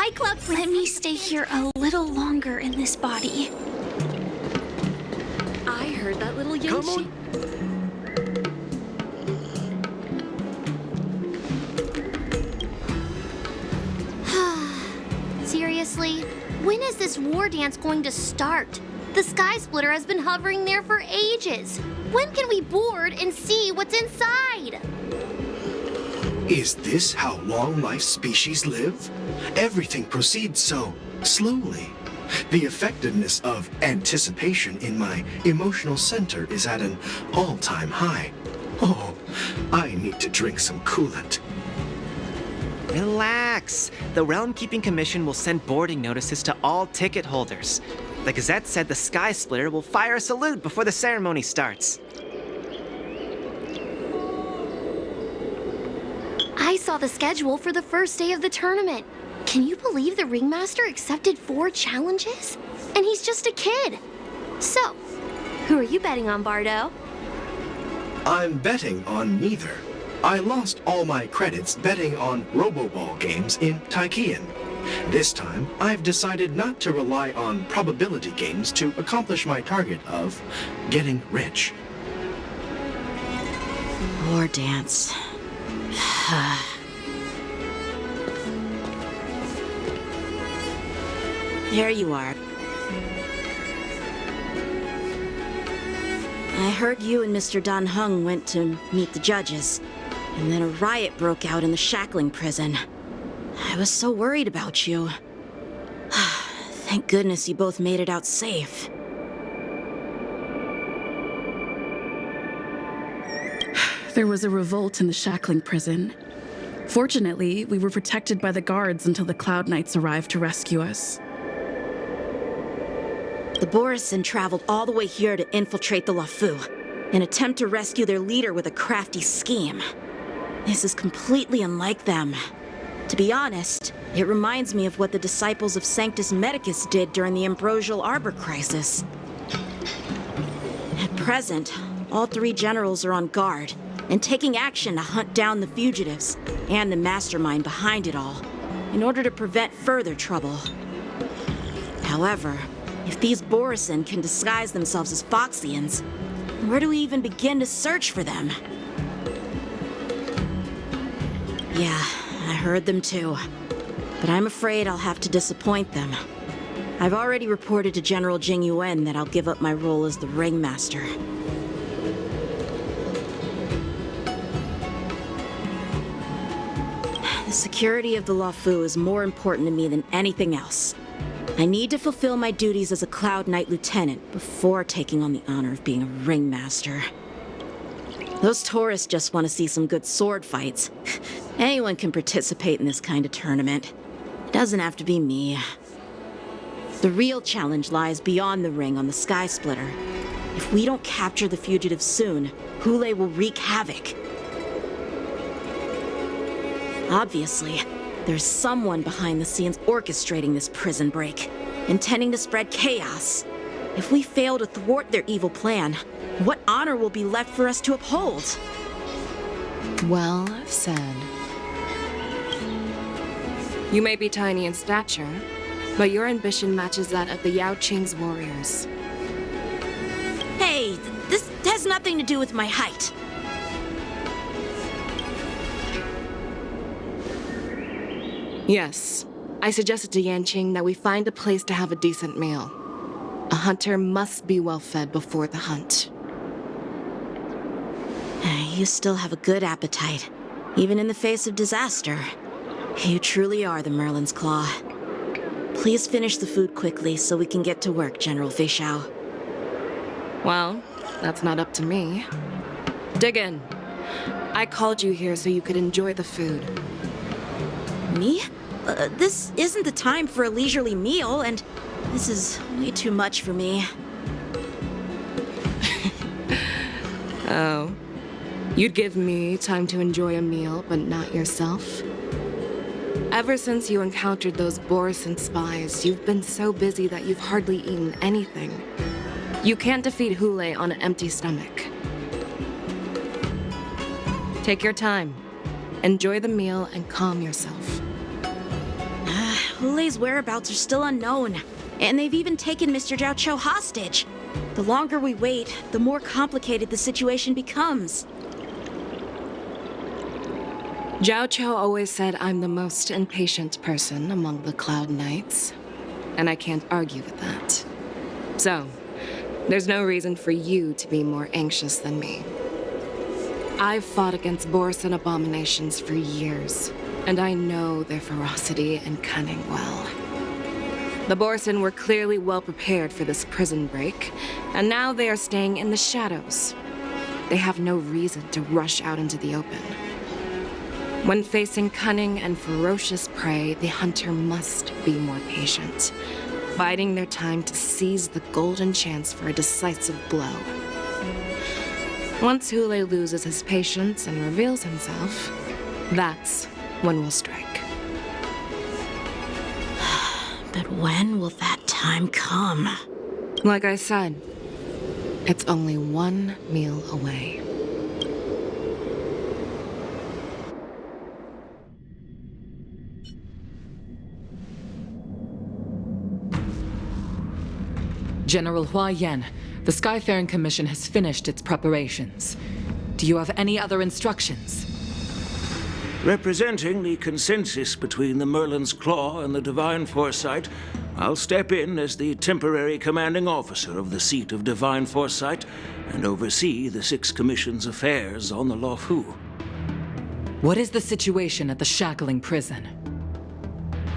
nightclub. Let me stay here a little longer in this body. I heard that little Come Yanchi. on. Seriously? When is this war dance going to start? The Sky Splitter has been hovering there for ages. When can we board and see what's inside? Is this how long life species live? Everything proceeds so slowly. The effectiveness of anticipation in my emotional center is at an all-time high. Oh, I need to drink some coolant. Relax. The Realm Keeping Commission will send boarding notices to all ticket holders. The Gazette said the Sky Splitter will fire a salute before the ceremony starts. I saw the schedule for the first day of the tournament. Can you believe the Ringmaster accepted 4 challenges? And he's just a kid. So, who are you betting on, Bardo? I'm betting on neither. I lost all my credits betting on Roboball games in Taikian. This time, I've decided not to rely on probability games to accomplish my target of getting rich. War dance. There you are. I heard you and Mr. Dan Heng went to meet the judges, and then a riot broke out in the shackling prison. I was so worried about you. Thank goodness you both made it out safe. There was a revolt in the shackling prison. Fortunately, we were protected by the guards until the Cloud Knights arrived to rescue us. The Borisin traveled all the way here to infiltrate the Lafu, and attempt to rescue their leader with a crafty scheme. This is completely unlike them. To be honest, it reminds me of what the disciples of Sanctus Medicus did during the Ambrosial Arbor crisis. At present, all 3 generals are on guard, and taking action to hunt down the fugitives, and the mastermind behind it all, in order to prevent further trouble. However, if these Borisin can disguise themselves as Foxians, where do we even begin to search for them? Yeah, I heard them too. But I'm afraid I'll have to disappoint them. I've already reported to General Jing Yuan that I'll give up my role as the Ringmaster. The security of the Lafu is more important to me than anything else. I need to fulfill my duties as a Cloud Knight Lieutenant before taking on the honor of being a Ringmaster. Those tourists just want to see some good sword fights. Anyone can participate in this kind of tournament. It doesn't have to be me. The real challenge lies beyond the ring on the Sky Splitter. If we don't capture the fugitives soon, Hule will wreak havoc. Obviously, there's someone behind the scenes orchestrating this prison break, intending to spread chaos. If we fail to thwart their evil plan, what honor will be left for us to uphold? Well said. You may be tiny in stature, but your ambition matches that of the Yao Qing's warriors. Hey, this has nothing to do with my height. Yes, I suggested to Yanqing that we find a place to have a decent meal. A hunter must be well fed before the hunt. You still have a good appetite, even in the face of disaster. You truly are the Merlin's Claw. Please finish the food quickly so we can get to work, General Feixiao. Well, that's not up to me. Dig in. I called you here so you could enjoy the food. Me? This isn't the time for a leisurely meal, and this is way too much for me. Oh. You'd give me time to enjoy a meal, but not yourself? Ever since you encountered those Borisin spies, you've been so busy that you've hardly eaten anything. You can't defeat Hule on an empty stomach. Take your time. Enjoy the meal and calm yourself. Hulei's whereabouts are still unknown, and they've even taken Mr. Zhao Cho hostage. The longer we wait, the more complicated the situation becomes. Zhao Cho always said I'm the most impatient person among the Cloud Knights, and I can't argue with that. So, there's no reason for you to be more anxious than me. I've fought against Borisin abominations for years, and I know their ferocity and cunning well. The Borisin were clearly well prepared for this prison break, and now they are staying in the shadows. They have no reason to rush out into the open. When facing cunning and ferocious prey, the hunter must be more patient, biding their time to seize the golden chance for a decisive blow. Once Hulei loses his patience and reveals himself, that's when we'll strike. But when will that time come? Like I said, it's only one meal away. General Hua Yan, the Skyfaring Commission has finished its preparations. Do you have any other instructions? Representing the consensus between the Merlin's Claw and the Divine Foresight, I'll step in as the temporary commanding officer of the seat of Divine Foresight and oversee the Six Commission's affairs on the Luofu. What is the situation at the Shackling prison?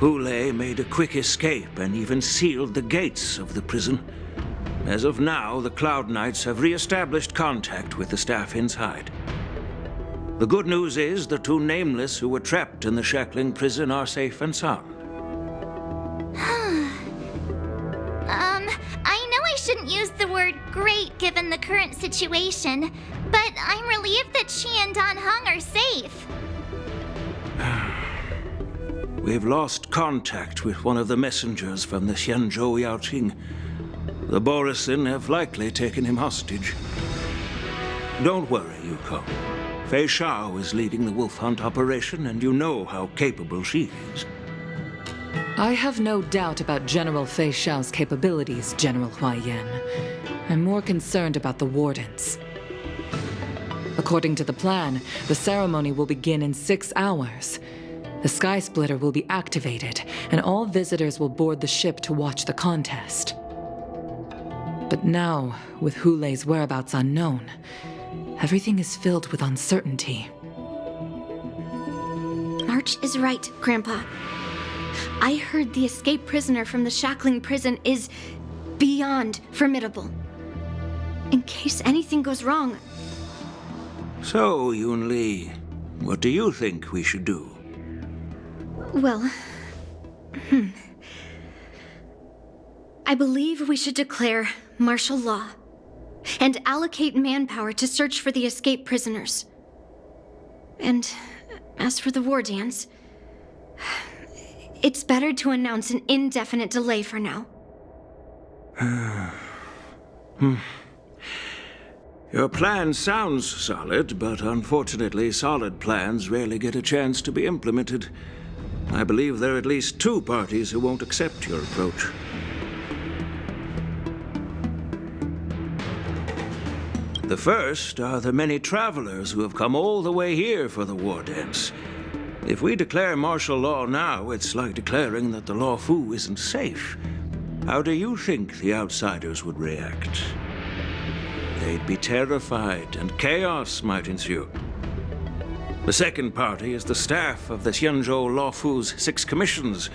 Hulei made a quick escape and even sealed the gates of the prison. As of now, the Cloud Knights have re-established contact with the staff inside. The good news is the two Nameless who were trapped in the Shackling prison are safe and sound. I know I shouldn't use the word great given the current situation, but I'm relieved that she and Dan Heng are safe. We've lost contact with one of the messengers from the Xianzhou Yaoqing. The Borisin have likely taken him hostage. Don't worry, Yuko. Fei Shao is leading the wolf hunt operation, and you know how capable she is. I have no doubt about General Fei Shao's capabilities, General Hua Yan. I'm more concerned about the Wardens. According to the plan, the ceremony will begin in 6 hours. The Sky Splitter will be activated, and all visitors will board the ship to watch the contest. But now, with Hulei's whereabouts unknown, everything is filled with uncertainty. Arch is right, Grandpa. I heard the escaped prisoner from the Shackling prison is beyond formidable. In case anything goes wrong. So, Yun Li, what do you think we should do? Well, I believe we should declare martial law and allocate manpower to search for the escaped prisoners. And as for the war dance, it's better to announce an indefinite delay for now. Your plan sounds solid, but unfortunately, solid plans rarely get a chance to be implemented. I believe there are at least 2 parties who won't accept your approach. The first are the many travelers who have come all the way here for the war dance. If we declare martial law now, it's like declaring that the Luofu isn't safe. How do you think the outsiders would react? They'd be terrified, and chaos might ensue. The second party is the staff of the Xianzhou Luofu's 6 commissions.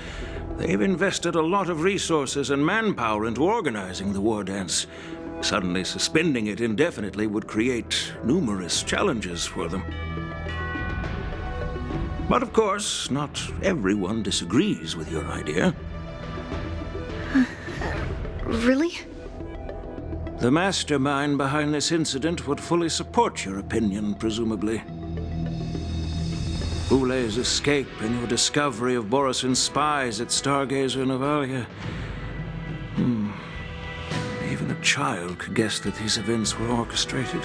They've invested a lot of resources and manpower into organizing the war dance. Suddenly suspending it indefinitely would create numerous challenges for them. But of course, not everyone disagrees with your idea. Really? The mastermind behind this incident would fully support your opinion, presumably. Hulei's escape and your discovery of Borisin's spies at Stargazer Navalia. Even a child could guess that these events were orchestrated.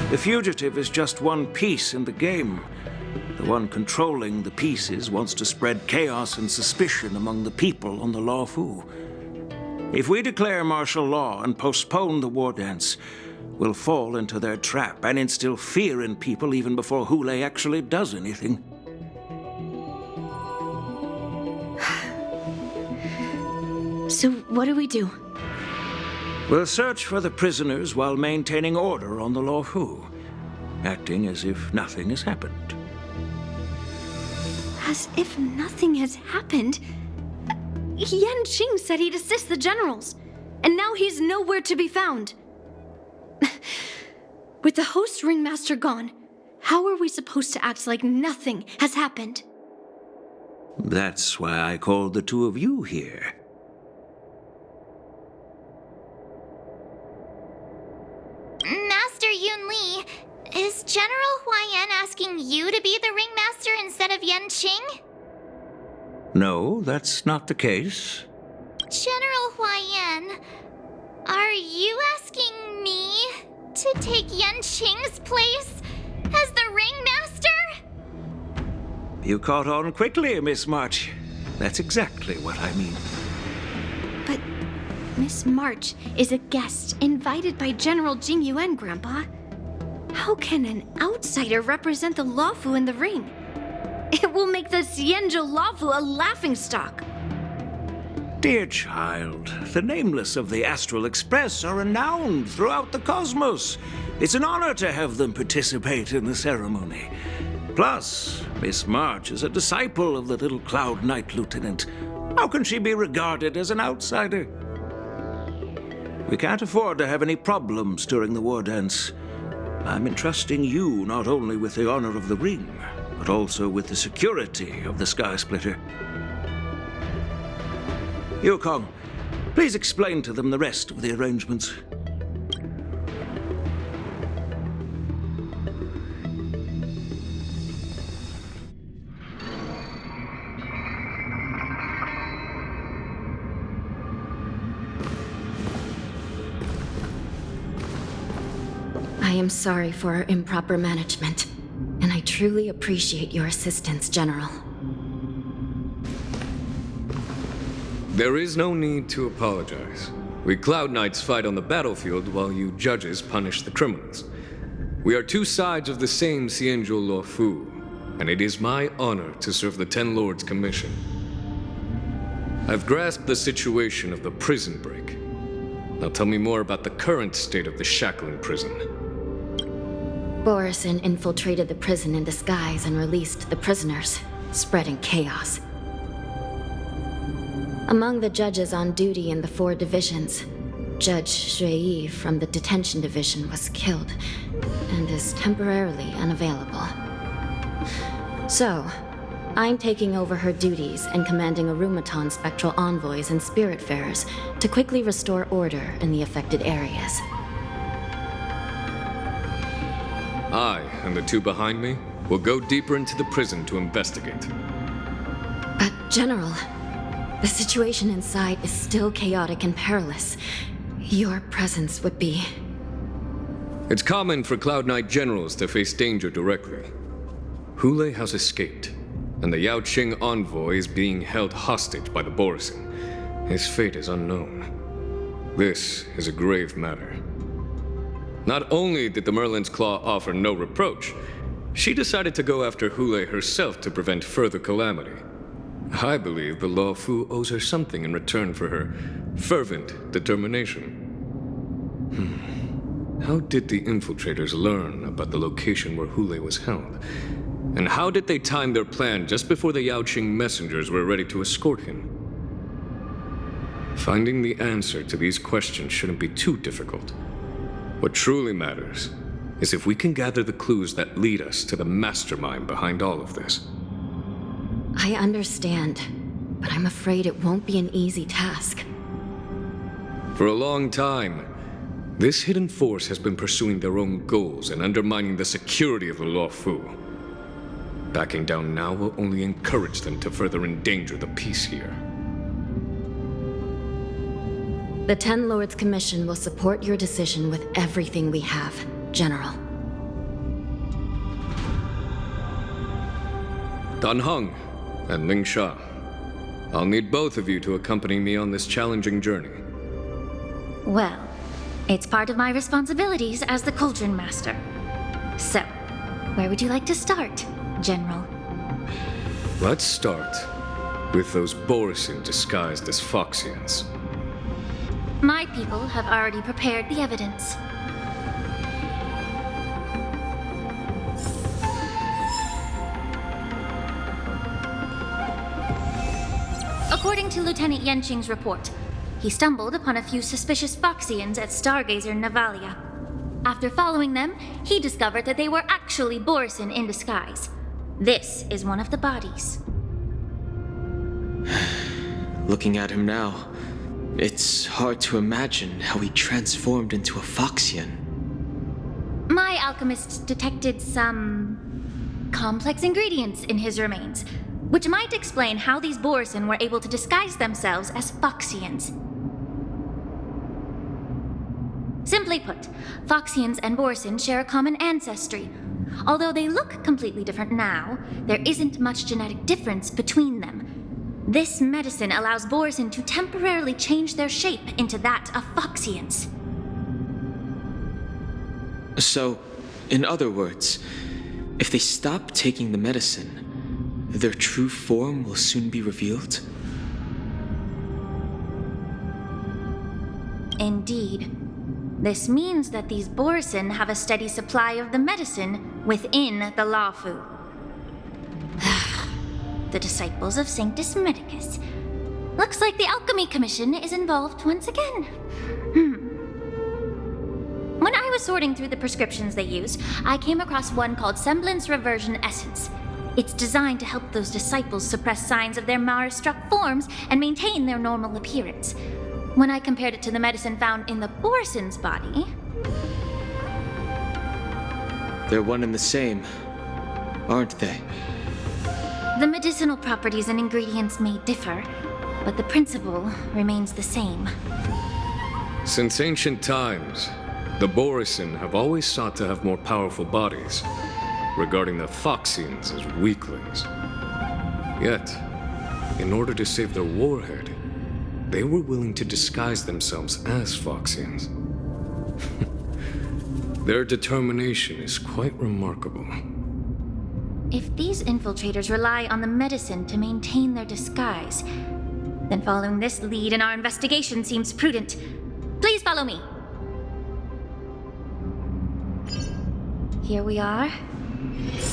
The fugitive is just one piece in the game. the one controlling the pieces, wants to spread chaos and suspicion among the people on the Law Fu. If we declare martial law and postpone the war dance, we'll fall into their trap and instill fear in people even before Hule actually does anything. So what do we do? We'll search for the prisoners while maintaining order on the Law Fu, acting as if nothing has happened. As if nothing has happened? Yan Qing said he'd assist the generals, and now he's nowhere to be found. With the host ringmaster gone, how are we supposed to act like nothing has happened? That's why I called the two of you here. Master Yun Li, is General Huaiyan asking you to be the ringmaster instead of Yan Qing? No, that's not the case. General Huaiyan, are you asking me to take Yan Qing's place as the ringmaster? You caught on quickly, Miss March. That's exactly what I mean. But Miss March is a guest invited by General Jing Yuan, Grandpa. How can an outsider represent the Lawfu in the ring? It will make the Xianzhou Lawfu a laughingstock. Dear child, the nameless of the Astral Express are renowned throughout the cosmos. It's an honor to have them participate in the ceremony. Plus, Miss March is a disciple of the little Cloud Knight Lieutenant. How can she be regarded as an outsider? We can't afford to have any problems during the war dance. I'm entrusting you not only with the honor of the ring, but also with the security of the Sky Splitter. Yukong, please explain to them the rest of the arrangements. I am sorry for our improper management, and I truly appreciate your assistance, General. There is no need to apologize. We Cloud Knights fight on the battlefield while you judges punish the criminals. We are two sides of the same Xianzhou Luofu, and it is my honor to serve the Ten Lords' commission. I've grasped the situation of the prison break. Now tell me more about the current state of the shackling prison. Borison infiltrated the prison in disguise and released the prisoners, spreading chaos. Among the judges on duty in the 4 divisions, Judge Shui from the detention division was killed and is temporarily unavailable. So, I'm taking over her duties and commanding Arumaton spectral envoys and spiritfarers to quickly restore order in the affected areas. I and the two behind me will go deeper into the prison to investigate. But, General, the situation inside is still chaotic and perilous. Your presence would be... It's common for Cloud Knight generals to face danger directly. Hule has escaped, and the Yao Qing envoy is being held hostage by the Borison. His fate is unknown. This is a grave matter. Not only did the Merlin's Claw offer no reproach, she decided to go after Hule herself to prevent further calamity. I believe the Law Fu owes her something in return for her fervent determination. How did the infiltrators learn about the location where Hule was held? And how did they time their plan just before the Yao Qing messengers were ready to escort him? Finding the answer to these questions shouldn't be too difficult. What truly matters is if we can gather the clues that lead us to the mastermind behind all of this. I understand, but I'm afraid it won't be an easy task. For a long time, this hidden force has been pursuing their own goals and undermining the security of the Law Fu. Backing down now will only encourage them to further endanger the peace here. The Ten Lords Commission will support your decision with everything we have, General. Dan Heng and Ling Sha. I'll need both of you to accompany me on this challenging journey. Well, it's part of my responsibilities as the Cauldron Master. So, where would you like to start, General? Let's start with those Borisin disguised as Foxians. My people have already prepared the evidence. According to Lieutenant Yenqing's report, he stumbled upon a few suspicious Foxians at Stargazer Navalia. After following them, he discovered that they were actually Borisin in disguise. This is one of the bodies. Looking at him now, it's hard to imagine how he transformed into a Foxian. My alchemists detected some complex ingredients in his remains, which might explain how these Borisin were able to disguise themselves as Foxians. Simply put, Foxians and Borisin share a common ancestry. Although they look completely different now, there isn't much genetic difference between them. This medicine allows Borisin to temporarily change their shape into that of Foxians. So, in other words, if they stop taking the medicine, their true form will soon be revealed? Indeed. This means that these Borisin have a steady supply of the medicine within the Lawfu. The disciples of Sanctus Medicus. Looks like the Alchemy Commission is involved once again. When I was sorting through the prescriptions they used, I came across one called Semblance Reversion Essence. It's designed to help those disciples suppress signs of their Mara-struck forms and maintain their normal appearance. When I compared it to the medicine found in the Borisin's body... They're one and the same, aren't they? The medicinal properties and ingredients may differ, but the principle remains the same. Since ancient times, the Borisin have always sought to have more powerful bodies, regarding the Foxians as weaklings. Yet, in order to save their warhead, they were willing to disguise themselves as Foxians. Their determination is quite remarkable. If these infiltrators rely on the medicine to maintain their disguise, then following this lead in our investigation seems prudent. Please follow me. Here we are.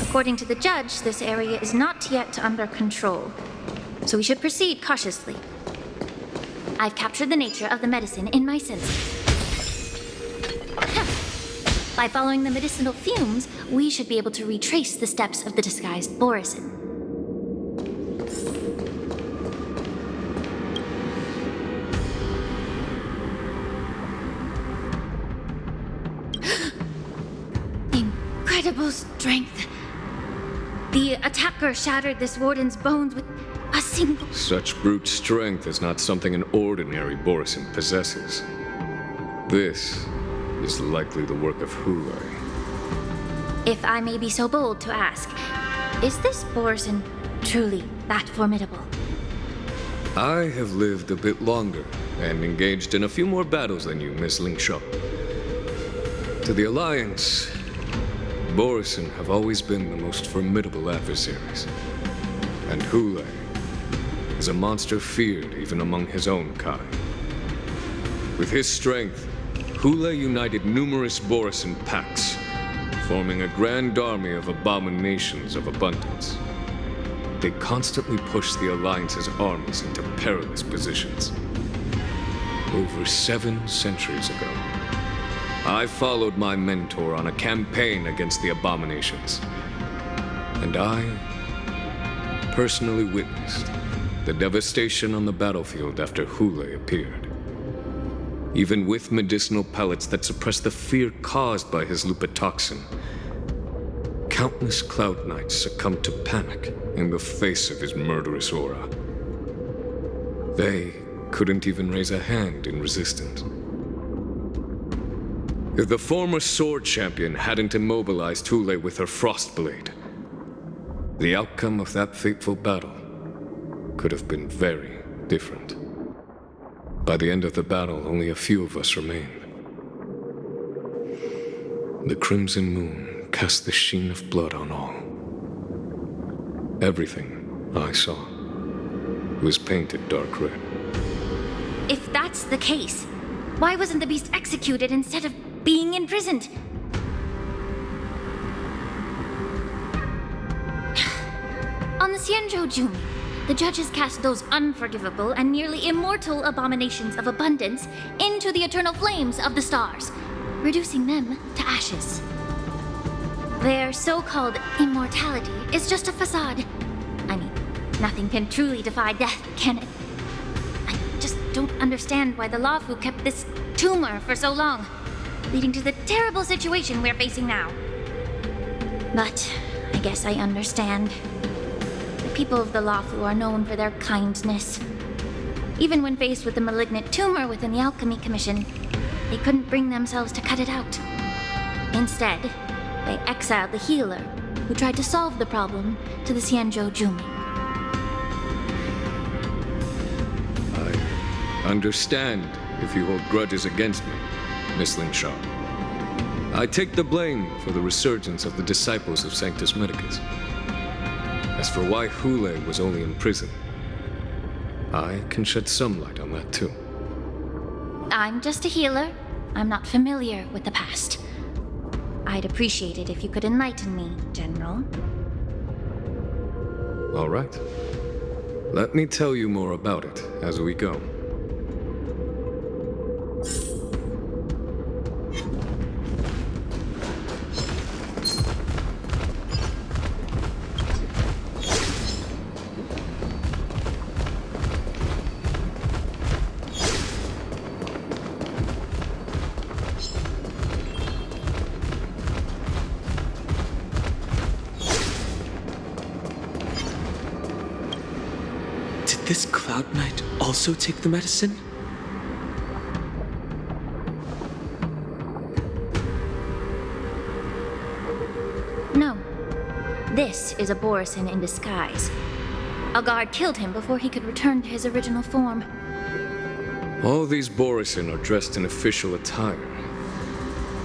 According to the judge, this area is not yet under control, so we should proceed cautiously. I've captured the nature of the medicine in my senses. By following the medicinal fumes, we should be able to retrace the steps of the disguised Borisin. Incredible strength. The attacker shattered this warden's bones with a single... Such brute strength is not something an ordinary Borisin possesses. This is likely the work of Hulai. If I may be so bold to ask, is this Borisin truly that formidable? I have lived a bit longer and engaged in a few more battles than you, Miss Lingshaw. To the Alliance, Borisin have always been the most formidable adversaries. And Hulai is a monster feared even among his own kind. With his strength, Hulai united numerous Borisin packs, forming a grand army of abominations of abundance. They constantly push the Alliance's armies into perilous positions. Over 7 centuries ago, I followed my mentor on a campaign against the abominations. And I personally witnessed the devastation on the battlefield after Hulai appeared. Even with medicinal pellets that suppress the fear caused by his lupitoxin, countless Cloud Knights succumbed to panic in the face of his murderous aura. They couldn't even raise a hand in resistance. If the former sword champion hadn't immobilized Hulai with her Frostblade, The outcome of that fateful battle could have been very different. By the end of the battle, only a few of us remained. The crimson moon cast the sheen of blood on all. Everything I saw was painted dark red. If that's the case, why wasn't the beast executed instead of being imprisoned? On the Xianzhou, the judges cast those unforgivable and nearly immortal abominations of abundance into the eternal flames of the stars, reducing them to ashes. Their so-called immortality is just a facade. I mean, nothing can truly defy death, can it? I just don't understand why the Luofu kept this tumor for so long, leading to the terrible situation we're facing now. But I guess I understand. The people of the Luofu are known for their kindness. Even when faced with the malignant tumor within the Alchemy Commission, they couldn't bring themselves to cut it out. Instead, they exiled the healer, who tried to solve the problem, to the Xianzhou Jumi. I understand if you hold grudges against me, Miss Lingshaw. I take the blame for the resurgence of the disciples of Sanctus Medicus. As for why Hule was only in prison, I can shed some light on that too. I'm just a healer. I'm not familiar with the past. I'd appreciate it if you could enlighten me, General. All right. Let me tell you more about it as we go. This Cloud Knight also take the medicine? No. This is a Borisin in disguise. A guard killed him before he could return to his original form. All these Borisin are dressed in official attire.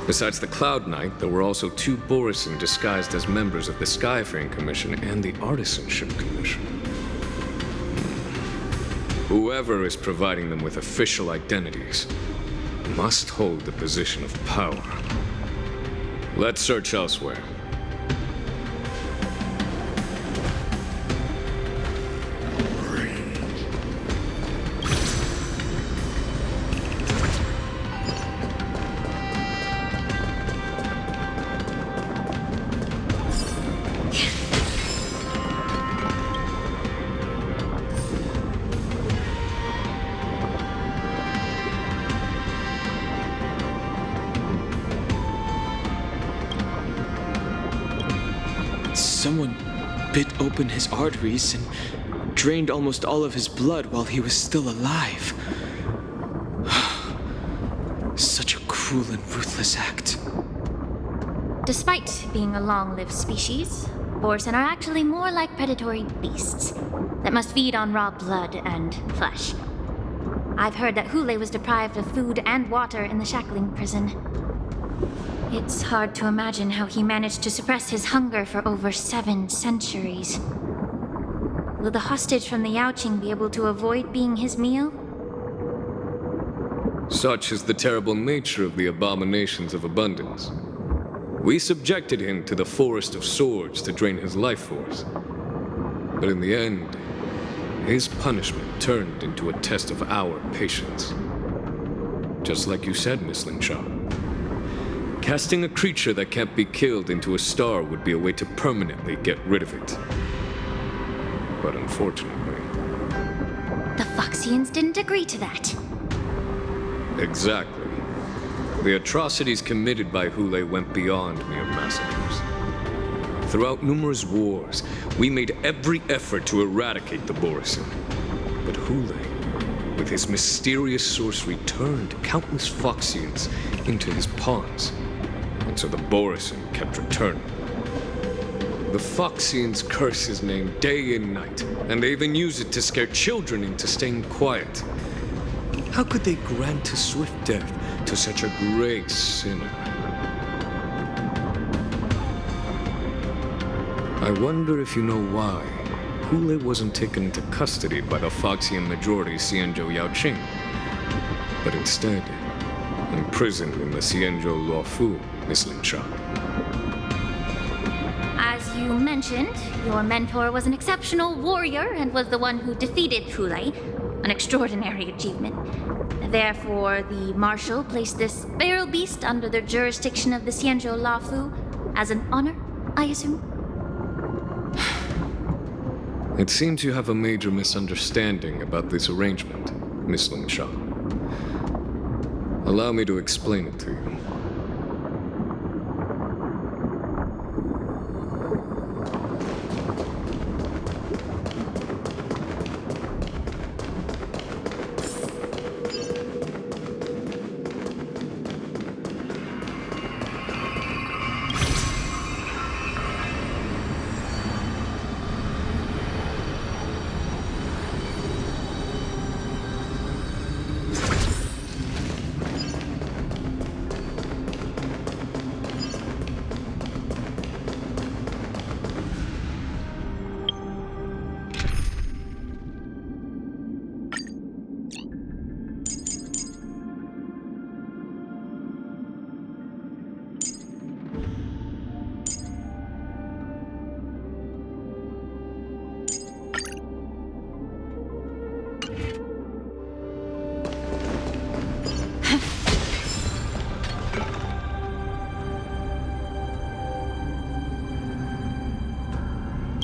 Besides the Cloud Knight, there were also 2 Borisin disguised as members of the Skyfaring Commission and the Artisanship Commission. Whoever is providing them with official identities must hold the position of power. Let's search elsewhere. Someone bit open his arteries and drained almost all of his blood while he was still alive. Such a cruel and ruthless act. Despite being a long-lived species, Borisin are actually more like predatory beasts that must feed on raw blood and flesh. I've heard that Hule was deprived of food and water in the shackling prison. It's hard to imagine how he managed to suppress his hunger for over 7 centuries. Will the hostage from the Yaoqing be able to avoid being his meal? Such is the terrible nature of the abominations of abundance. We subjected him to the Forest of Swords to drain his life force. But in the end, his punishment turned into a test of our patience. Just like you said, Miss Lingshaw. Casting a creature that can't be killed into a star would be a way to permanently get rid of it. But unfortunately... The Foxians didn't agree to that. Exactly. The atrocities committed by Hule went beyond mere massacres. Throughout numerous wars, we made every effort to eradicate the Borisin. But Hule, with his mysterious sorcery, turned countless Foxians into his pawns. And so the Borisin kept returning. The Foxians curse his name day and night, and they even use it to scare children into staying quiet. How could they grant a swift death to such a great sinner? I wonder if you know why Hule wasn't taken into custody by the Foxian majority Xianzhou Yaoqing, but instead imprisoned in the Xianzhou Luofu, Miss Lingsha. As you mentioned, your mentor was an exceptional warrior and was the one who defeated Hule, an extraordinary achievement. Therefore, the Marshal placed this feral beast under the jurisdiction of the Xianzhou Luofu as an honor, I assume? It seems you have a major misunderstanding about this arrangement, Miss Lingsha. Allow me to explain it to you.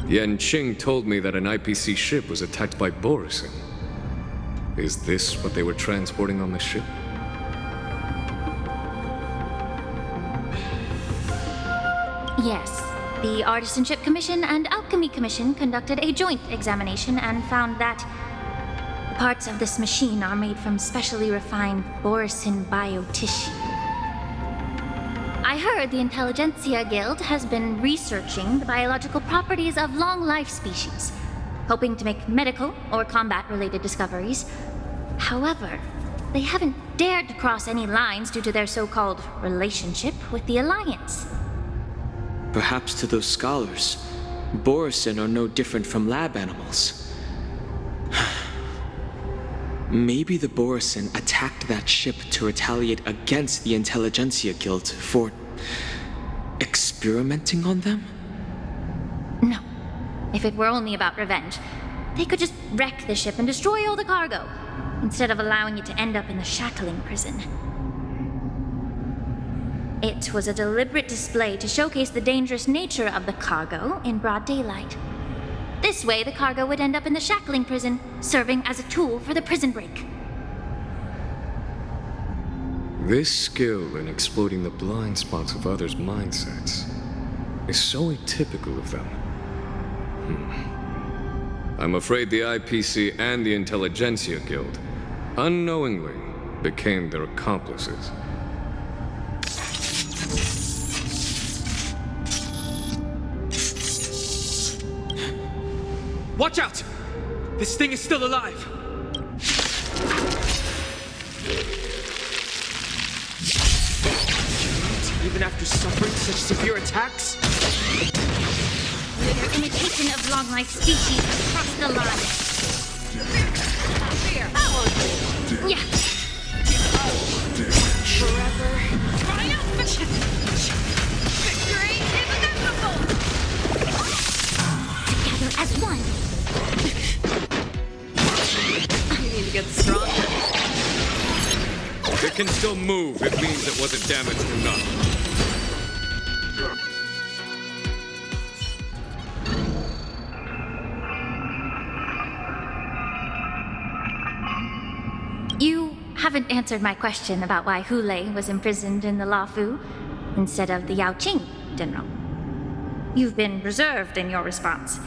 Yanqing told me that an IPC ship was attacked by Borisin. Is this what they were transporting on the ship? Yes. The Artisanship Commission and Alchemy Commission conducted a joint examination and found that the parts of this machine are made from specially refined Borisin biotissue. I heard the Intelligentsia Guild has been researching the biological properties of long-life species, hoping to make medical or combat-related discoveries. However, they haven't dared to cross any lines due to their so-called relationship with the Alliance. Perhaps to those scholars, Borisin are no different from lab animals. Maybe the Borisin attacked that ship to retaliate against the Intelligentsia Guild for experimenting on them? No. If it were only about revenge, they could just wreck the ship and destroy all the cargo, instead of allowing it to end up in the shackling prison. It was a deliberate display to showcase the dangerous nature of the cargo in broad daylight. This way, the cargo would end up in the shackling prison, serving as a tool for the prison break. This skill in exploiting the blind spots of others' mindsets is so atypical of them. I'm afraid the IPC and the Intelligentsia Guild unknowingly became their accomplices. Watch out! This thing is still alive! Even after suffering such severe attacks? Their imitation of long-life species crossed the line. Yeah. Forever. Triumph! Victory is inevitable! Together as one. You need to get stronger. If it can still move, it means it wasn't damaged enough. You haven't answered my question about why Hule was imprisoned in the Luofu instead of the Yaoqing, General. You've been reserved in your response.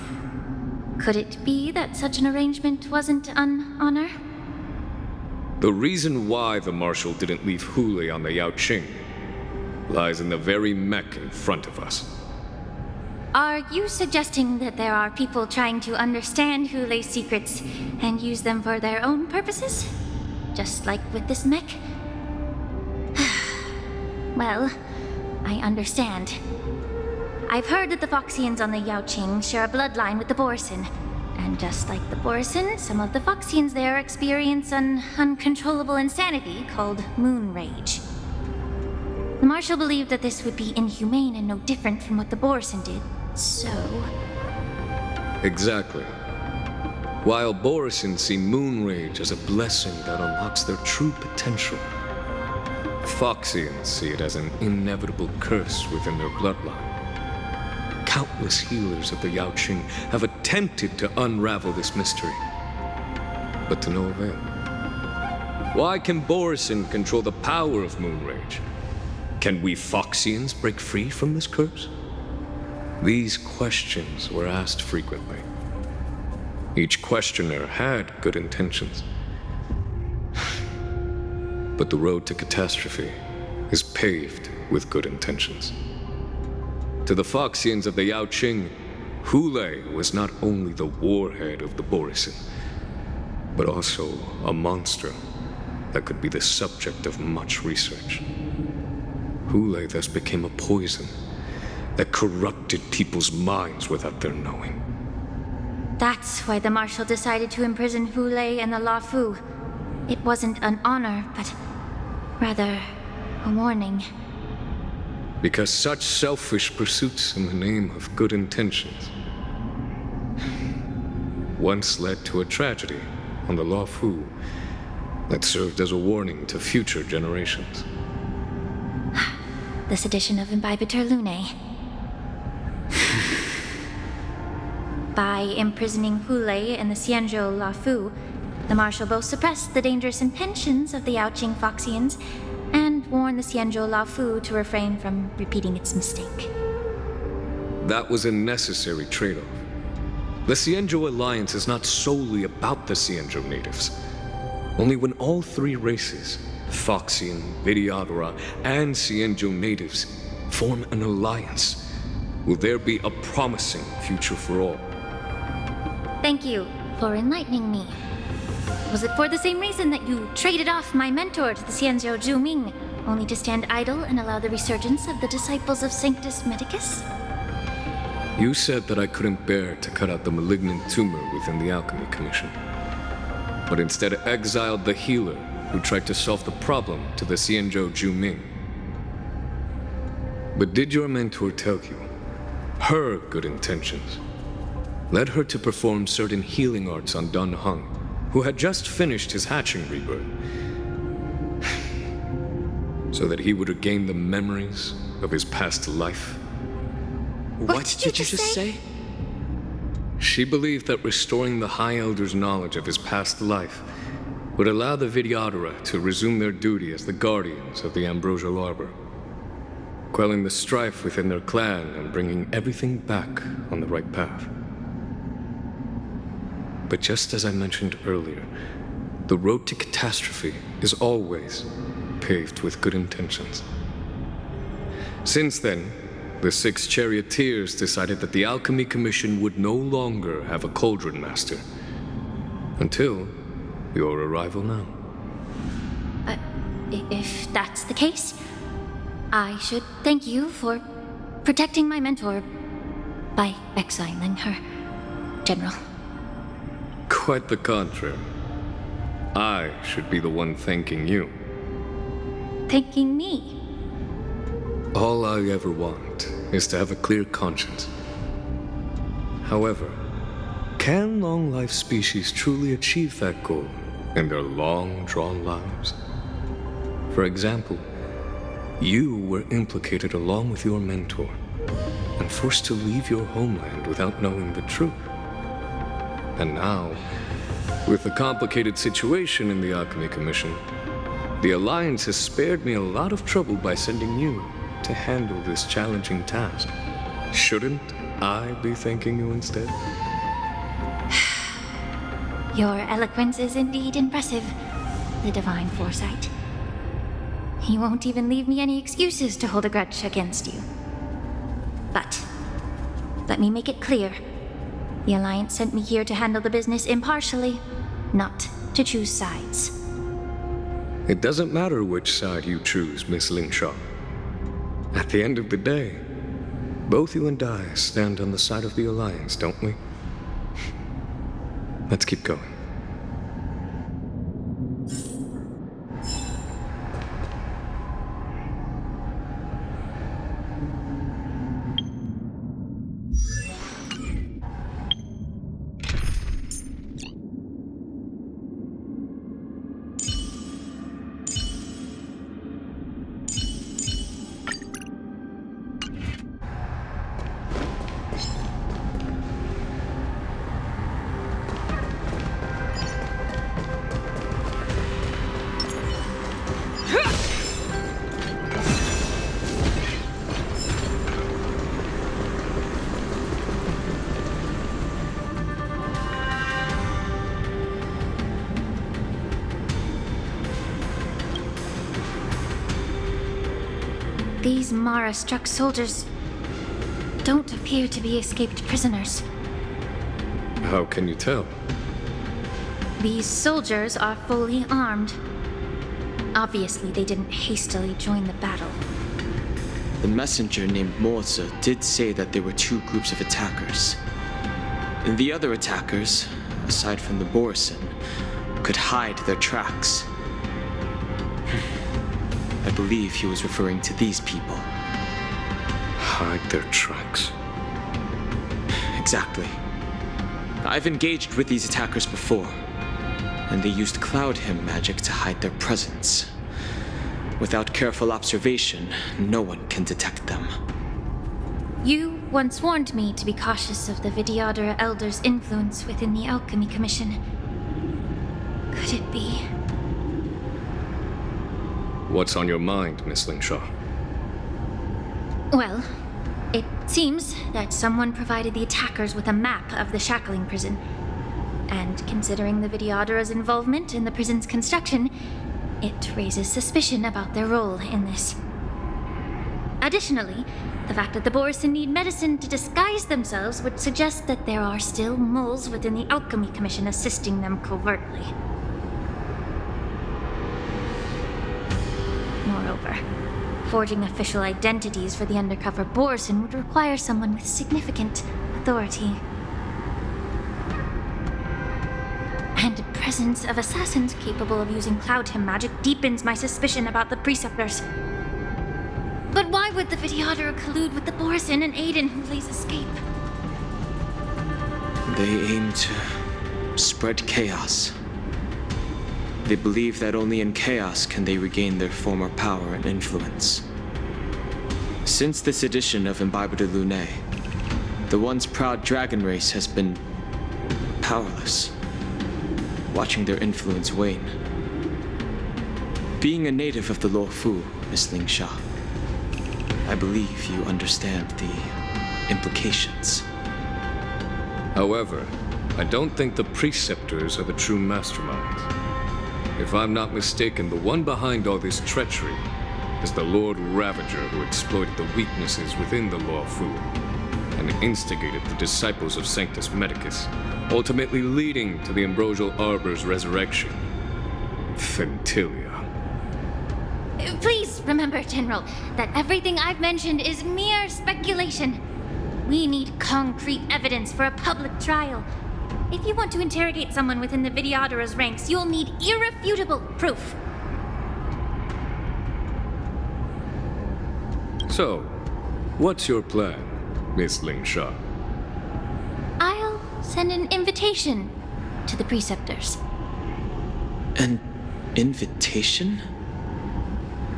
Could it be that such an arrangement wasn't an honor? The reason why the Marshal didn't leave Hule on the Yaoqing lies in the very mech in front of us. Are you suggesting that there are people trying to understand Hule's secrets and use them for their own purposes? Just like with this mech? Well, I understand. I've heard that the Foxians on the Yaoqing share a bloodline with the Borson. And just like the Borson, some of the Foxians there experience an uncontrollable insanity called moon rage. The Marshal believed that this would be inhumane and no different from what the Borson did, so... Exactly. While Borson see moon rage as a blessing that unlocks their true potential, Foxians see it as an inevitable curse within their bloodline. Countless healers of the Yaoqing have attempted to unravel this mystery, but to no avail. Why can Borson control the power of moon rage? Can we Foxians break free from this curse? These questions were asked frequently. Each questioner had good intentions. But the road to catastrophe is paved with good intentions. To the Foxians of the Yaoqing, Hule was not only the warhead of the Borson, but also a monster that could be the subject of much research. Hule thus became a poison that corrupted people's minds without their knowing. That's why the Marshal decided to imprison Hule and the Luofu. It wasn't an honor, but rather a warning. Because such selfish pursuits in the name of good intentions once led to a tragedy on the Luofu that served as a warning to future generations. The sedition of Imbibitor Lunae. By imprisoning Hule and the Xianzhou Luofu, the Marshal both suppressed the dangerous intentions of the Yaoqing Foxians and warned the Xianzhou Luofu to refrain from repeating its mistake. That was a necessary trade-off. The Xianzhou alliance is not solely about the Xianzhou natives. Only when all three races, Foxian, Videodora, and Xianzhou natives, form an alliance, will there be a promising future for all. Thank you for enlightening me. Was it for the same reason that you traded off my mentor to the Xianzhou Zhuming, only to stand idle and allow the resurgence of the disciples of Sanctus Medicus? You said that I couldn't bear to cut out the malignant tumor within the Alchemy Commission, but instead exiled the healer who tried to solve the problem to the Xianzhou Zhuming. But did your mentor tell you her good intentions led her to perform certain healing arts on Dun Hung, who had just finished his hatching rebirth, so that he would regain the memories of his past life? What did you just say? She believed that restoring the High Elder's knowledge of his past life would allow the Videodora to resume their duty as the guardians of the Ambrosial Arbor, quelling the strife within their clan and bringing everything back on the right path. But just as I mentioned earlier, the road to catastrophe is always paved with good intentions. Since then, the 6 charioteers decided that the Alchemy Commission would no longer have a cauldron master, until your arrival now. If that's the case, I should thank you for protecting my mentor by exiling her, General. Quite the contrary. I should be the one thanking you. Thanking me? All I ever want is to have a clear conscience. However, can long-life species truly achieve that goal in their long-drawn lives? For example, you were implicated along with your mentor and forced to leave your homeland without knowing the truth. And now, with the complicated situation in the Alchemy Commission, the Alliance has spared me a lot of trouble by sending you to handle this challenging task. Shouldn't I be thanking you instead? Your eloquence is indeed impressive, the divine foresight. You won't even leave me any excuses to hold a grudge against you. But let me make it clear. The Alliance sent me here to handle the business impartially, not to choose sides. It doesn't matter which side you choose, Miss Lingshaw. At the end of the day, both you and I stand on the side of the Alliance, don't we? Let's keep going. These Mara-struck soldiers don't appear to be escaped prisoners. How can you tell? These soldiers are fully armed. Obviously, they didn't hastily join the battle. The messenger named Morza did say that there were two groups of attackers. And the other attackers, aside from the Borison, could hide their tracks. I believe he was referring to these people. Hide their tracks? Exactly. I've engaged with these attackers before, and they used Cloud Hymn magic to hide their presence. Without careful observation, no one can detect them. You once warned me to be cautious of the Vidyadhara Elder's influence within the Alchemy Commission. Could it be? What's on your mind, Miss Lingshaw? Well, it seems that someone provided the attackers with a map of the shackling prison. And considering the Vidyadhara's involvement in the prison's construction, it raises suspicion about their role in this. Additionally, the fact that the Borison need medicine to disguise themselves would suggest that there are still moles within the Alchemy Commission assisting them covertly. Moreover, forging official identities for the undercover Borison would require someone with significant authority. And the presence of assassins capable of using Cloud Hymn magic deepens my suspicion about the Preceptors. But why would the Vidyadhara collude with the Borison and aid in Hulei's escape? They aim to spread chaos. They believe that only in chaos can they regain their former power and influence. Since this edition of Imbibe de Lune, the once proud dragon race has been powerless, watching their influence wane. Being a native of the Luofu, Miss Lingshaw, I believe you understand the implications. However, I don't think the Preceptors are the true masterminds. If I'm not mistaken, the one behind all this treachery is the Lord Ravager who exploited the weaknesses within the Luofu and instigated the disciples of Sanctus Medicus, ultimately leading to the Ambrosial Arbor's resurrection. Fentilia. Please remember, General, that everything I've mentioned is mere speculation. We need concrete evidence for a public trial. If you want to interrogate someone within the Vidyadhara's ranks, you'll need irrefutable proof. So, what's your plan, Miss Lingshaw? I'll send an invitation to the Preceptors. An invitation?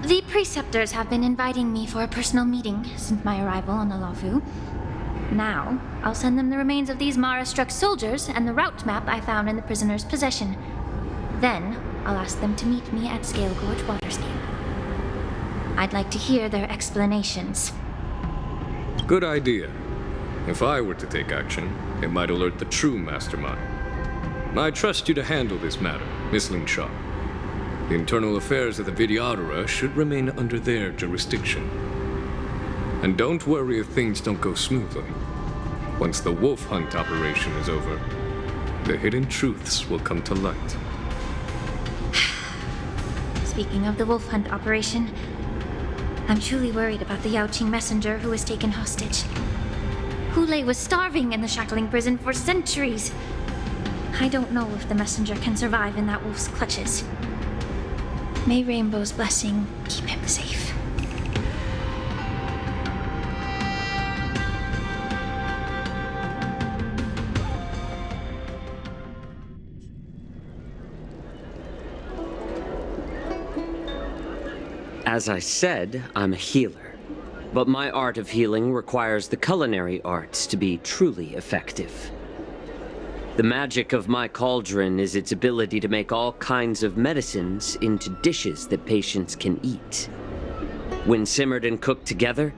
The Preceptors have been inviting me for a personal meeting since my arrival on the Luofu. Now, I'll send them the remains of these Mara-struck soldiers and the route map I found in the prisoner's possession. Then, I'll ask them to meet me at Scale Gorge Waterscape. I'd like to hear their explanations. Good idea. If I were to take action, it might alert the true mastermind. I trust you to handle this matter, Miss Lingshaw. The internal affairs of the Vidyadhara should remain under their jurisdiction. And don't worry if things don't go smoothly. Once the wolf hunt operation is over, the hidden truths will come to light. Speaking of the wolf hunt operation, I'm truly worried about the Yaoqing messenger who was taken hostage. Hulei was starving in the shackling prison for centuries. I don't know if the messenger can survive in that wolf's clutches. May Rainbow's blessing keep him safe. As I said, I'm a healer. But my art of healing requires the culinary arts to be truly effective. The magic of my cauldron is its ability to make all kinds of medicines into dishes that patients can eat. When simmered and cooked together,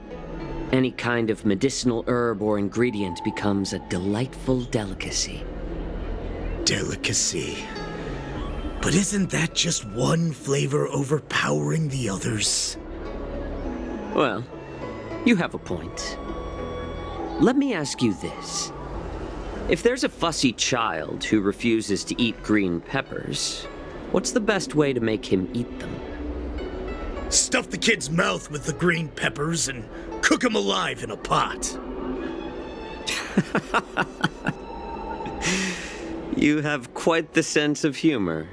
any kind of medicinal herb or ingredient becomes a delightful delicacy. Delicacy. But isn't that just one flavor overpowering the others? Well, you have a point. Let me ask you this. If there's a fussy child who refuses to eat green peppers, what's the best way to make him eat them? Stuff the kid's mouth with the green peppers and cook him alive in a pot. You have quite the sense of humor.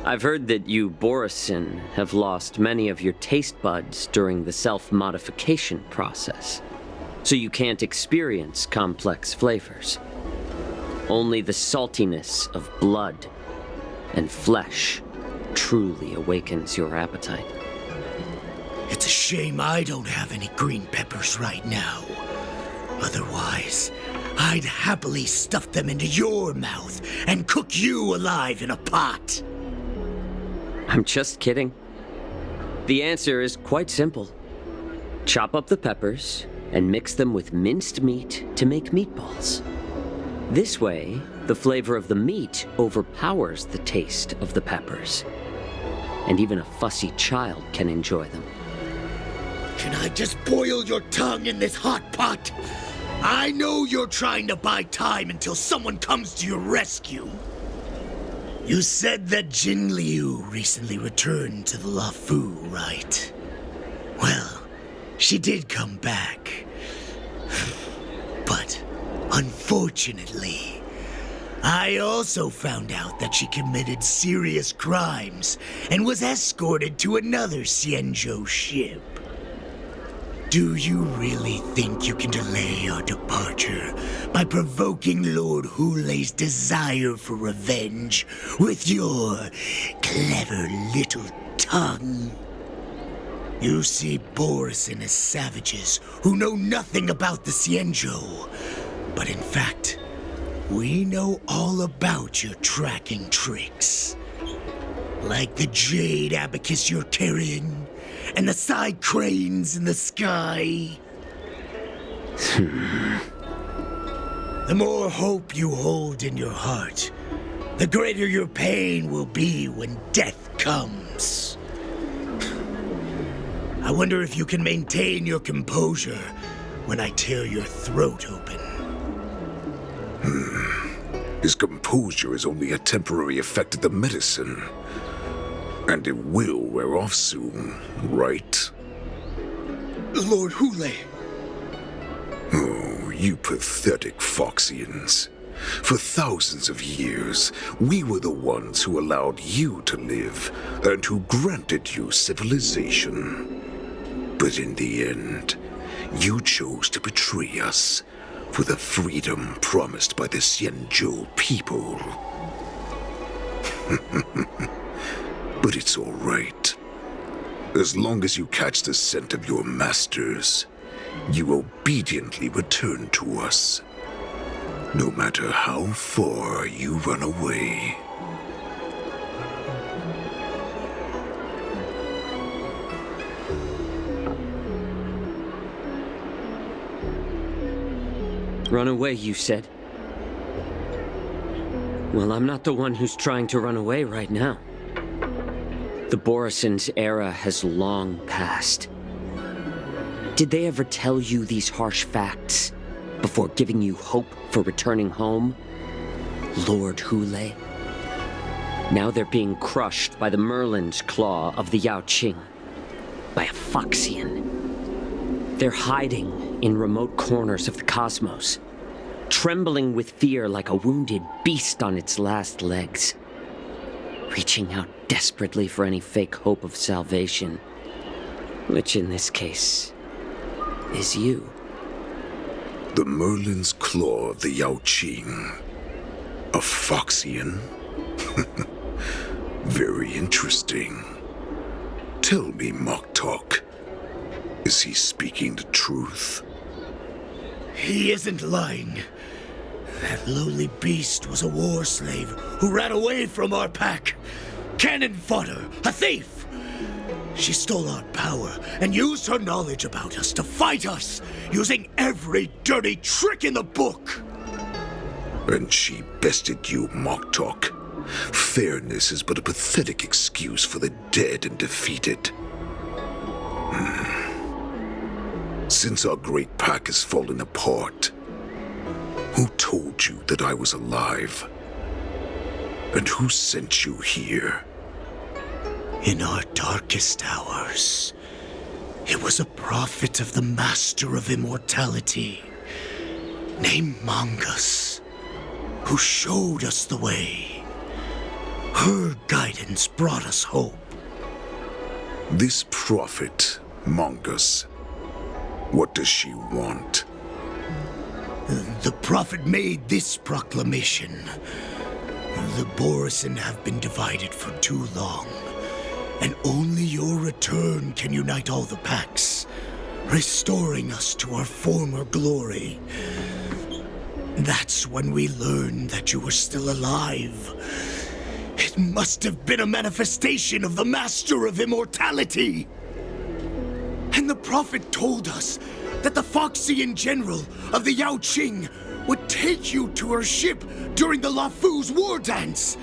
I've heard that you, Borisin, have lost many of your taste buds during the self-modification process, so you can't experience complex flavors. Only the saltiness of blood and flesh truly awakens your appetite. It's a shame I don't have any green peppers right now. Otherwise, I'd happily stuff them into your mouth and cook you alive in a pot. I'm just kidding. The answer is quite simple. Chop up the peppers and mix them with minced meat to make meatballs. This way, the flavor of the meat overpowers the taste of the peppers. And even a fussy child can enjoy them. Can I just boil your tongue in this hot pot? I know you're trying to buy time until someone comes to your rescue. You said that Jin Liu recently returned to the Luofu, right? Well, she did come back. But, unfortunately, I also found out that she committed serious crimes and was escorted to another Xianzhou ship. Do you really think you can delay our departure by provoking Lord Hulei's desire for revenge with your clever little tongue? You see Borisin as savages who know nothing about the Xianzhou, but in fact, we know all about your tracking tricks. Like the jade abacus you're carrying, and the side cranes in the sky. The more hope you hold in your heart, the greater your pain will be when death comes. I wonder if you can maintain your composure when I tear your throat open. His composure is only a temporary effect of the medicine. And it will wear off soon, right? Lord Hulei! Oh, you pathetic Foxians. For thousands of years, we were the ones who allowed you to live, and who granted you civilization. But in the end, you chose to betray us for the freedom promised by the Xianzhou people. But it's all right. As long as you catch the scent of your masters, you obediently return to us. No matter how far you run away. Run away, you said? Well, I'm not the one who's trying to run away right now. The Borisin's era has long passed. Did they ever tell you these harsh facts? before giving you hope for returning home? Lord Hule? Now they're being crushed by the Merlin's claw of the Yao Qing, by a Foxian. They're hiding in remote corners of the cosmos, trembling with fear like a wounded beast on its last legs, reaching out desperately for any fake hope of salvation, which in this case is you. The Merlin's claw of the Yao Qing. A Foxian? Very interesting. Tell me, Moktok, is he speaking the truth? He isn't lying. That lowly beast was a war slave who ran away from our pack. Cannon fodder, a thief. She stole our power and used her knowledge about us to fight us, using every dirty trick in the book. And she bested you, Moktok. Fairness is but a pathetic excuse for the dead and defeated. Since our great pack has fallen apart, who told you that I was alive? And who sent you here? In our darkest hours, it was a prophet of the Master of Immortality, named Mongus, who showed us the way. Her guidance brought us hope. This prophet, Mongus, what does she want? The prophet made this proclamation. The Borisin have been divided for too long, and only your return can unite all the packs, restoring us to our former glory. That's when we learned that you were still alive. It must have been a manifestation of the Master of Immortality. And the prophet told us that the Foxian general of the Yao Qing would take you to her ship during the Lafu's war dance,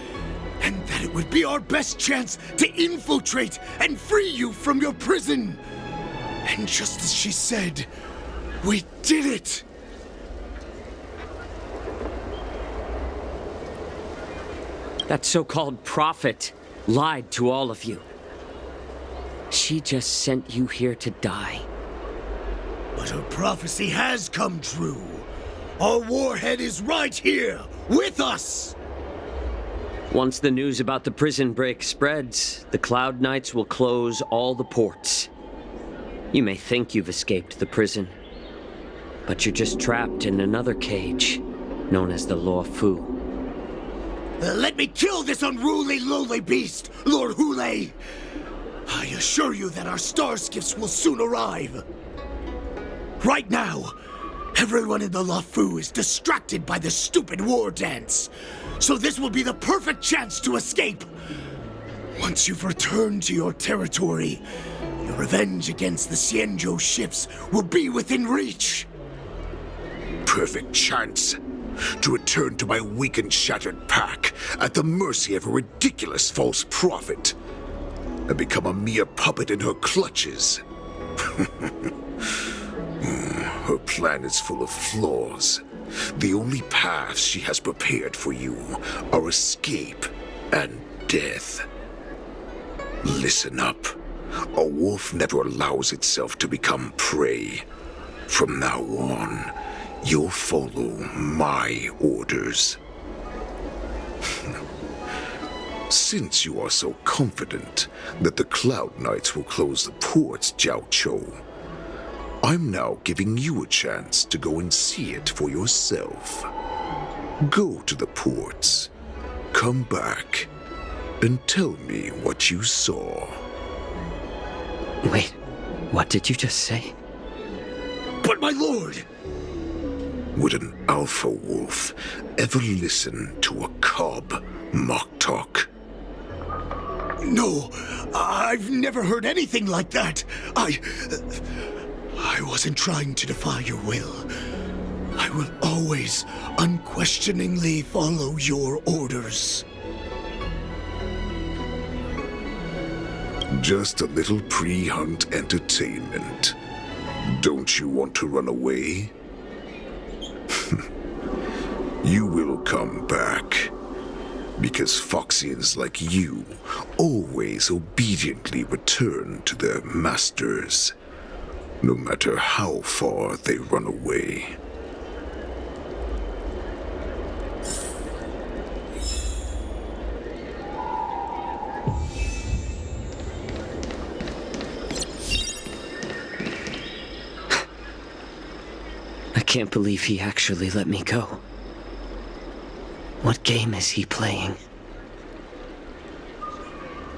and that it would be our best chance to infiltrate and free you from your prison. And just as she said, we did it! That so-called prophet lied to all of you. She just sent you here to die. But her prophecy has come true. Our warhead is right here, with us! Once the news about the prison break spreads, the Cloud Knights will close all the ports. You may think you've escaped the prison, but you're just trapped in another cage, known as the Law Fu. Let me kill this unruly, lowly beast, Lord Hule! I assure you that our star skiffs will soon arrive. Right now, everyone in the Lafu is distracted by the stupid war dance, so this will be the perfect chance to escape. Once you've returned to your territory, your revenge against the Xianzhou ships will be within reach. Perfect chance to return to my weak and shattered pack at the mercy of a ridiculous false prophet and become a mere puppet in her clutches. Her plan is full of flaws. The only paths she has prepared for you are escape and death. Listen up. A wolf never allows itself to become prey. From now on, you'll follow my orders. Since you are so confident that the Cloud Knights will close the ports, Jiao Chou, I'm now giving you a chance to go and see it for yourself. Go to the ports, come back, and tell me what you saw. Wait, what did you just say? But my lord! Would an alpha wolf ever listen to a cub, Moktok? No, I've never heard anything like that. I wasn't trying to defy your will. I will always unquestioningly follow your orders. Just a little pre-hunt entertainment. Don't you want to run away? You will come back. Because Foxians like you always obediently return to their masters, no matter how far they run away. I can't believe he actually let me go. What game is he playing?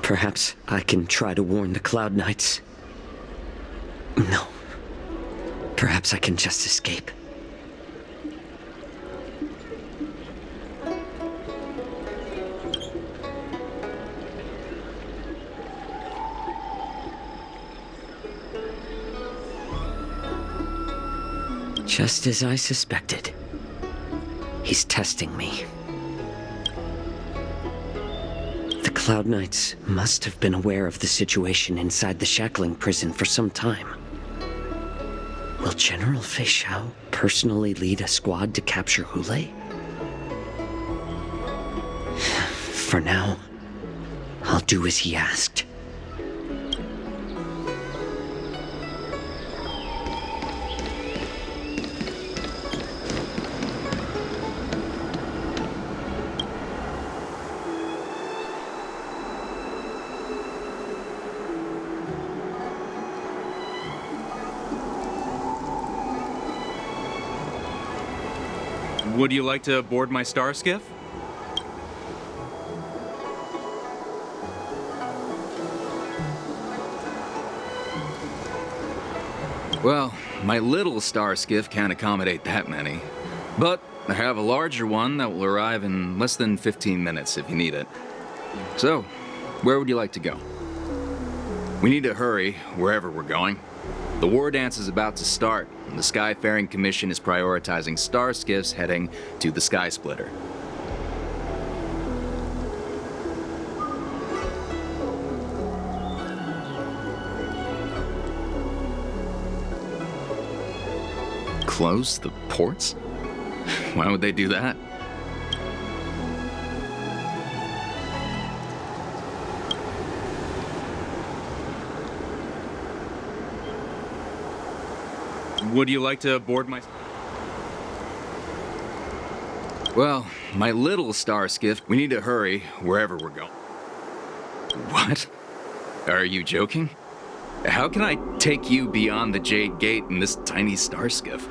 Perhaps I can try to warn the Cloud Knights. No. Perhaps I can just escape. Just as I suspected. He's testing me. The Cloud Knights must have been aware of the situation inside the shackling prison for some time. Will General Fei Xiao personally lead a squad to capture Hule? For now, I'll do as he asked. Would you like to board my star skiff? Well, my little star skiff can't accommodate that many. But I have a larger one that will arrive in less than 15 minutes if you need it. So, where would you like to go? We need to hurry wherever we're going. The war dance is about to start, and the Skyfaring Commission is prioritizing star skiffs heading to the Sky Splitter. Close the ports? Why would they do that? Would you like to board my... Well, my little star skiff, we need to hurry wherever we're going. What? Are you joking? How can I take you beyond the Jade Gate in this tiny star skiff?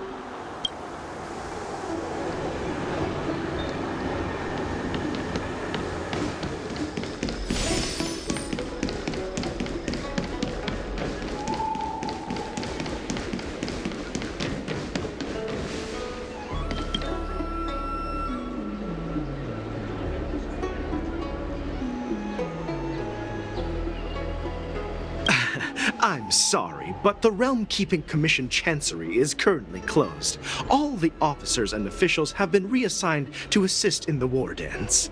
I'm sorry, but the Realm Keeping Commission Chancery is currently closed. All the officers and officials have been reassigned to assist in the war dance.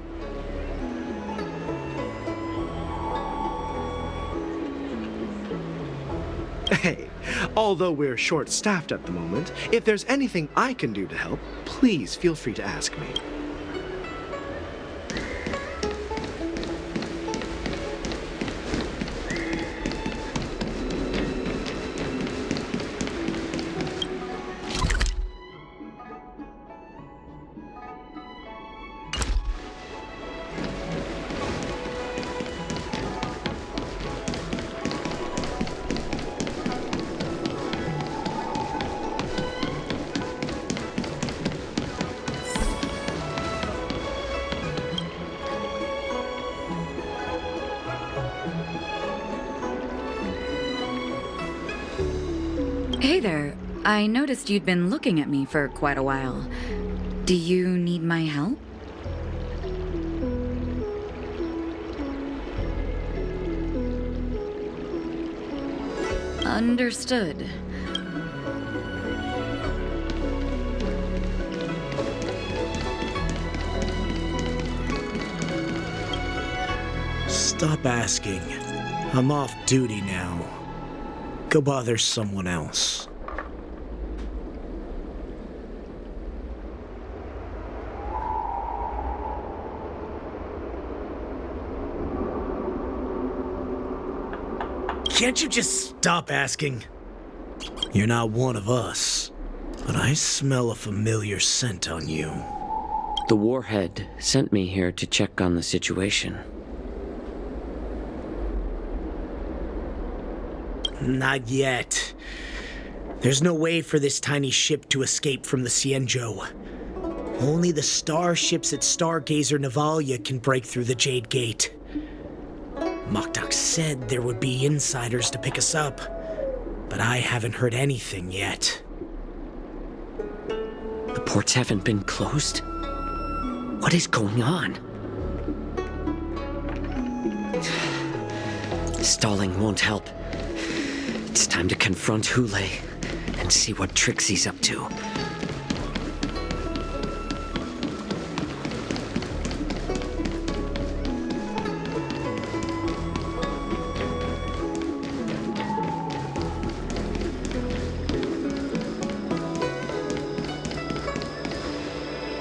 Hey, although we're short-staffed at the moment, if there's anything I can do to help, please feel free to ask me. Hey there. I noticed you'd been looking at me for quite a while. Do you need my help? Understood. Stop asking. I'm off duty now. Go bother someone else. Can't you just stop asking? You're not one of us, but I smell a familiar scent on you. The Warhead sent me here to check on the situation. Not yet. There's no way for this tiny ship to escape from the Cienjo. Only the starships at Stargazer Navalia can break through the Jade Gate. Mokdok said there would be insiders to pick us up, but I haven't heard anything yet. The ports haven't been closed? What is going on? Stalling won't help. It's time to confront Hule and see what tricks he's up to.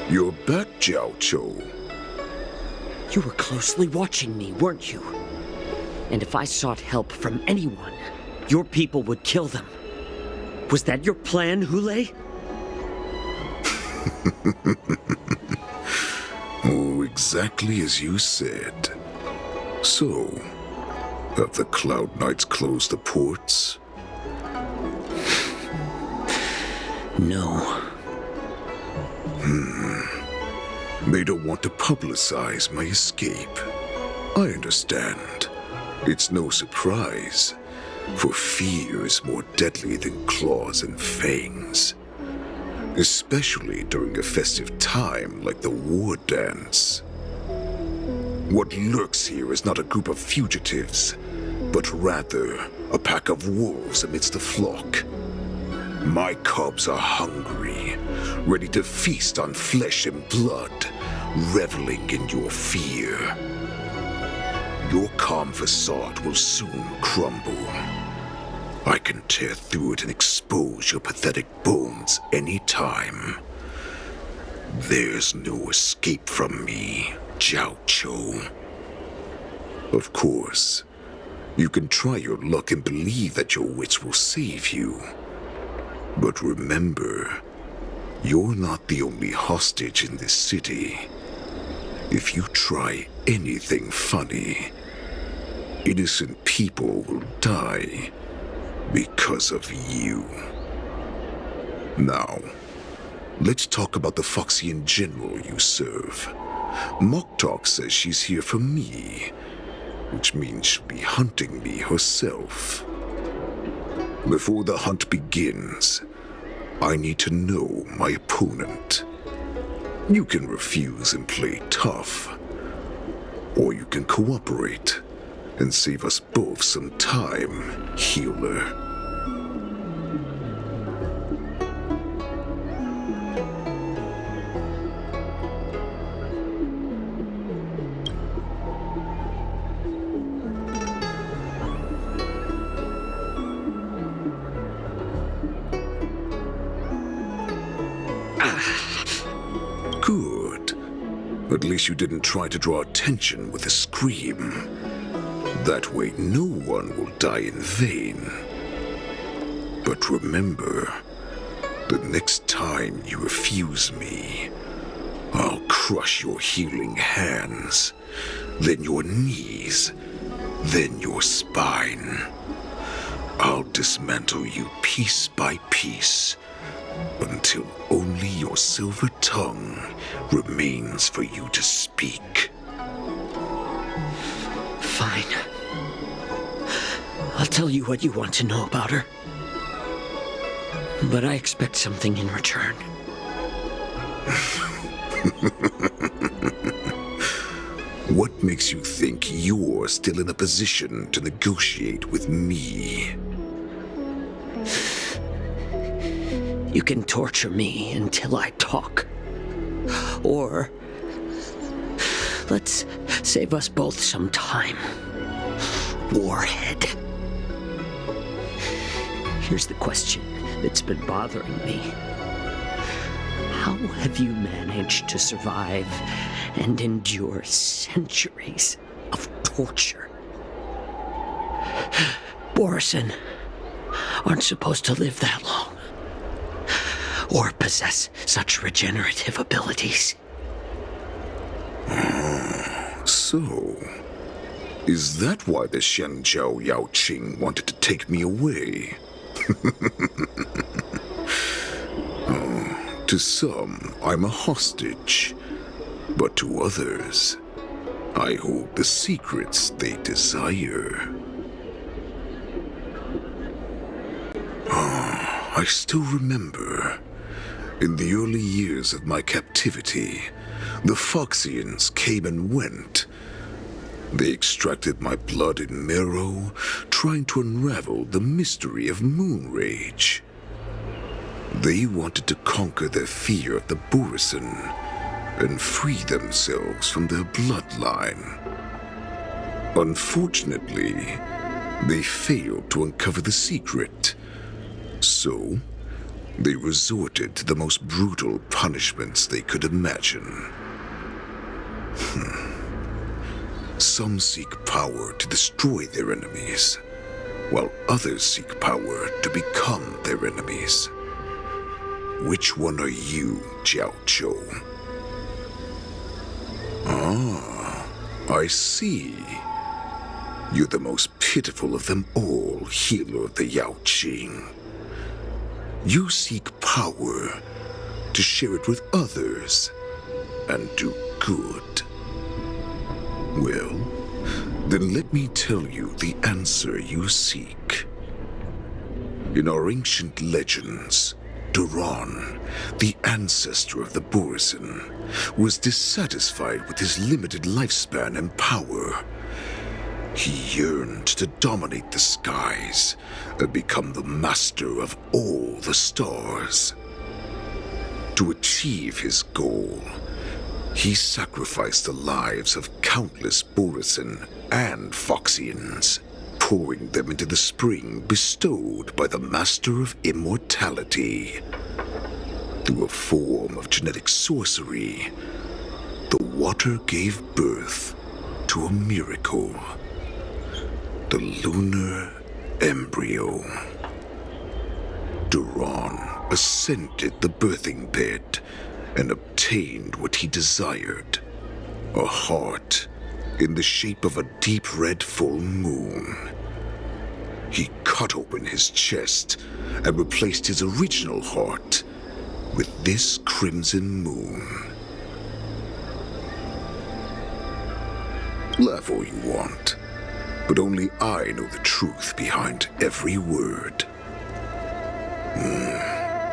You're back, Jiao Cho. You were closely watching me, weren't you? And if I sought help from anyone, your people would kill them. Was that your plan, Hule? Oh, exactly as you said. So, have the Cloud Knights closed the ports? No. They don't want to publicize my escape. I understand. It's no surprise, for fear is more deadly than claws and fangs. Especially during a festive time like the war dance. What lurks here is not a group of fugitives, but rather a pack of wolves amidst the flock. My cubs are hungry, ready to feast on flesh and blood, reveling in your fear. Your calm facade will soon crumble. I can tear through it and expose your pathetic bones any time. There's no escape from me, Jiao Cho. Of course, you can try your luck and believe that your wits will save you. But remember, you're not the only hostage in this city. If you try anything funny, innocent people will die because of you. Now, let's talk about the Foxian general you serve. Mokdok says she's here for me, which means she'll be hunting me herself. Before the hunt begins, I need to know my opponent. You can refuse and play tough, or you can cooperate and save us both some time, healer. Good. At least you didn't try to draw attention with a scream. That way no one will die in vain. But remember, the next time you refuse me, I'll crush your healing hands, then your knees, then your spine. I'll dismantle you piece by piece, until only your silver tongue remains for you to speak. Fine. I'll tell you what you want to know about her. But I expect something in return. What makes you think you're still in a position to negotiate with me? You can torture me until I talk. Or let's save us both some time. Warhead. Here's the question that's been bothering me. How have you managed to survive and endure centuries of torture? Borison aren't supposed to live that long, or possess such regenerative abilities. So, is that why the Shenjiao Yaoqing wanted to take me away? To some, I'm a hostage, but to others, I hold the secrets they desire. I still remember, in the early years of my captivity, the Foxians came and went. They extracted my blood and marrow, trying to unravel the mystery of moon rage. They wanted to conquer their fear of the Borison and free themselves from their bloodline. Unfortunately, they failed to uncover the secret. So, they resorted to the most brutal punishments they could imagine. Some seek power to destroy their enemies, while others seek power to become their enemies. Which one are you, Jiao Chou? Ah, I see. You're the most pitiful of them all, healer of the Yaoqing. You seek power to share it with others and do good. Well, then let me tell you the answer you seek. In our ancient legends, Duran, the ancestor of the Borison, was dissatisfied with his limited lifespan and power. He yearned to dominate the skies and become the master of all the stars. To achieve his goal, he sacrificed the lives of countless Borison and Foxians, pouring them into the spring bestowed by the Master of Immortality. Through a form of genetic sorcery, the water gave birth to a miracle. The lunar embryo. Duran ascended the birthing bed and obtained what he desired. A heart in the shape of a deep red full moon. He cut open his chest and replaced his original heart with this crimson moon. Laugh all you want, but only I know the truth behind every word.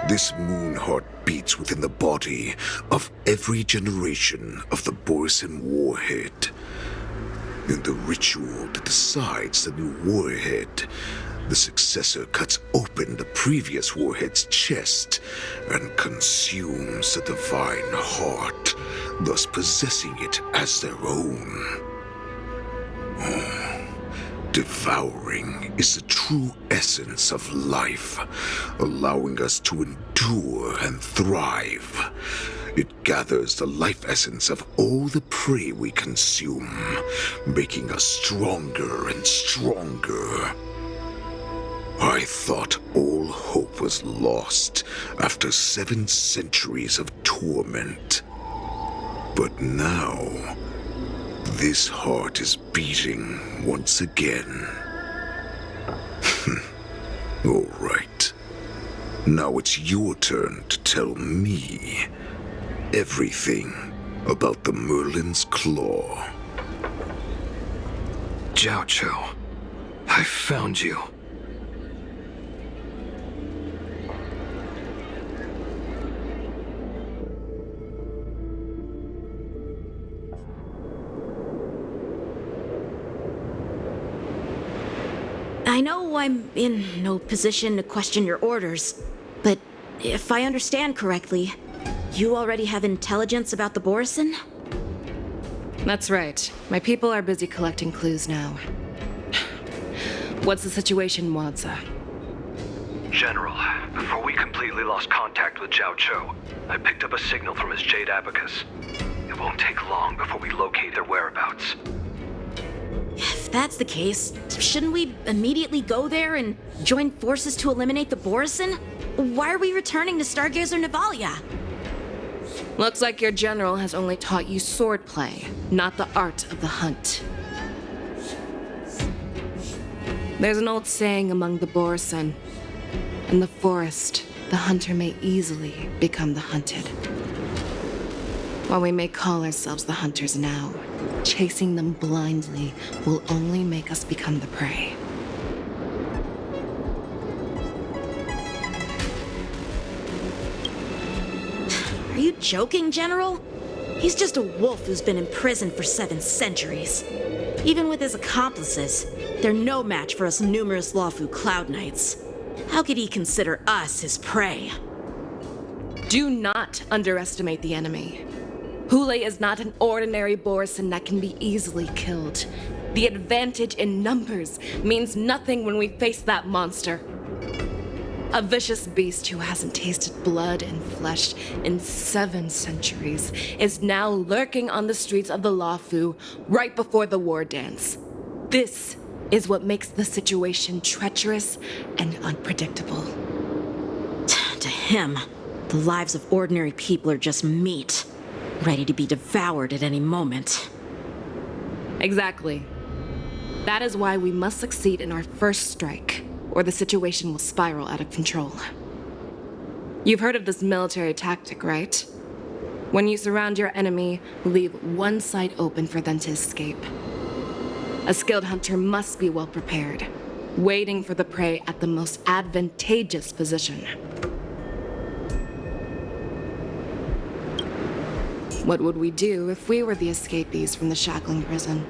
This moon heart beats within the body of every generation of the Borison warhead. In the ritual that decides the new warhead, the successor cuts open the previous warhead's chest and consumes the divine heart, thus possessing it as their own. Devouring is the true essence of life, allowing us to endure and thrive. It gathers the life essence of all the prey we consume, making us stronger and stronger. I thought all hope was lost after 7 centuries of torment. But now, this heart is beating once again. All right. Now it's your turn to tell me everything about the Merlin's Claw. Jiao Chou, I found you. I know I'm in no position to question your orders, but if I understand correctly, you already have intelligence about the Borison? That's right. My people are busy collecting clues now. What's the situation, Wadza? General, before we completely lost contact with Jiao Chou, I picked up a signal from his Jade Abacus. It won't take long before we locate their whereabouts. If that's the case, shouldn't we immediately go there and join forces to eliminate the Borisin? Why are we returning to Stargazer Navalia? Looks like your general has only taught you swordplay, not the art of the hunt. There's an old saying among the Borisin. In the forest, the hunter may easily become the hunted. While we may call ourselves the hunters now, chasing them blindly will only make us become the prey. Are you joking, General? He's just a wolf who's been imprisoned for 7 centuries. Even with his accomplices, they're no match for us numerous Lawfu Cloud Knights. How could he consider us his prey? Do not underestimate the enemy. Hule is not an ordinary Borisin that can be easily killed. The advantage in numbers means nothing when we face that monster. A vicious beast who hasn't tasted blood and flesh in 7 centuries is now lurking on the streets of the Lawfu right before the war dance. This is what makes the situation treacherous and unpredictable. To him, the lives of ordinary people are just meat, ready to be devoured at any moment. Exactly. That is why we must succeed in our first strike, or the situation will spiral out of control. You've heard of this military tactic, right? When you surround your enemy, leave one side open for them to escape. A skilled hunter must be well prepared, waiting for the prey at the most advantageous position. What would we do if we were the escapees from the shackling prison?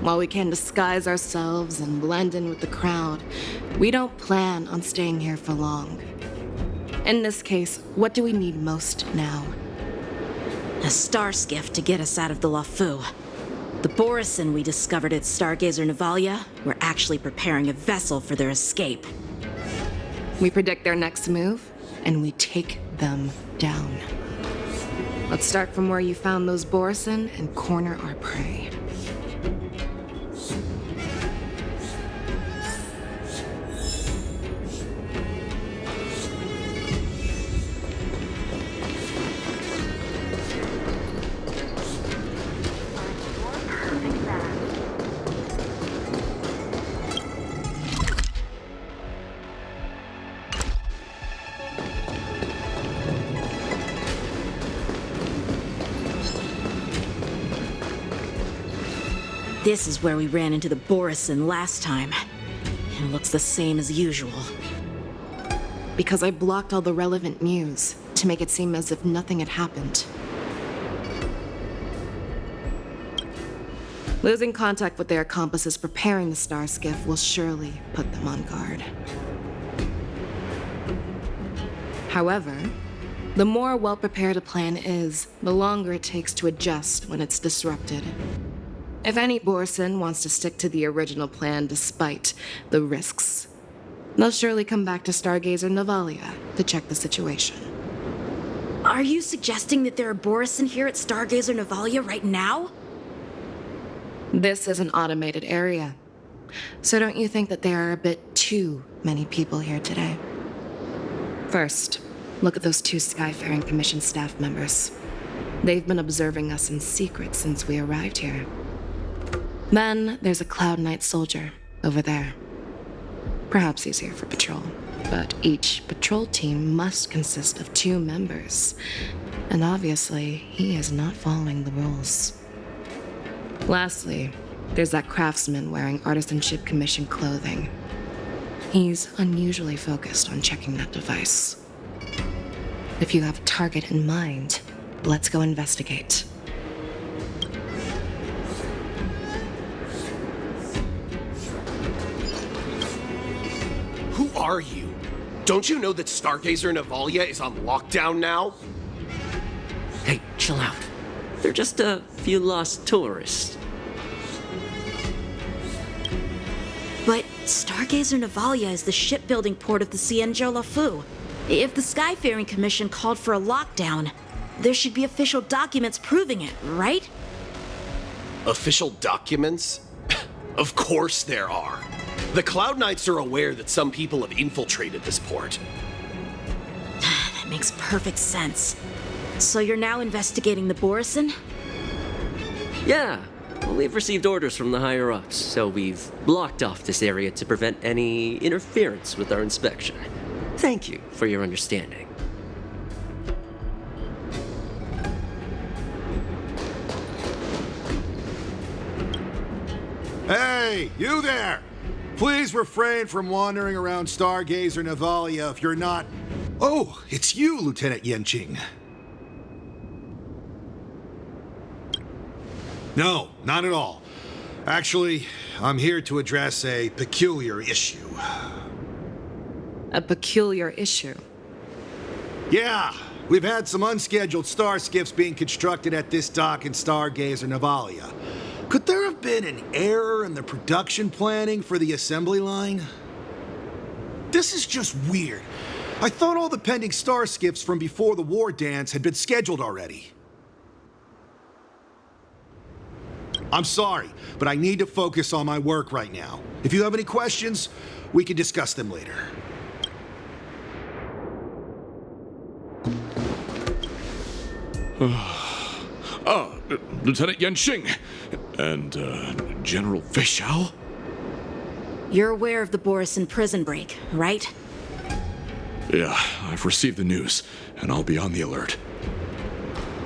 While we can disguise ourselves and blend in with the crowd, we don't plan on staying here for long. In this case, what do we need most now? A star skiff to get us out of the Lawfu. The Borisin we discovered at Stargazer Navalia were actually preparing a vessel for their escape. We predict their next move, and we take them down. Let's start from where you found those Borisin and corner our prey. This is where we ran into the Borisin last time. It looks the same as usual. Because I blocked all the relevant news to make it seem as if nothing had happened. Losing contact with their accomplices preparing the star skiff will surely put them on guard. However, the more well-prepared a plan is, the longer it takes to adjust when it's disrupted. If any Borisin wants to stick to the original plan despite the risks, they'll surely come back to Stargazer Navalia to check the situation. Are you suggesting that there are Borisin here at Stargazer Navalia right now? This is an automated area, so don't you think that there are a bit too many people here today? First, look at those 2 Skyfaring Commission staff members. They've been observing us in secret since we arrived here. Then there's a Cloud Knight soldier over there. Perhaps he's here for patrol, but each patrol team must consist of 2 members, and obviously he is not following the rules. Lastly, there's that craftsman wearing Artisanship Commission clothing. He's unusually focused on checking that device. If you have a target in mind, let's go investigate. Who are you? Don't you know that Stargazer Navalia is on lockdown now? Hey, chill out. They're just a few lost tourists. But Stargazer Navalia is the shipbuilding port of the Xianzhou Lawfu. If the Skyfaring Commission called for a lockdown, there should be official documents proving it, right? Official documents? Of course there are. The Cloud Knights are aware that some people have infiltrated this port. That makes perfect sense. So you're now investigating the Borison? Yeah, well, we've received orders from the higher-ups, so we've blocked off this area to prevent any interference with our inspection. Thank you for your understanding. Hey, you there! Please refrain from wandering around Stargazer Navalia if you're not... Oh, it's you, Lieutenant Yenching. No, not at all. Actually, I'm here to address a peculiar issue. A peculiar issue? Yeah, we've had some unscheduled star skiffs being constructed at this dock in Stargazer Navalia. Could there have been an error in the production planning for the assembly line? This is just weird. I thought all the pending star skiffs from before the war dance had been scheduled already. I'm sorry, but I need to focus on my work right now. If you have any questions, we can discuss them later. Lieutenant Yenching and General Feixiao? You're aware of the Borison prison break, right? Yeah, I've received the news, and I'll be on the alert.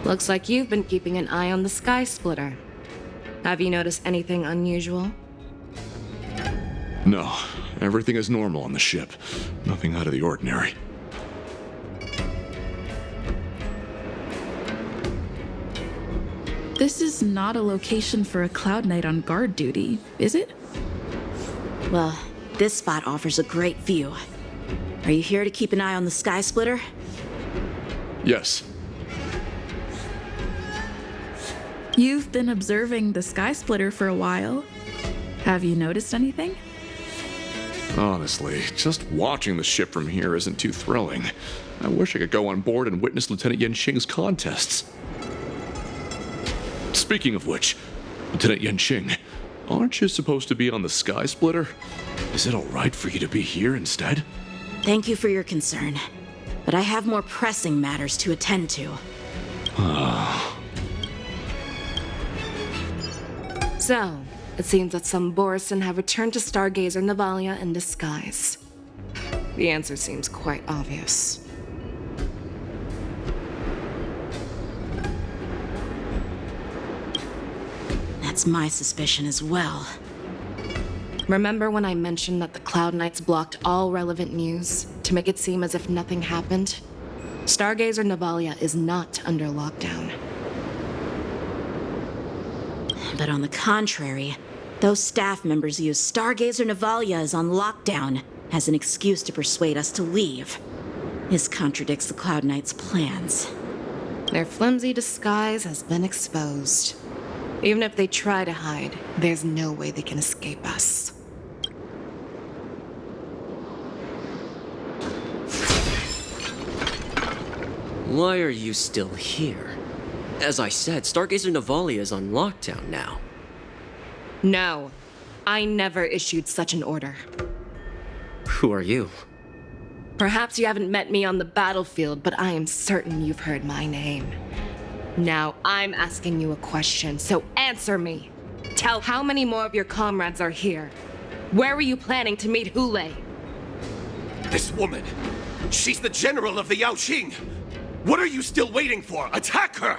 Looks like you've been keeping an eye on the Sky Splitter. Have you noticed anything unusual? No, everything is normal on the ship. Nothing out of the ordinary. This is not a location for a Cloud Knight on guard duty, is it? Well, this spot offers a great view. Are you here to keep an eye on the Sky Splitter? Yes. You've been observing the Sky Splitter for a while. Have you noticed anything? Honestly, just watching the ship from here isn't too thrilling. I wish I could go on board and witness Lieutenant Yenching's contests. Speaking of which, Lieutenant Yenching, aren't you supposed to be on the Sky Splitter? Is it all right for you to be here instead? Thank you for your concern, but I have more pressing matters to attend to. So, it seems that some Borison have returned to Stargazer Navalia in disguise. The answer seems quite obvious. That's my suspicion as well. Remember when I mentioned that the Cloud Knights blocked all relevant news to make it seem as if nothing happened? Stargazer Navalia is not under lockdown. But on the contrary, those staff members use Stargazer Navalia is on lockdown as an excuse to persuade us to leave. This contradicts the Cloud Knights' plans. Their flimsy disguise has been exposed. Even if they try to hide, there's no way they can escape us. Why are you still here? As I said, Stargazer Navalia is on lockdown now. No, I never issued such an order. Who are you? Perhaps you haven't met me on the battlefield, but I am certain you've heard my name. Now I'm asking you a question, so answer me. Tell how many more of your comrades are here. Where were you planning to meet Hule? This woman, she's the general of the Yaoqing. What are you still waiting for? Attack her!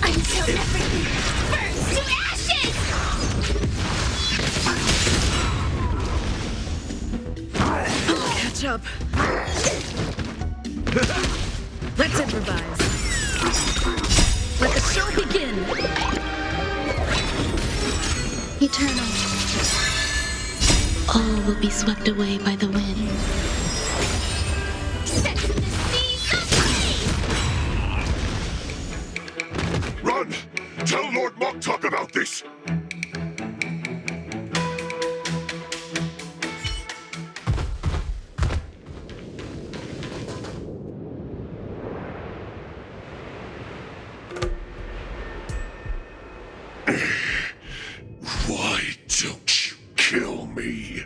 Until everything burns to ashes! Catch up. Let's improvise. Let the show begin. Eternal. All will be swept away by the wind. Set to the seas of flame! Run! Tell Lord Moktok about this! Why don't you kill me?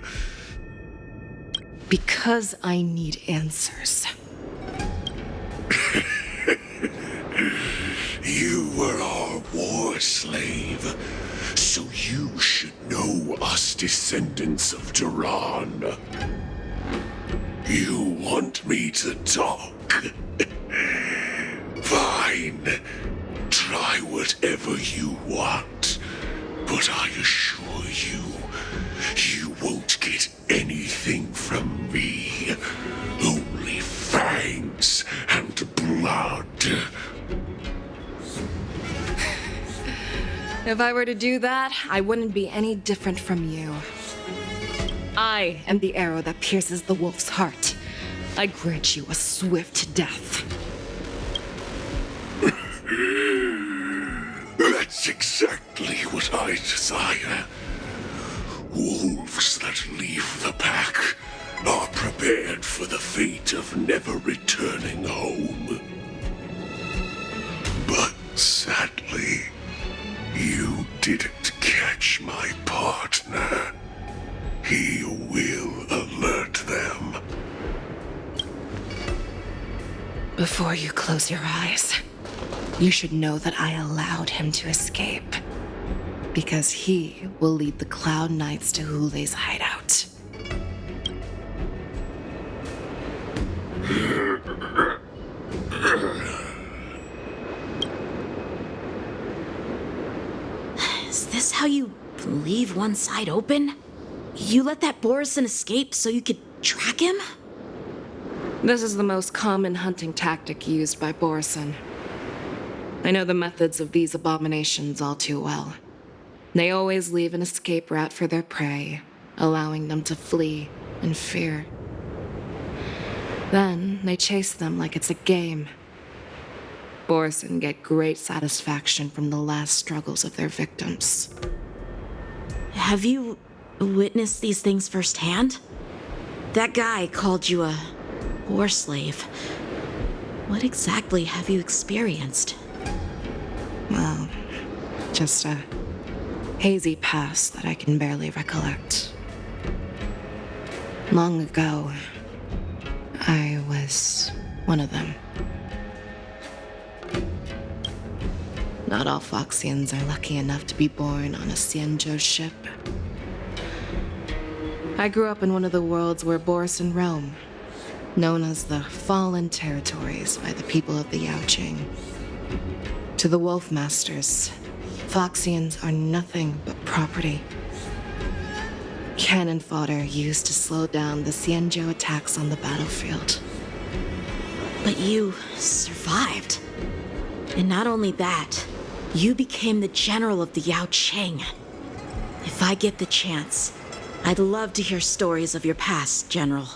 Because I need answers. You were our war slave, so you should know us descendants of Duran. You want me to talk? Fine. Try whatever you want, but I assure you, you won't get anything from me. Only fangs and blood. If I were to do that, I wouldn't be any different from you. I am the arrow that pierces the wolf's heart. I grant you a swift death. That's exactly what I desire. Wolves that leave the pack are prepared for the fate of never returning home. But sadly, you didn't catch my partner. He will alert them. Before you close your eyes, you should know that I allowed him to escape. Because he will lead the Cloud Knights to Hule's hideout. Is this how you leave one side open? You let that Borison escape so you could track him? This is the most common hunting tactic used by Borison. I know the methods of these abominations all too well. They always leave an escape route for their prey, allowing them to flee in fear. Then they chase them like it's a game. Borison get great satisfaction from the last struggles of their victims. Have you witnessed these things firsthand? That guy called you a war slave. What exactly have you experienced? Well, just a hazy past that I can barely recollect. Long ago, I was one of them. Not all Foxians are lucky enough to be born on a Xianzhou ship. I grew up in one of the worlds where Borison roam, known as the Fallen Territories by the people of the Yaoqing. To the Wolf Masters, Foxians are nothing but property. Cannon fodder used to slow down the Xianzhou attacks on the battlefield. But you survived. And not only that, you became the general of the Yaoqing. If I get the chance, I'd love to hear stories of your past, General.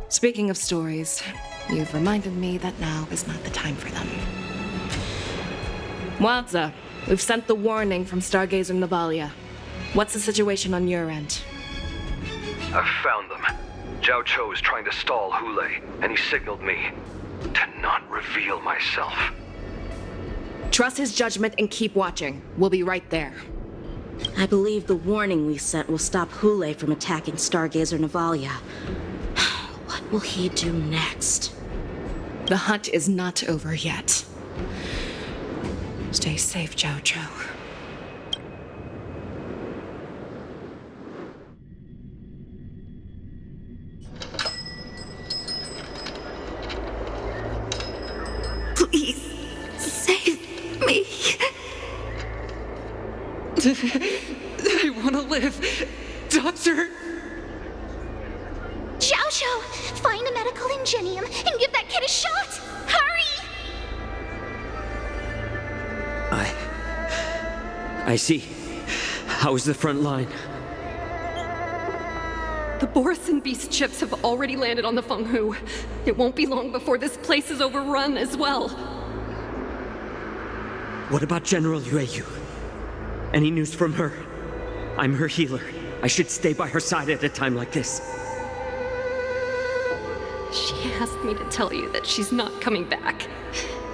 Speaking of stories, you've reminded me that now is not the time for them. Wadza, we've sent the warning from Stargazer Navalia. What's the situation on your end? I've found them. Zhao Cho is trying to stall Hule, and he signaled me to not reveal myself. Trust his judgment and keep watching. We'll be right there. I believe the warning we sent will stop Hule from attacking Stargazer Navalia. What will he do next? The hunt is not over yet. Stay safe, Zhao Cho. Please, save me. I want to live. Doctor! Zhao Cho, find a medical ingenium and give that kid a shot! Hurry! I see. How is the front line? The Borison Beast ships have already landed on the Fenghu. It won't be long before this place is overrun as well. What about General Yueyu? Any news from her? I'm her healer. I should stay by her side at a time like this. She asked me to tell you that she's not coming back.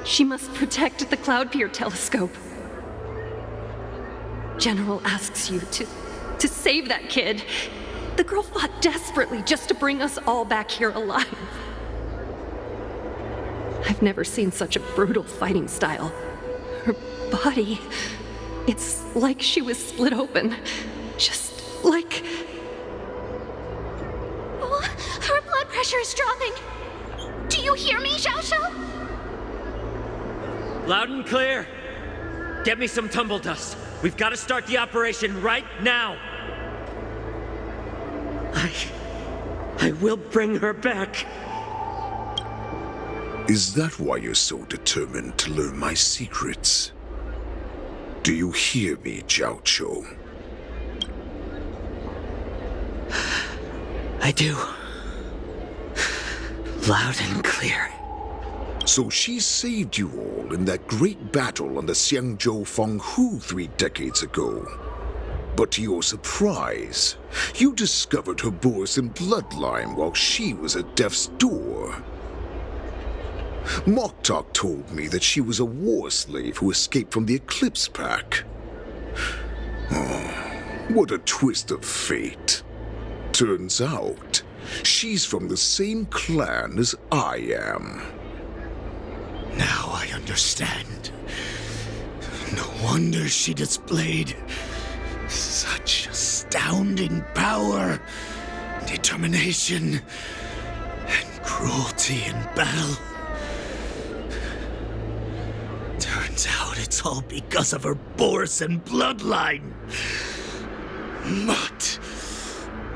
She must protect the Cloud Pier telescope. General asks you to save that kid. The girl fought desperately just to bring us all back here alive. I've never seen such a brutal fighting style. Her body, it's like she was split open. Just like... Oh, her blood pressure is dropping. Do you hear me, Xiao Shao? Loud and clear. Get me some tumble dust. We've got to start the operation right now. I will bring her back. Is that why you're so determined to learn my secrets? Do you hear me, Jiao Chou? I do. Loud and clear. So she saved you all in that great battle on the Xiangzhou Fenghu 3 decades ago. But to your surprise, you discovered her Borson bloodline while she was at death's door. Moktok told me that she was a war slave who escaped from the Eclipse Pack. Oh, what a twist of fate. Turns out, she's from the same clan as I am. Now I understand. No wonder she displayed such astounding power, determination, and cruelty in battle. Turns out it's all because of her Borson bloodline. Mutt.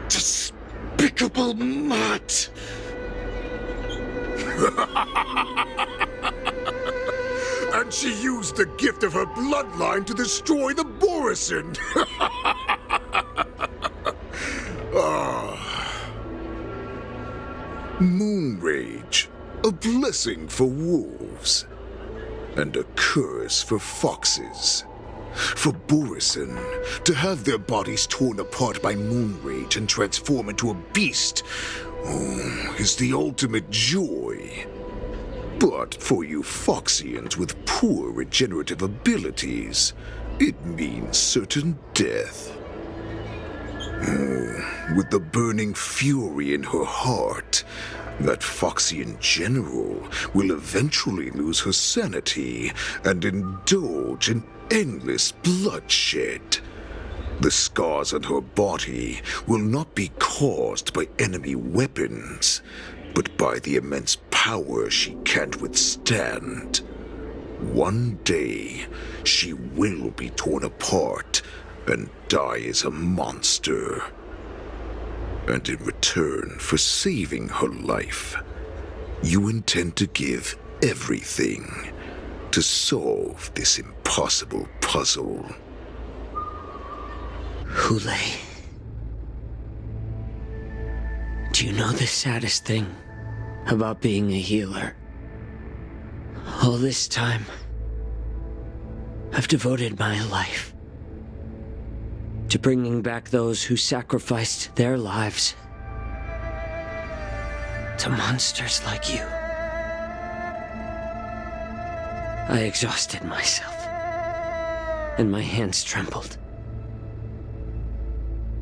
Despicable mutt. And she used the gift of her bloodline to destroy the Borson. Moon Rage, a blessing for wolves, and a curse for foxes. For Borson to have their bodies torn apart by Moon Rage and transform into a beast, is the ultimate joy. But for you Foxians with poor regenerative abilities, it means certain death. With the burning fury in her heart, that Foxian general will eventually lose her sanity and indulge in endless bloodshed. The scars on her body will not be caused by enemy weapons, but by the immense power she can't withstand. One day, she will be torn apart and die as a monster. And in return for saving her life, you intend to give everything to solve this impossible puzzle. Hule. Do you know the saddest thing about being a healer? All this time, I've devoted my life to bringing back those who sacrificed their lives to monsters like you. I exhausted myself, and my hands trembled.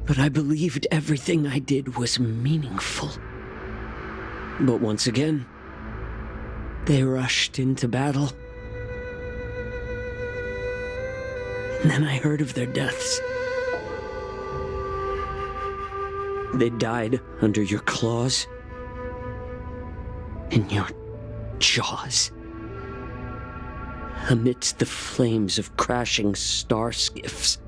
But I believed everything I did was meaningful. But once again, they rushed into battle. And then I heard of their deaths. They died under your claws, in your jaws, amidst the flames of crashing star skiffs,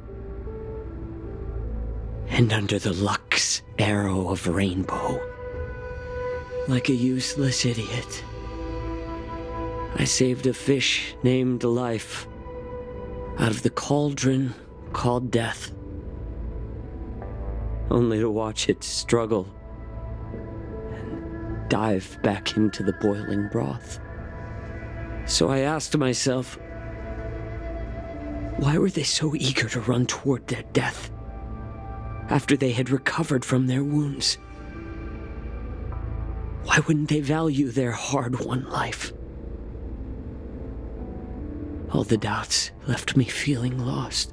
and under the Lux arrow of rainbow. Like a useless idiot, I saved a fish named Life out of the cauldron called Death, only to watch it struggle and dive back into the boiling broth. So I asked myself, why were they so eager to run toward their death after they had recovered from their wounds? Why wouldn't they value their hard-won life? All the doubts left me feeling lost.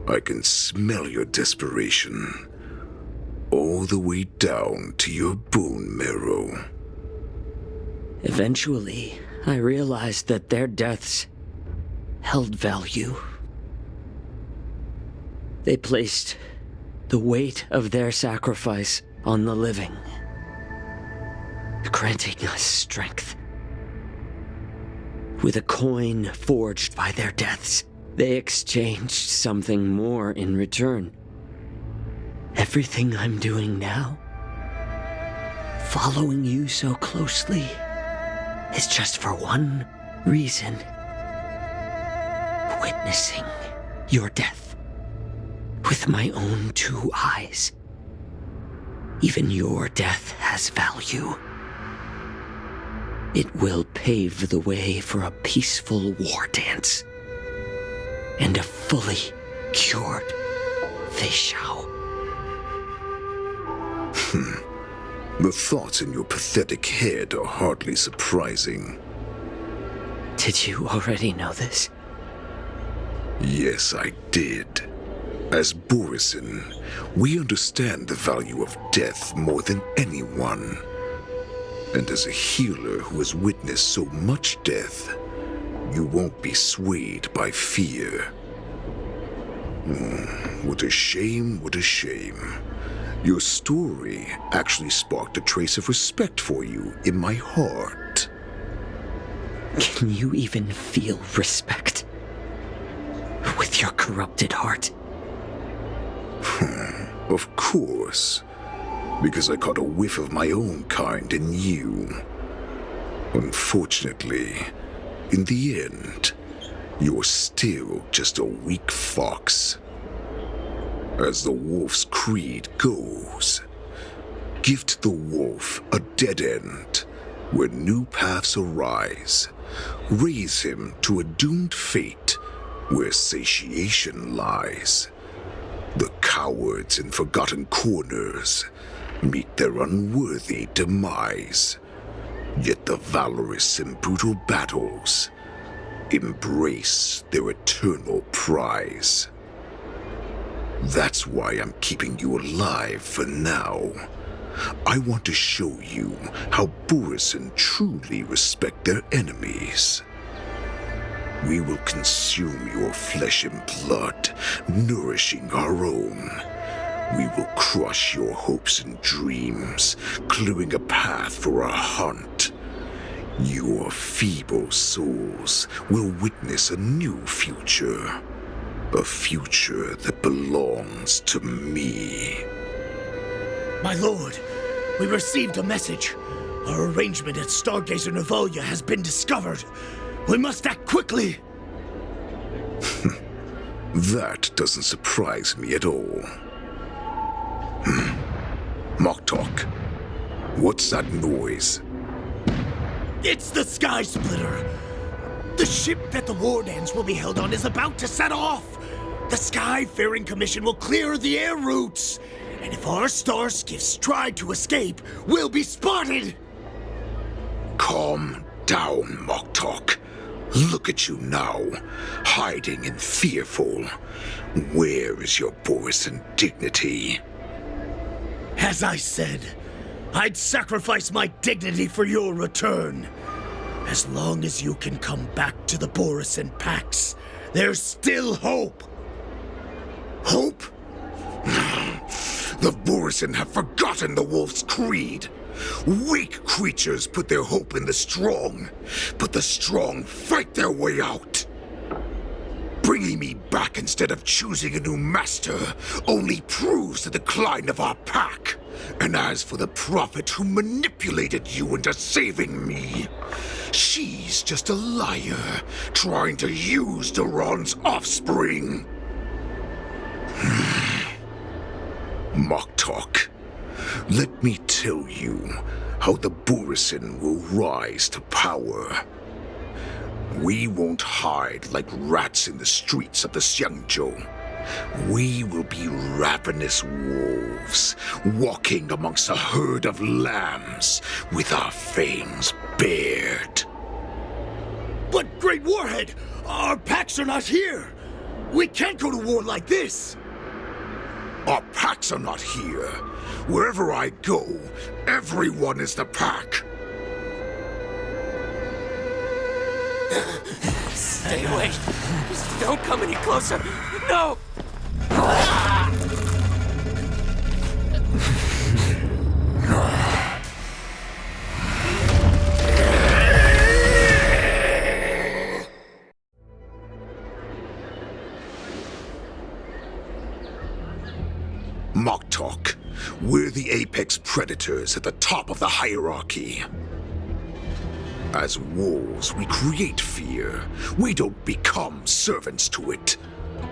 I can smell your desperation, all the way down to your bone marrow. Eventually, I realized that their deaths held value. They placed the weight of their sacrifice on the living, granting us strength. With a coin forged by their deaths, they exchanged something more in return. Everything I'm doing now, following you so closely, is just for one reason. Witnessing your death with my own 2 eyes. Even your death has value. It will pave the way for a peaceful war dance and a fully cured Fei Shao. The thoughts in your pathetic head are hardly surprising. Did you already know this? Yes, I did. As Borisin, we understand the value of death more than anyone. And as a healer who has witnessed so much death, you won't be swayed by fear. What a shame, what a shame. Your story actually sparked a trace of respect for you in my heart. Can you even feel respect with your corrupted heart? Of course. Because I caught a whiff of my own kind in you. Unfortunately, in the end, you're still just a weak fox. As the wolf's creed goes, gift the wolf a dead end where new paths arise. Raise him to a doomed fate where satiation lies. The cowards in forgotten corners meet their unworthy demise. Yet the valorous in brutal battles embrace their eternal prize. That's why I'm keeping you alive for now. I want to show you how Borisin truly respect their enemies. We will consume your flesh and blood, nourishing our own. We will crush your hopes and dreams, clearing a path for our hunt. Your feeble souls will witness a new future. A future that belongs to me. My lord, we received a message. Our arrangement at Stargazer Navalia has been discovered. We must act quickly. That doesn't surprise me at all. Moktok, what's that noise? It's the Sky Splitter. The ship that the war dance will be held on is about to set off. The Skyfaring Commission will clear the air routes. And if our star skiffs try to escape, we'll be spotted. Calm down, Moktok. Look at you now, hiding and fearful. Where is your Borisin dignity? As I said, I'd sacrifice my dignity for your return. As long as you can come back to the Borisin Pax, there's still hope. Hope? The Borisin have forgotten the wolf's creed. Weak creatures put their hope in the strong, but the strong fight their way out. Bringing me back instead of choosing a new master only proves the decline of our pack. And as for the prophet who manipulated you into saving me, she's just a liar trying to use Duran's offspring. Moktok, let me tell you how the Borisin will rise to power. We won't hide like rats in the streets of the Xiangzhou. We will be ravenous wolves, walking amongst a herd of lambs with our fangs bared. But great Great Warhead! Our packs are not here! We can't go to war like this! Our packs are not here. Wherever I go, everyone is the pack. Stay away. Just don't come any closer. No! Mock talk. We're the apex predators at the top of the hierarchy. As wolves, we create fear. We don't become servants to it.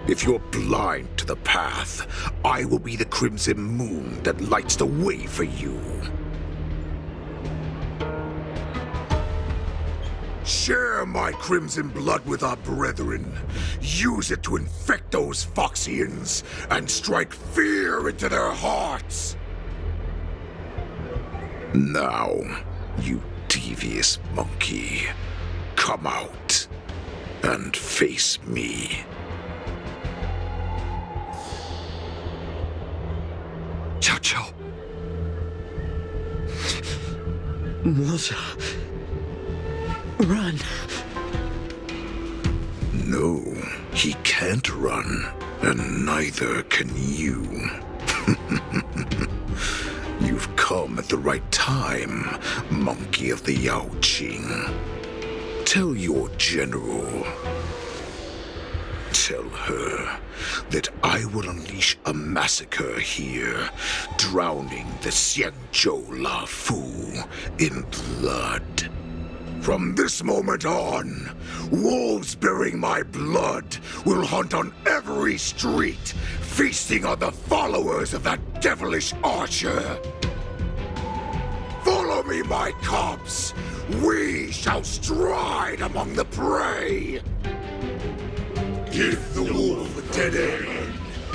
If you're blind to the path, I will be the crimson moon that lights the way for you. Share my crimson blood with our brethren. Use it to infect those Foxians and strike fear into their hearts. Now, you devious monkey, come out and face me. Chow Chow. Moza. Run. No, he can't run, and neither can you. You've come at the right time, monkey of the Yaoqing. Tell your general. Tell her that I will unleash a massacre here, drowning the Xianzhou Lafu in blood. From this moment on, wolves bearing my blood will hunt on every street, feasting on the followers of that devilish archer. Follow me, my cubs. We shall stride among the prey. Give the wolf a dead end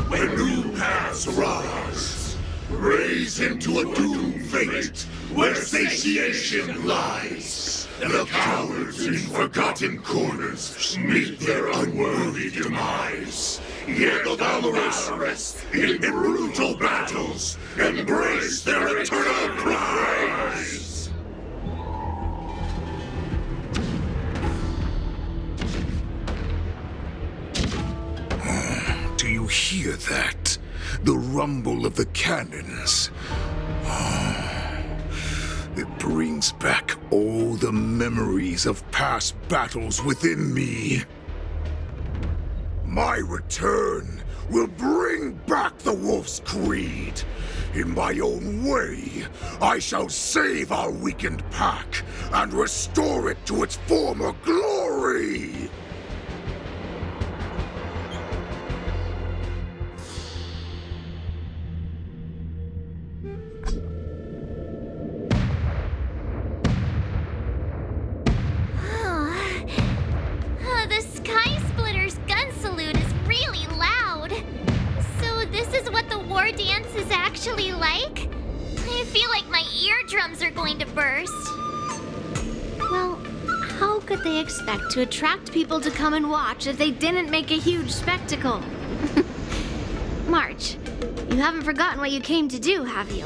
when new paths arise. Raise him to a doomed fate where satiation lies. The cowards in forgotten corners meet their unworthy demise. Yet the valorous in brutal battles embrace their eternal prize. Do you hear that? The rumble of the cannons. It brings back all the memories of past battles within me. My return will bring back the Wolf's Creed. In my own way, I shall save our weakened pack and restore it to its former glory. The Sky Splitter's gun salute is really loud. So this is what the war dance is actually like? I feel like my eardrums are going to burst. Well, how could they expect to attract people to come and watch if they didn't make a huge spectacle? March, you haven't forgotten what you came to do, have you?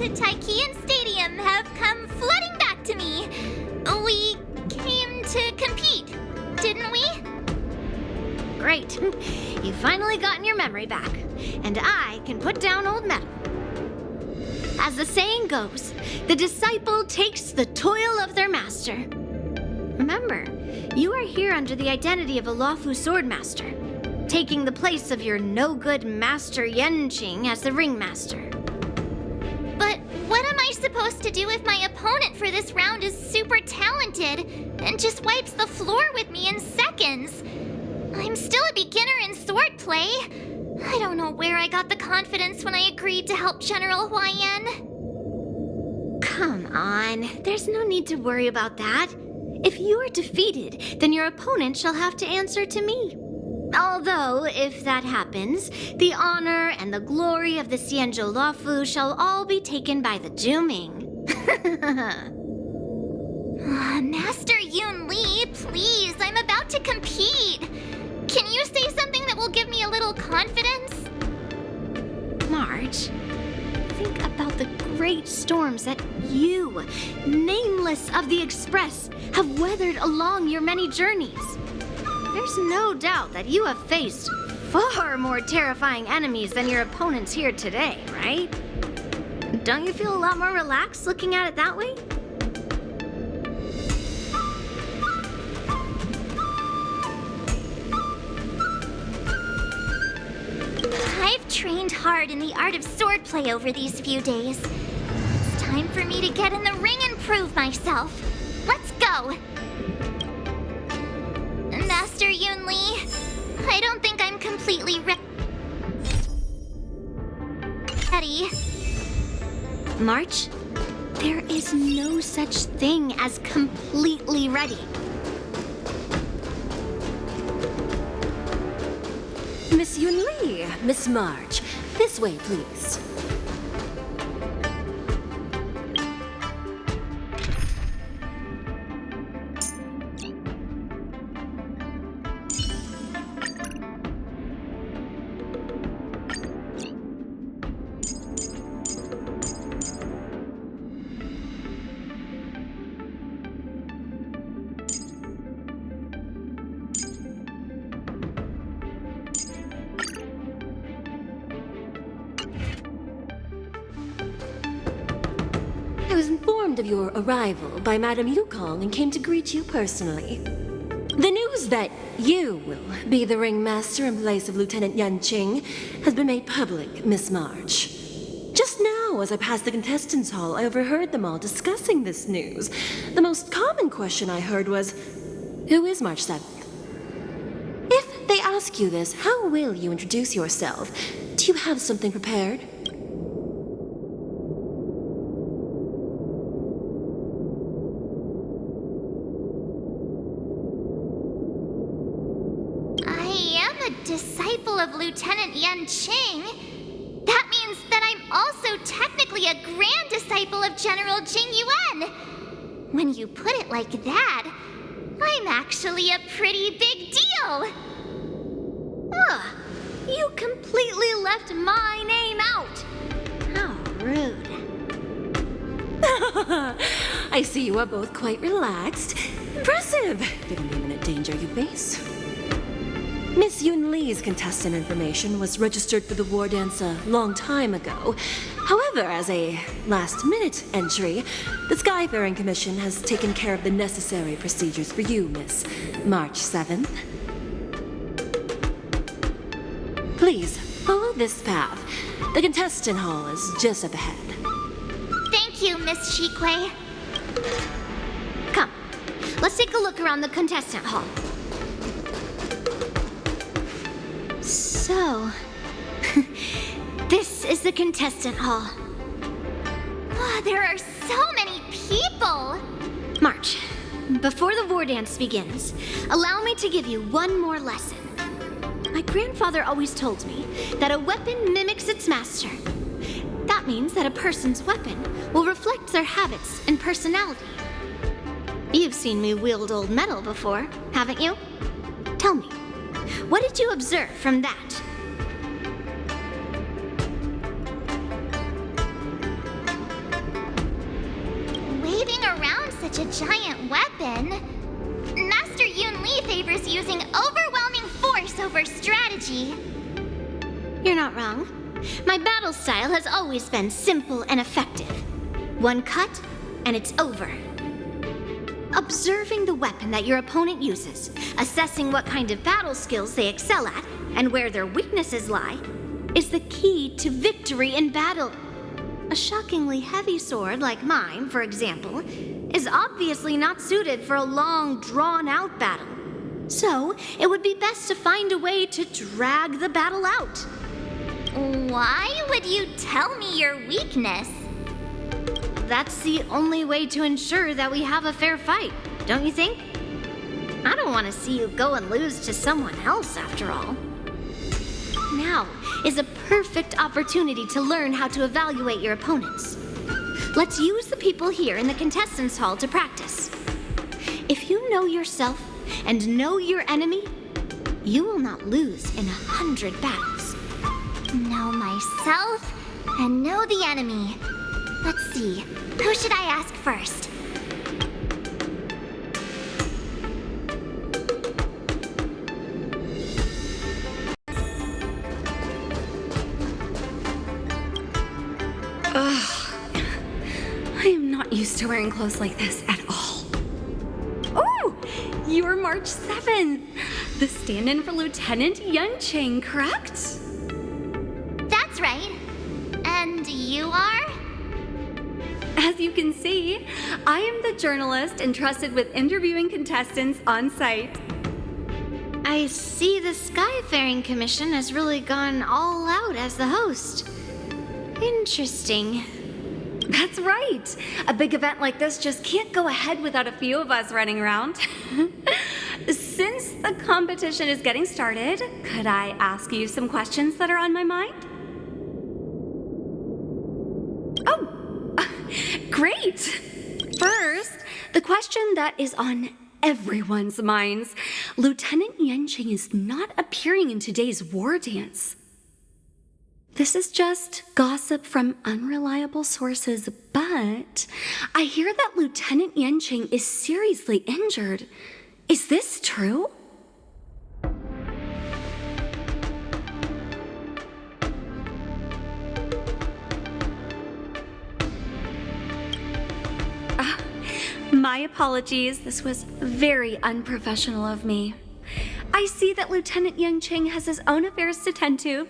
the Tychean Stadium have come flooding back to me. We came to compete, didn't we? Great. You've finally gotten your memory back, and I can put down old metal. As the saying goes, the disciple takes the toil of their master. Remember, you are here under the identity of a Luofu swordmaster, taking the place of your no-good master Yenqing as the ringmaster. But what am I supposed to do if my opponent for this round is super talented and just wipes the floor with me in seconds? I'm still a beginner in swordplay. I don't know where I got the confidence when I agreed to help General Huaiyan. Come on, there's no need to worry about that. If you are defeated, then your opponent shall have to answer to me. Although, if that happens, the honor and the glory of the Xianzhou Luofu shall all be taken by the Zhuming. Master Yun Li, please, I'm about to compete. Can you say something that will give me a little confidence? March, think about the great storms that you, nameless of the Express, have weathered along your many journeys. There's no doubt that you have faced far more terrifying enemies than your opponents here today, right? Don't you feel a lot more relaxed looking at it that way? I've trained hard in the art of swordplay over these few days. It's time for me to get in the ring and prove myself. Let's go! Master Yun Li, I don't think I'm completely ready. March, there is no such thing as completely ready. Miss Yun Li, Miss March, this way, please. I was informed of your arrival by Madame Yukong and came to greet you personally. The news that you will be the ringmaster in place of Lieutenant Yanqing has been made public, Miss March. Just now, as I passed the contestants' hall, I overheard them all discussing this news. The most common question I heard was, who is March 7th? If they ask you this, how will you introduce yourself? Do you have something prepared? Disciple of Lieutenant Yanqing? That means that I'm also technically a grand disciple of General Jing Yuan. When you put it like that, I'm actually a pretty big deal. Ugh, you completely left my name out. How rude. I see you are both quite relaxed. Impressive, given the imminent danger you face. Miss Yun Li's contestant information was registered for the war dance a long time ago. However, as a last-minute entry, the Skyfaring Commission has taken care of the necessary procedures for you, Miss March 7th. Please, follow this path. The contestant hall is just up ahead. Thank you, Miss Shikwe. Come, let's take a look around the contestant hall. So, this is the contestant hall. Oh, there are so many people! March, before the war dance begins, allow me to give you one more lesson. My grandfather always told me that a weapon mimics its master. That means that a person's weapon will reflect their habits and personality. You've seen me wield old metal before, haven't you? Tell me, what did you observe from that? such a giant weapon. Master Yoon Lee favors using overwhelming force over strategy. You're not wrong. My battle style has always been simple and effective. One cut, and it's over. Observing the weapon that your opponent uses, assessing what kind of battle skills they excel at, and where their weaknesses lie, is the key to victory in battle. A shockingly heavy sword like mine, for example, is obviously not suited for a long, drawn-out battle. So, it would be best to find a way to drag the battle out. Why would you tell me your weakness? That's the only way to ensure that we have a fair fight, don't you think? I don't want to see you go and lose to someone else, after all. Now is a perfect opportunity to learn how to evaluate your opponents. Let's use the people here in the contestants' hall to practice. If you know yourself and know your enemy, you will not lose in 100 battles. Know myself and know the enemy. Let's see, who should I ask first? Ugh. I am not used to wearing clothes like this at all. Oh, you're March 7th. The stand-in for Lieutenant Yunqing, correct? That's right. And you are? As you can see, I am the journalist entrusted with interviewing contestants on site. I see the Skyfaring Commission has really gone all out as the host. Interesting. That's right. A big event like this just can't go ahead without a few of us running around. Since the competition is getting started, could I ask you some questions that are on my mind? Great! First, the question that is on everyone's minds. Lieutenant Yunqing is not appearing in today's war dance. This is just gossip from unreliable sources, but I hear that Lieutenant Yunqing is seriously injured. Is this true? My apologies, this was very unprofessional of me. I see that Lieutenant Yunqing has his own affairs to tend to.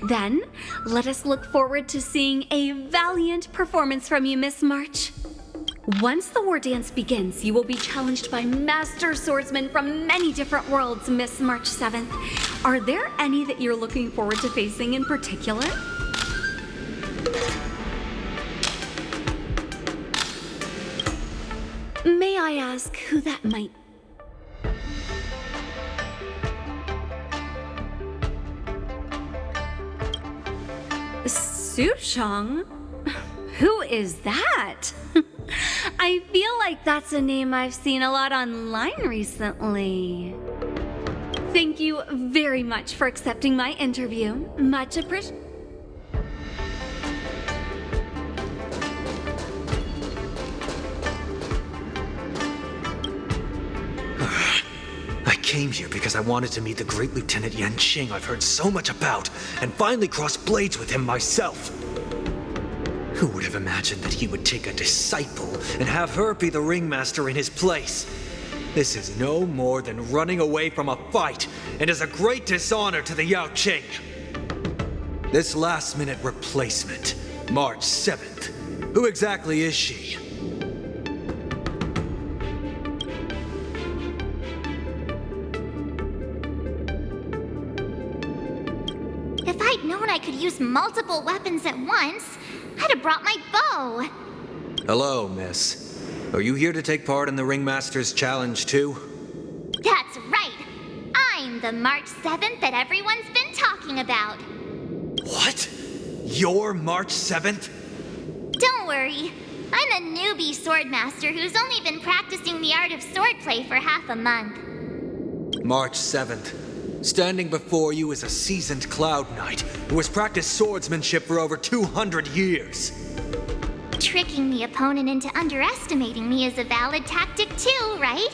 Then, let us look forward to seeing a valiant performance from you, Miss March. Once the war dance begins, you will be challenged by master swordsmen from many different worlds, Miss March 7th. Are there any that you're looking forward to facing in particular? May I ask who that might be? Sushong? Who is that? I feel like that's a name I've seen a lot online recently. Thank you very much for accepting my interview. Much appreciated. I came here because I wanted to meet the great Lieutenant Yunqing I've heard so much about, and finally cross blades with him myself. Who would have imagined that he would take a disciple and have her be the ringmaster in his place? This is no more than running away from a fight, and is a great dishonor to the Yaoqing. This last-minute replacement, March 7th, who exactly is she? If I'd known I could use multiple weapons at once, I'd have brought my bow. Hello, miss. Are you here to take part in the Ringmaster's Challenge too? That's right. I'm the March 7th that everyone's been talking about. What? You're March 7th? Don't worry. I'm a newbie swordmaster who's only been practicing the art of swordplay for half a month. March 7th. Standing before you is a seasoned Cloud Knight who has practiced swordsmanship for over 200 years. True. tricking the opponent into underestimating me is a valid tactic too, right?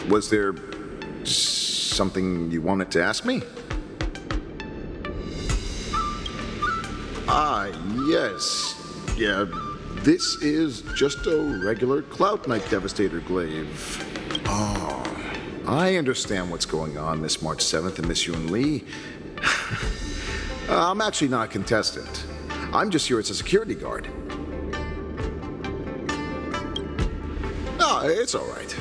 Was there something you wanted to ask me? Ah, yes. Yeah, this is just a regular Cloud Knight Devastator glaive. Oh, I understand what's going on, Miss March 7th and Miss Yun Lee. I'm actually not a contestant. I'm just here as a security guard. Oh, it's all right.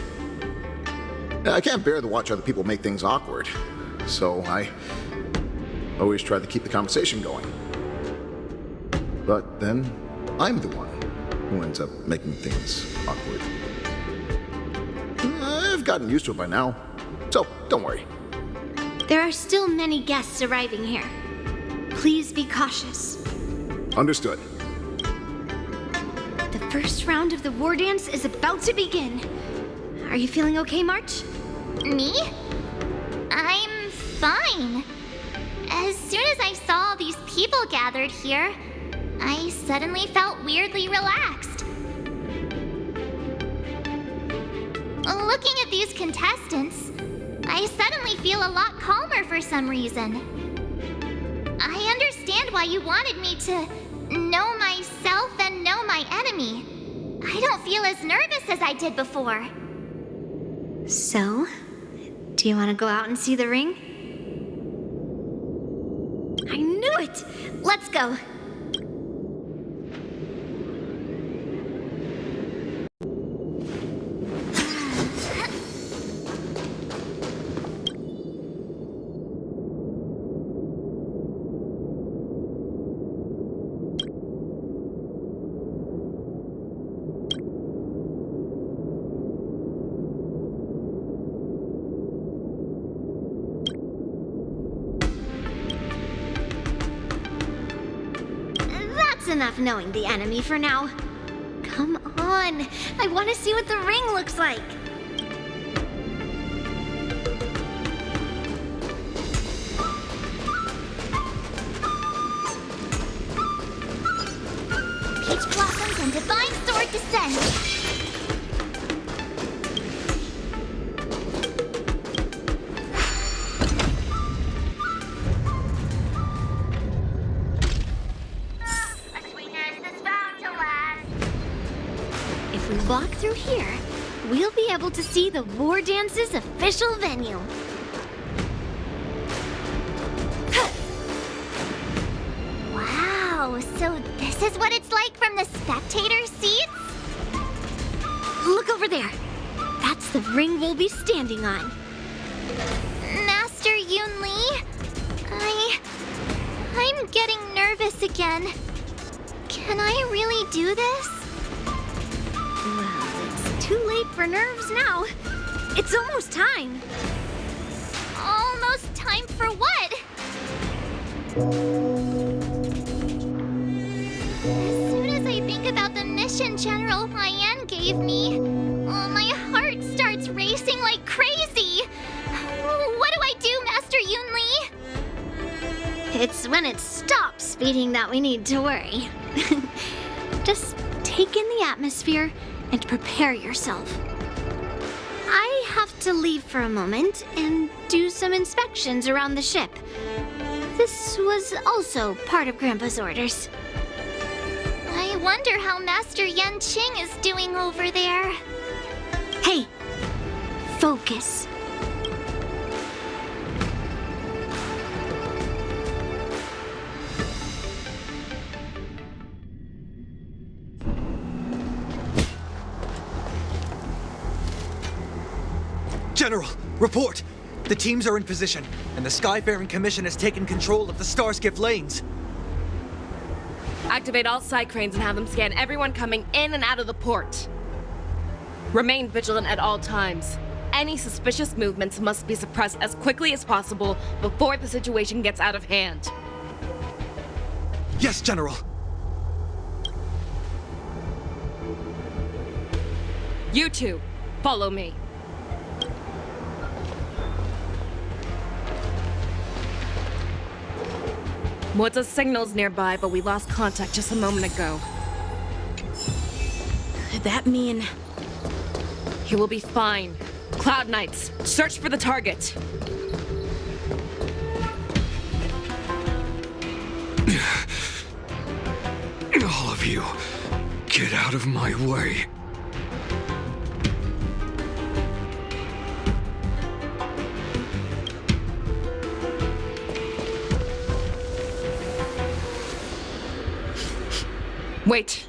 I can't bear to watch other people make things awkward, so I always try to keep the conversation going. But then, I'm the one who ends up making things awkward. I've gotten used to it by now, so don't worry. There are still many guests arriving here. Please be cautious. Understood. The first round of the war dance is about to begin. Are you feeling okay, March? Me? I'm fine. As soon as I saw all these people gathered here, I suddenly felt weirdly relaxed. Looking at these contestants, I suddenly feel a lot calmer for some reason. I understand why you wanted me to know myself and know my enemy. I don't feel as nervous as I did before. So, do you want to go out and see the ring? I knew it! Let's go! Enough knowing the enemy for now. Come on, I want to see what the ring looks like. Peach blossoms and divine sword descend. Walk through here, we'll be able to see the war dance's official venue. Wow, so this is what it's like from the spectator seats? Look over there. That's the ring we'll be standing on. Master Yun Lee? I'm getting nervous again. Can I really do this? Well, it's too late for nerves now. It's almost time. Almost time for what? As soon as I think about the mission General Hyen gave me, my heart starts racing like crazy. What do I do, Master Yun Lee? It's when it stops beating that we need to worry. Just take in the atmosphere and prepare yourself. I have to leave for a moment and do some inspections around the ship. This was also part of Grandpa's orders. I wonder how Master Yanqing is doing over there. Hey, focus. General, report! The teams are in position, and the Skyfaring Commission has taken control of the Starskiff lanes. Activate all side cranes and have them scan everyone coming in and out of the port. Remain vigilant at all times. Any suspicious movements must be suppressed as quickly as possible before the situation gets out of hand. Yes, General! You two, follow me. What's signal's nearby, but we lost contact just a moment ago. Could that mean... He will be fine. Cloud Knights, search for the target. All of you, get out of my way. Wait.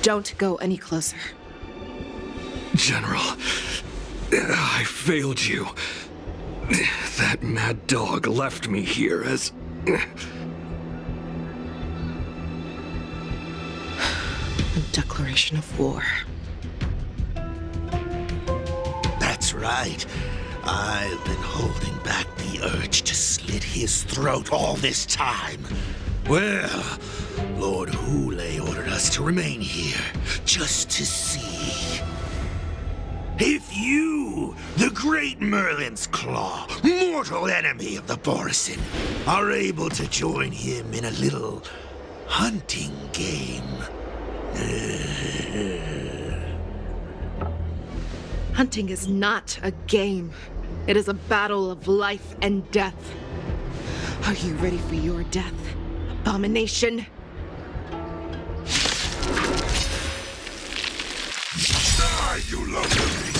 Don't go any closer. General, I failed you. That mad dog left me here as... Declaration of war. That's right. I've been holding back the urge to slit his throat all this time. Well, Lord Hule ordered us to remain here, just to see. If you, the great Merlin's Claw, mortal enemy of the Borisin, are able to join him in a little hunting game. Hunting is not a game. It is a battle of life and death. Are you ready for your death, abomination? Die, you lovely!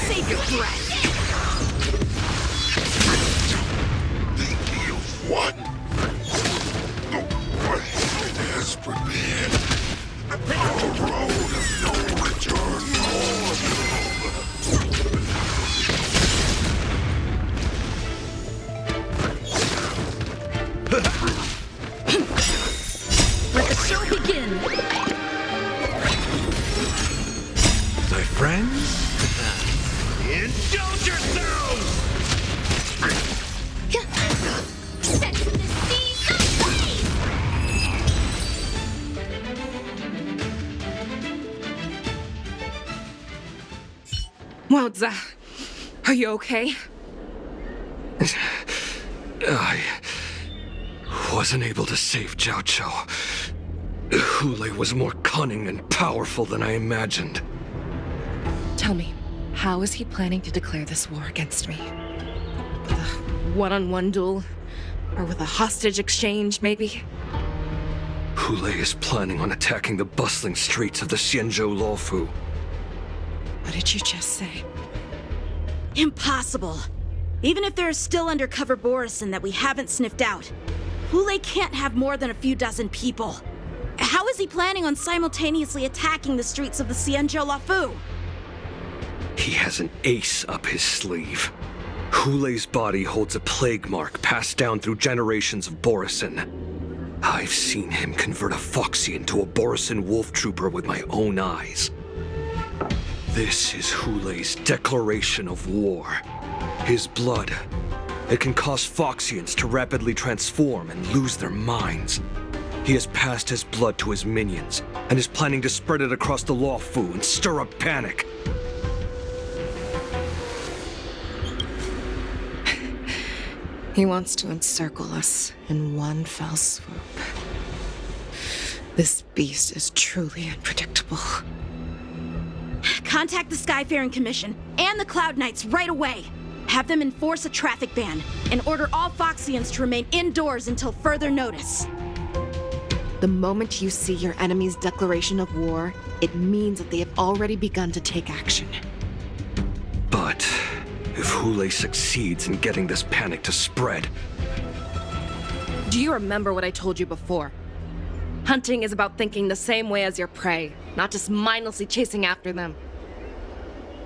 Save your breath! Think you've won? The way is prepared. A road of no return Let the show begin! My friends? Indulge yourselves! Set the seas ablaze! Wowza, are you okay? I wasn't able to save Jiao Chou. Hule was more cunning and powerful than I imagined. Tell me, how is he planning to declare this war against me? With a one-on-one duel? Or with a hostage exchange, maybe? Hule is planning on attacking the bustling streets of the Xianzhou Luofu. What did you just say? Impossible. Even if there is still undercover Borisin that we haven't sniffed out, Hule can't have more than a few dozen people. How is he planning on simultaneously attacking the streets of the Xianzhou Luofu? He has an ace up his sleeve. Hule's body holds a plague mark passed down through generations of Borisin. I've seen him convert a Foxy into a Borisin wolf trooper with my own eyes. This is Hule's declaration of war. His blood. It can cause Foxians to rapidly transform and lose their minds. He has passed his blood to his minions, and is planning to spread it across the Luofu and stir up panic. He wants to encircle us in one fell swoop. This beast is truly unpredictable. Contact the Skyfaring Commission and the Cloud Knights right away. Have them enforce a traffic ban and order all Foxians to remain indoors until further notice. The moment you see your enemy's declaration of war, it means that they have already begun to take action. But if Hule succeeds in getting this panic to spread... Do you remember what I told you before? Hunting is about thinking the same way as your prey, not just mindlessly chasing after them.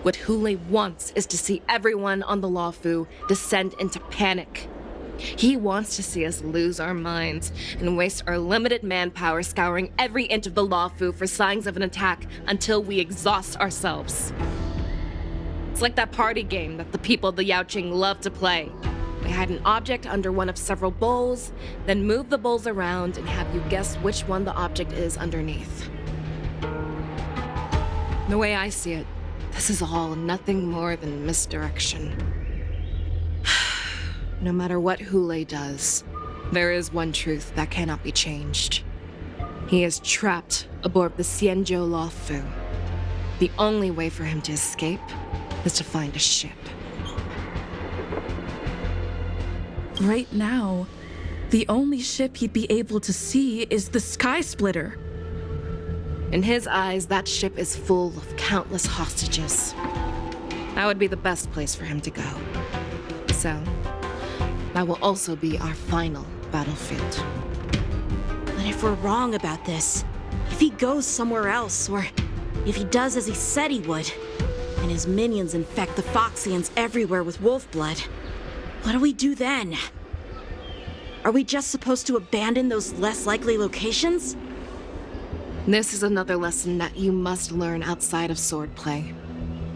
What Hule wants is to see everyone on the Luofu descend into panic. He wants to see us lose our minds and waste our limited manpower scouring every inch of the Luofu for signs of an attack until we exhaust ourselves. It's like that party game that the people of the Yaoqing love to play. We hide an object under one of several bowls, then move the bowls around and have you guess which one the object is underneath. The way I see it, this is all nothing more than misdirection. No matter what Hule does, there is one truth that cannot be changed. He is trapped aboard the Xianzhou Luofu. The only way for him to escape is to find a ship. Right now, the only ship he'd be able to see is the Sky Splitter. In his eyes, that ship is full of countless hostages. That would be the best place for him to go. So, that will also be our final battlefield. But if we're wrong about this, if he goes somewhere else, or if he does as he said he would, and his minions infect the Foxians everywhere with wolf blood, what do we do then? Are we just supposed to abandon those less likely locations? This is another lesson that you must learn outside of swordplay.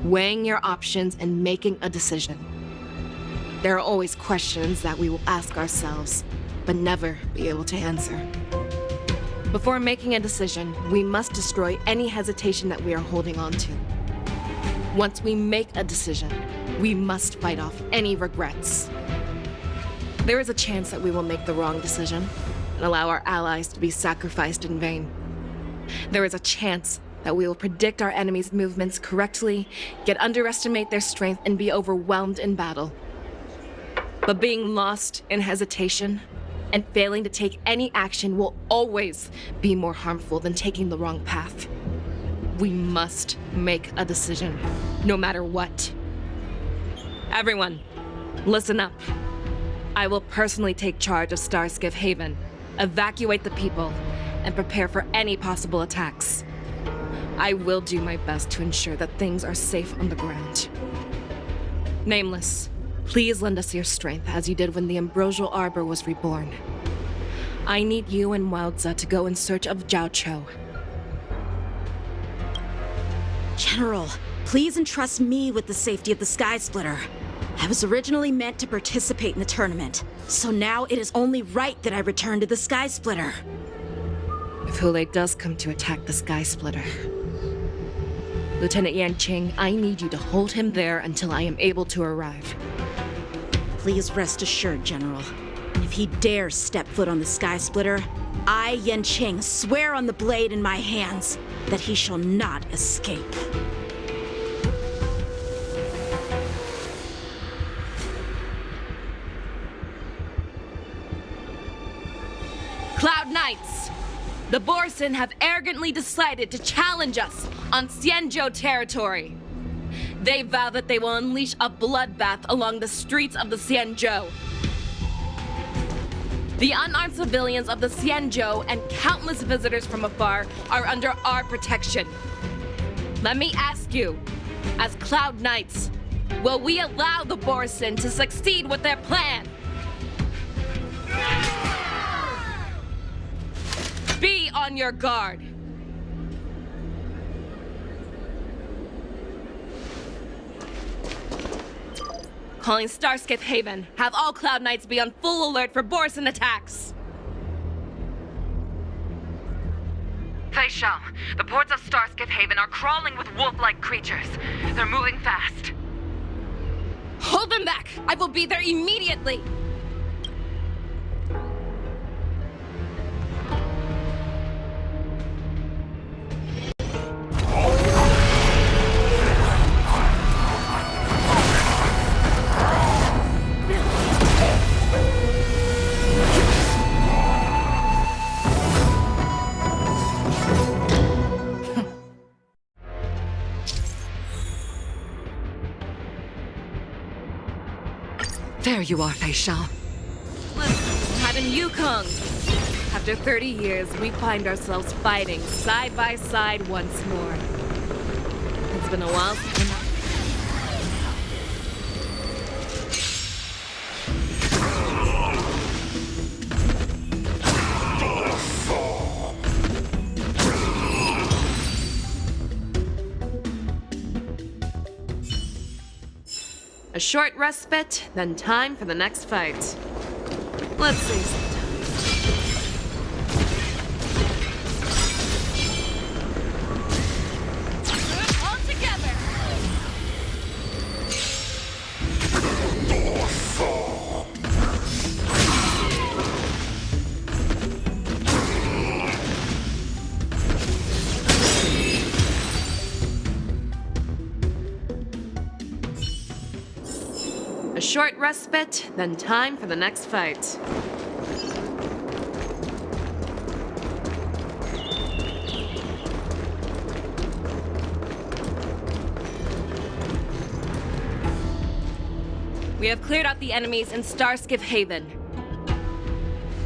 Weighing your options and making a decision. There are always questions that we will ask ourselves, but never be able to answer. Before making a decision, we must destroy any hesitation that we are holding on to. Once we make a decision, we must fight off any regrets. There is a chance that we will make the wrong decision and allow our allies to be sacrificed in vain. There is a chance that we will predict our enemies' movements correctly, yet underestimate their strength and be overwhelmed in battle. But being lost in hesitation and failing to take any action will always be more harmful than taking the wrong path. We must make a decision, no matter what. Everyone, listen up. I will personally take charge of Starskiff Haven, evacuate the people, and prepare for any possible attacks. I will do my best to ensure that things are safe on the ground. Nameless, please lend us your strength as you did when the Ambrosial Arbor was reborn. I need you and Wildza to go in search of Jiao Cho. General, please entrust me with the safety of the Sky Splitter. I was originally meant to participate in the tournament, so now it is only right that I return to the Sky Splitter. If Hule does come to attack the Sky Splitter, Lieutenant Yanqing, I need you to hold him there until I am able to arrive. Please rest assured, General. If he dares step foot on the Sky Splitter, I, Yanqing, swear on the blade in my hands that he shall not escape. Cloud Knights! The Borson have arrogantly decided to challenge us on Xianzhou territory. They vow that they will unleash a bloodbath along the streets of the Xianzhou. The unarmed civilians of the Xianzhou and countless visitors from afar are under our protection. Let me ask you, as Cloud Knights, will we allow the Borson to succeed with their plan? Be on your guard. Calling Starskiff Haven. Have all Cloud Knights be on full alert for Borson attacks. Fei Shao, the ports of Starskiff Haven are crawling with wolf-like creatures. They're moving fast. Hold them back! I will be there immediately! There you are, Fei Shao. Madam Yukong! After 30 years, we find ourselves fighting side by side once more. It's been a while since a short respite, then time for the next fight. Let's see some time. A short respite, then time for the next fight. We have cleared out the enemies in Starskiff Haven.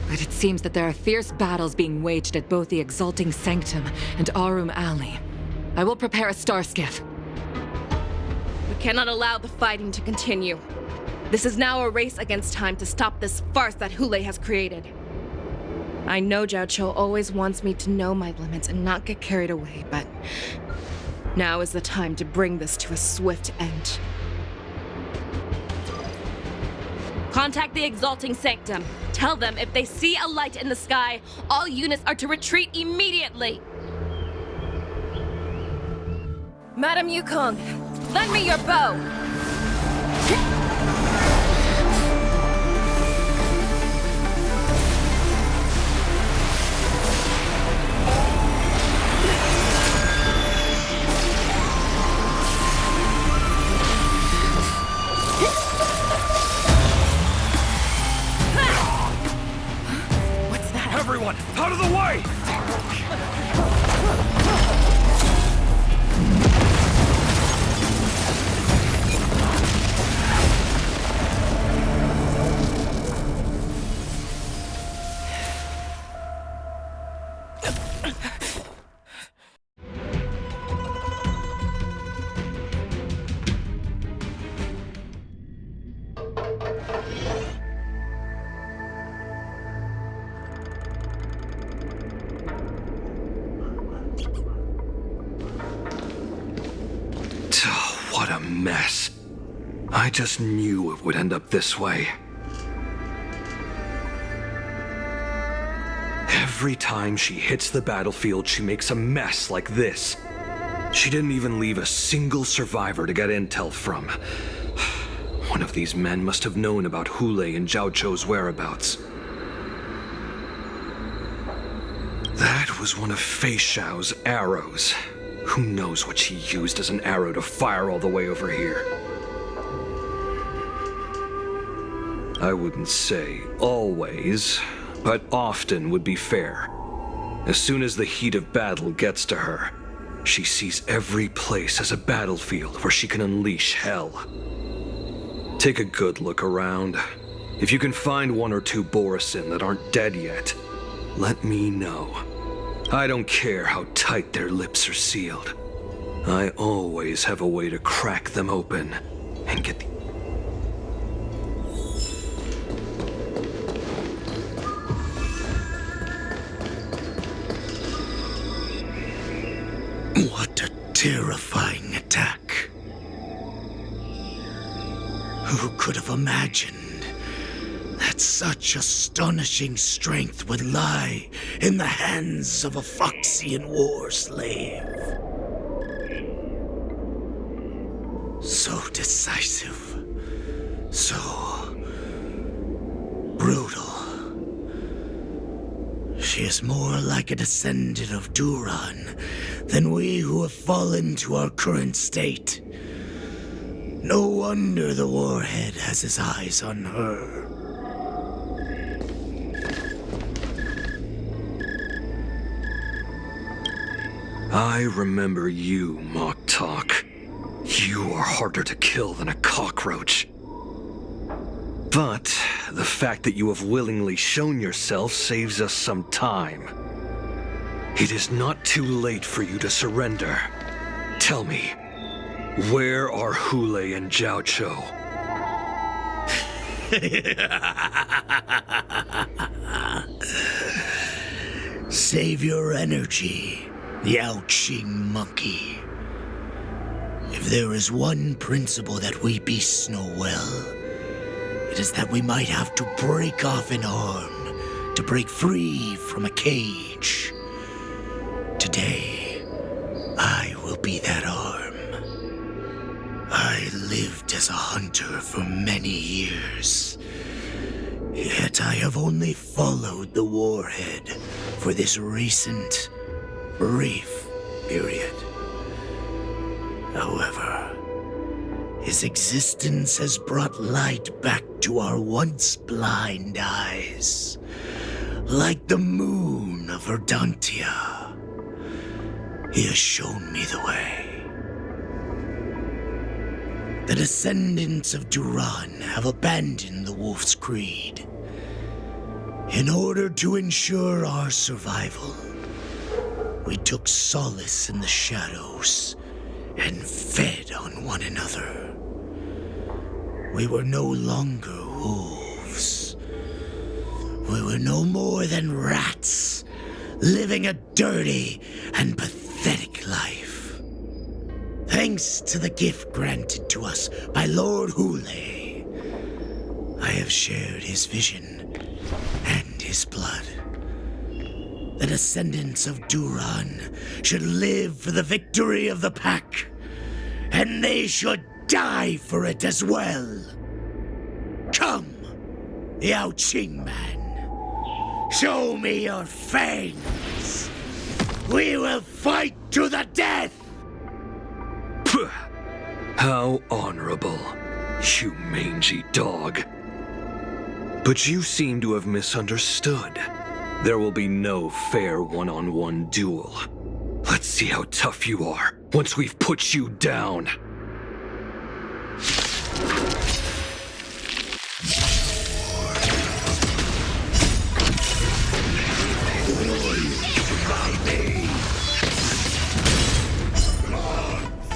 But it seems that there are fierce battles being waged at both the Exalting Sanctum and Arum Alley. I will prepare a Starskiff. We cannot allow the fighting to continue. This is now a race against time to stop this farce that Hule has created. I know Zhao Cho always wants me to know my limits and not get carried away, but now is the time to bring this to a swift end. Contact the Exalting Sanctum. Tell them if they see a light in the sky, all units are to retreat immediately. Madam Yukong, lend me your bow. Everyone, out of the way! What a mess. I just knew it would end up this way. Every time she hits the battlefield, she makes a mess like this. She didn't even leave a single survivor to get intel from. One of these men must have known about Hule and Zhao Cho's whereabouts. That was one of Fei Xiao's arrows. Who knows what she used as an arrow to fire all the way over here? I wouldn't say always, but often would be fair. As soon as the heat of battle gets to her, she sees every place as a battlefield where she can unleash hell. Take a good look around. If you can find one or two Borisin that aren't dead yet, let me know. I don't care how tight their lips are sealed. I always have a way to crack them open and get the... What a terrifying attack. Who could have imagined that such astonishing strength would lie in the hands of a Foxian war slave? So decisive, so brutal. She is more like a descendant of Duran than we who have fallen to our current state. No wonder the Warhead has his eyes on her. I remember you, Mock Talk. You are harder to kill than a cockroach. But the fact that you have willingly shown yourself saves us some time. It is not too late for you to surrender. Tell me, where are Hule and Zhao Cho? Save your energy, Yao Qing monkey. If there is one principle that we beasts know well, it is that we might have to break off an arm to break free from a cage. Today, I will be that arm. I lived as a hunter for many years, yet I have only followed the Warhead for this recent, brief period. However, His existence has brought light back to our once blind eyes, like the moon of Verdantia. He has shown me the way. The descendants of Duran have abandoned the Wolf's Creed. In order to ensure our survival, we took solace in the shadows and fed on one another. We were no longer wolves. We were no more than rats, living a dirty and pathetic life. Thanks to the gift granted to us by Lord Hule, I have shared his vision and his blood. The descendants of Duran should live for the victory of the pack, and they should die for it as well. Come, Yao Qing man. Show me your fangs. We will fight to the death! How honorable, you mangy dog. But you seem to have misunderstood. There will be no fair one-on-one duel. Let's see how tough you are once we've put you down.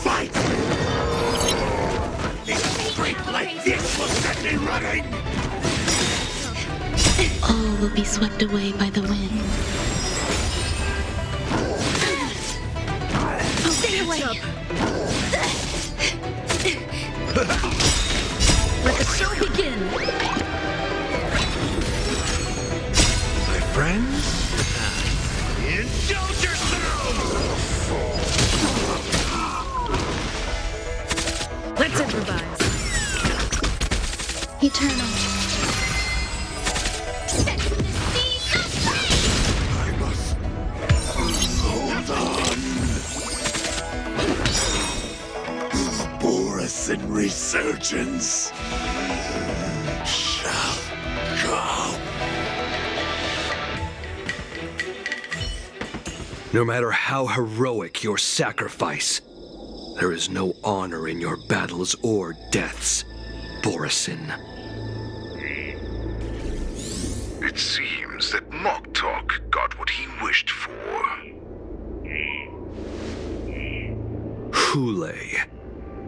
Fight! A strength like this will set me running! All will be swept away by the wind. Stay away! Let the show begin! My friends? Indulge yourselves! Let's improvise. Eternal. Hold on. Boris resurgence shall come. No matter how heroic your sacrifice, there is no honor in your battles or deaths, Borisin. It seems that Moktok got what he wished for. Hule,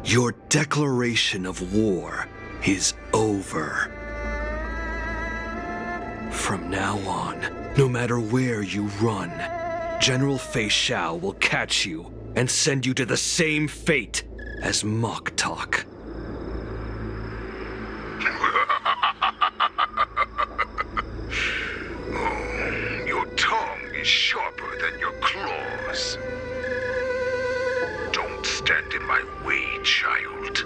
your declaration of war is over. From now on, no matter where you run, General Fei Xiao will catch you and send you to the same fate as Moktok. Oh, your tongue is sharper than your claws. Don't stand in my way, child.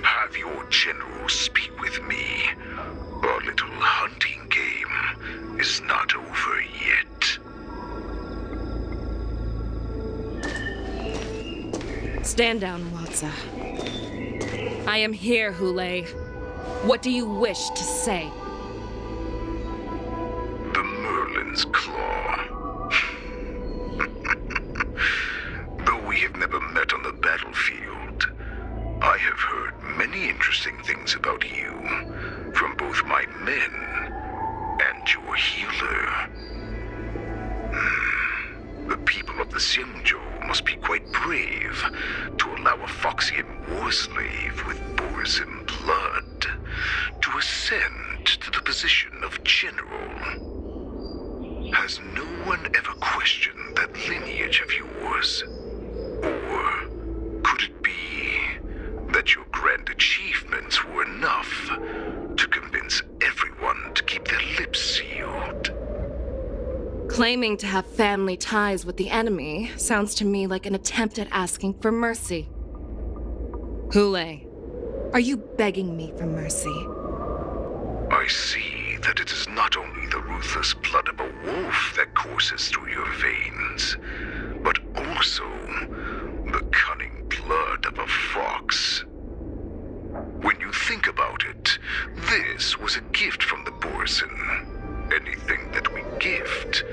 Have your general speak with me. Our little hunting game is not over yet. Stand down, Watsa. I am here, Hule. What do you wish to say? The Merlin's Claw. Though we have never met on the battlefield, I have heard many interesting things about you from both my men and your healer. The people of the Xianzhou must be quite brave to allow a Foxian war slave with Borisin blood to ascend to the position of general. Has no one ever questioned that lineage of yours? Or could it be that your grand achievements were enough to convince everyone to keep their lips sealed? Claiming to have family ties with the enemy sounds to me like an attempt at asking for mercy. Hule, are you begging me for mercy? I see that it is not only the ruthless blood of a wolf that courses through your veins, but also the cunning blood of a fox. think about it, this was a gift from the Borson. Anything that we gift,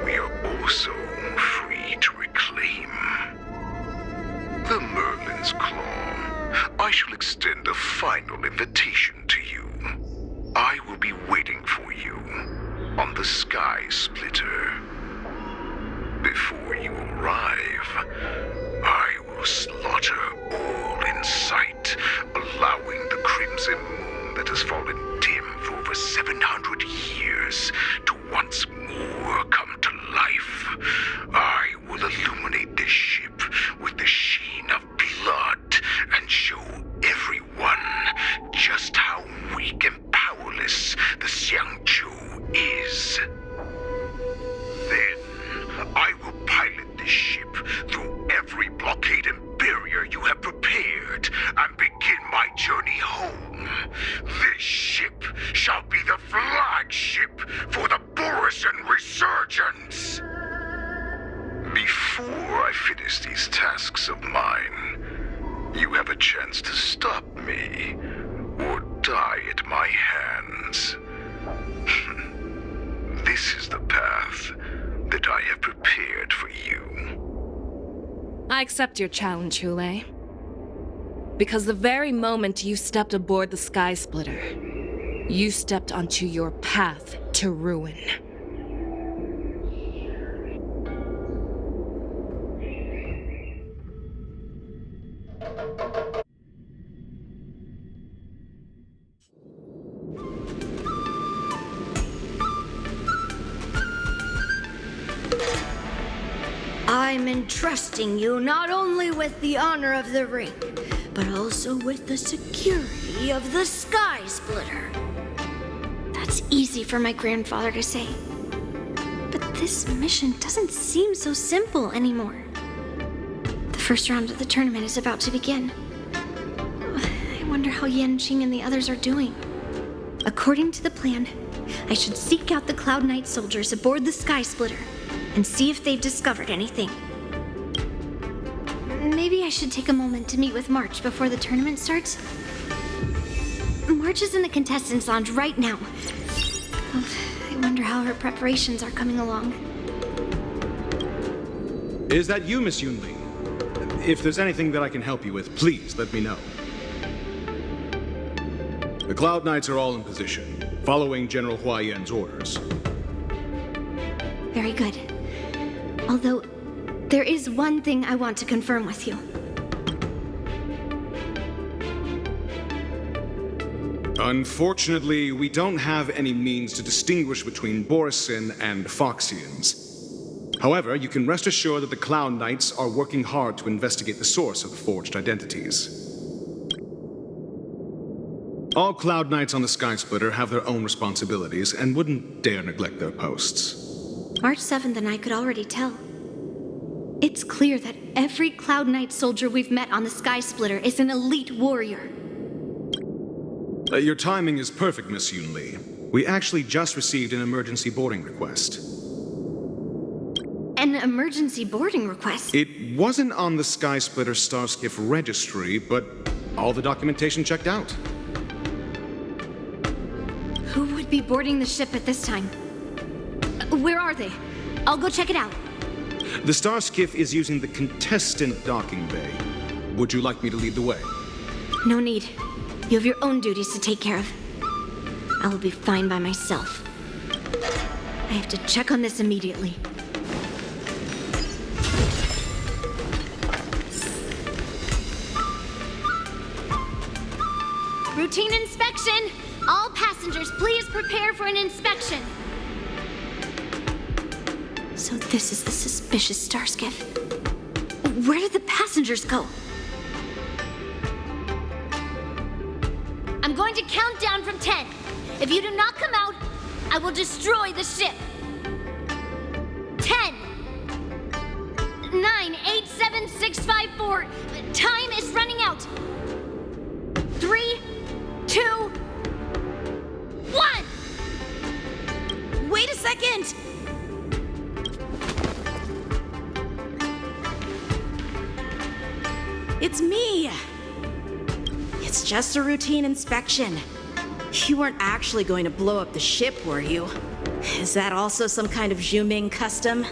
we are also free to reclaim. The Merlin's Claw. I shall extend a final invitation to you. I will be waiting for you on the Sky Splitter. Before you arrive, I will slaughter all in sight, allowing the crimson moon that has fallen dim for over 700 years to once more come to life. I will illuminate this ship with the sheen of blood and show everyone just how weak and powerless the Xiangzhou is. Then I will pilot this ship through every blockade and barrier you have prepared and begin my journey home. This ship shall be the flagship for the Borison Resurgence. Before I finish these tasks of mine, you have a chance to stop me or die at my hands. This is the path that I have prepared for you. I accept your challenge, Hule. Because the very moment you stepped aboard the Sky Splitter, you stepped onto your path to ruin. I'm entrusting you not only with the honor of the ring, but also with the security of the Sky Splitter. That's easy for my grandfather to say. But this mission doesn't seem so simple anymore. The first round of the tournament is about to begin. I wonder how Yanqing and the others are doing. According to the plan, I should seek out the Cloud Knight soldiers aboard the Sky Splitter and see if they've discovered anything. Maybe I should take a moment to meet with March before the tournament starts. March is in the contestants' lounge right now. Oh, I wonder how her preparations are coming along. Is that you, Miss Yunli? If there's anything that I can help you with, please let me know. The Cloud Knights are all in position, following General Hua Yan's orders. Very good. Although, there is one thing I want to confirm with you. Unfortunately, we don't have any means to distinguish between Borison and Foxians. However, you can rest assured that the Cloud Knights are working hard to investigate the source of the forged identities. All Cloud Knights on the Sky Splitter have their own responsibilities and wouldn't dare neglect their posts. March 7th and I could already tell. It's clear that every Cloud Knight soldier we've met on the Sky Splitter is an elite warrior. Your timing is perfect, Miss Yunli. We actually just received an emergency boarding request. An emergency boarding request? It wasn't on the Sky Splitter Starskiff registry, but all the documentation checked out. Who would be boarding the ship at this time? Where are they? I'll go check it out. The Starskiff is using the contestant docking bay. Would you like me to lead the way? No need. You have your own duties to take care of. I will be fine by myself. I have to check on this immediately. Routine inspection! All passengers, please prepare for an inspection. So this is the suspicious Starskiff. Where did the passengers go? I'm going to count down from 10. If you do not come out, I will destroy the ship. 10, 9, 8, 7, 6, 5, 4. Time is running out. 3, 2, 1. Wait a second! It's me! It's just a routine inspection. You weren't actually going to blow up the ship, were you? Is that also some kind of Zhuming custom?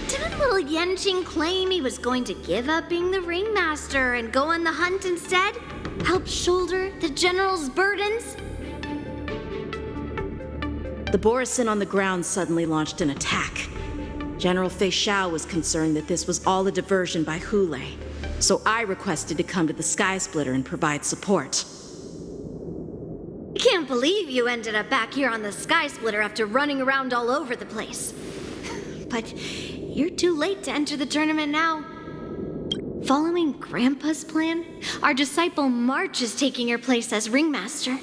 Didn't little Yanqing claim he was going to give up being the ringmaster and go on the hunt instead? Help shoulder the general's burdens? The Borisin on the ground suddenly launched an attack. General Fei Xiao was concerned that this was all a diversion by Hule, so I requested to come to the Sky Splitter and provide support. I can't believe you ended up back here on the Sky Splitter after running around all over the place. But you're too late to enter the tournament now. Following Grandpa's plan, our disciple March is taking your place as ringmaster.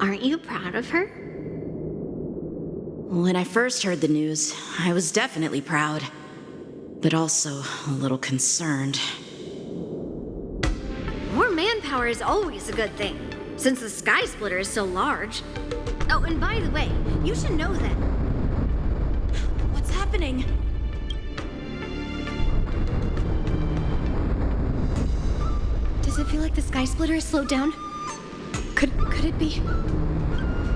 Aren't you proud of her? When I first heard the news, I was definitely proud, but also a little concerned. More manpower is always a good thing, since the Sky Splitter is so large. Oh, and by the way, you should know that... What's happening? Does it feel like the Sky Splitter is slowed down? Could it be?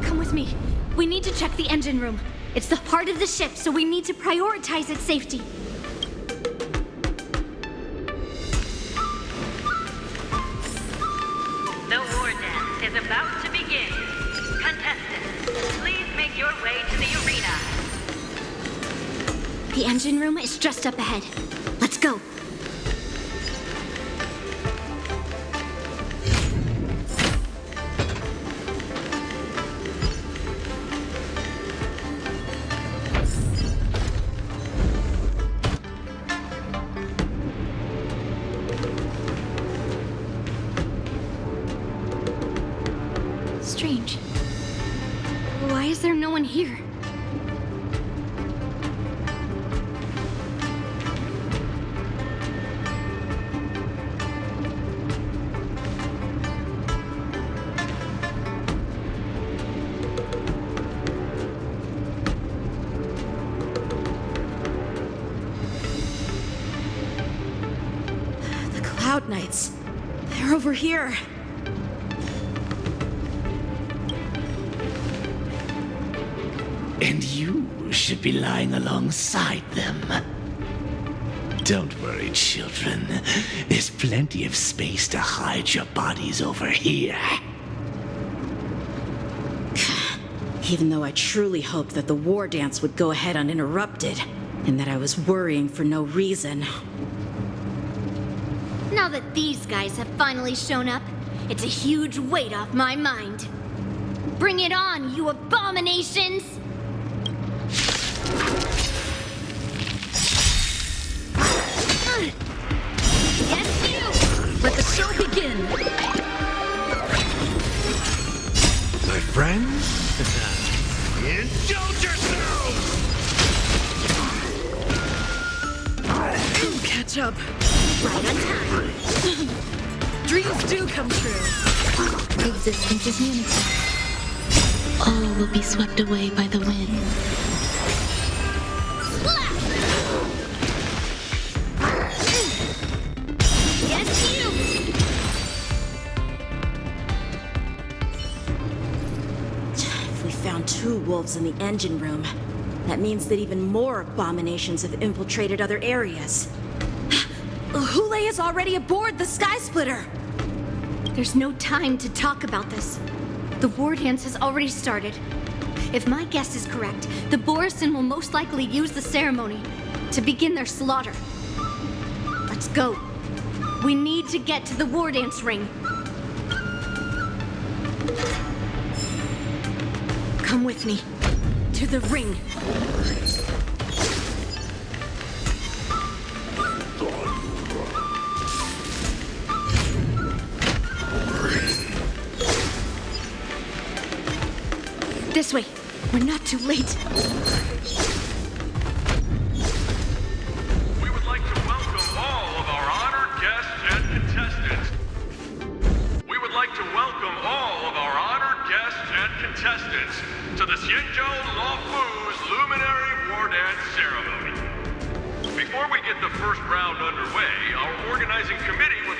Come with me. We need to check the engine room. It's the heart of the ship, so we need to prioritize its safety. The war dance is about to begin. Contestants, please make your way to the arena. The engine room is just up ahead. Let's go. Strange. Why is there no one here? The Cloud Knights. They're over here. And you should be lying alongside them. Don't worry, children. There's plenty of space to hide your bodies over here. Even though I truly hoped that the war dance would go ahead uninterrupted, and that I was worrying for no reason. Now that these guys have finally shown up, it's a huge weight off my mind. Bring it on, you abominations! Yes, you! Let the show begin! My friends? Indulge yourselves! Catch up. Right on time. Dreams do come true. Existence is unity. All will be swept away by the wind. Yes, you! If we found 2 wolves in the engine room, that means that even more abominations have infiltrated other areas. Hule is already aboard the Sky Splitter! There's no time to talk about this. The war dance has already started. If my guess is correct, the Borisin will most likely use the ceremony to begin their slaughter. Let's go. We need to get to the war dance ring. Come with me. To the ring. This way. We're not too late. We would like to welcome all of our honored guests and contestants. We would like to welcome all of our honored guests and contestants to the Xianzhou Luofu's Luminary War Dance Ceremony. Before we get the first round underway, our organizing committee would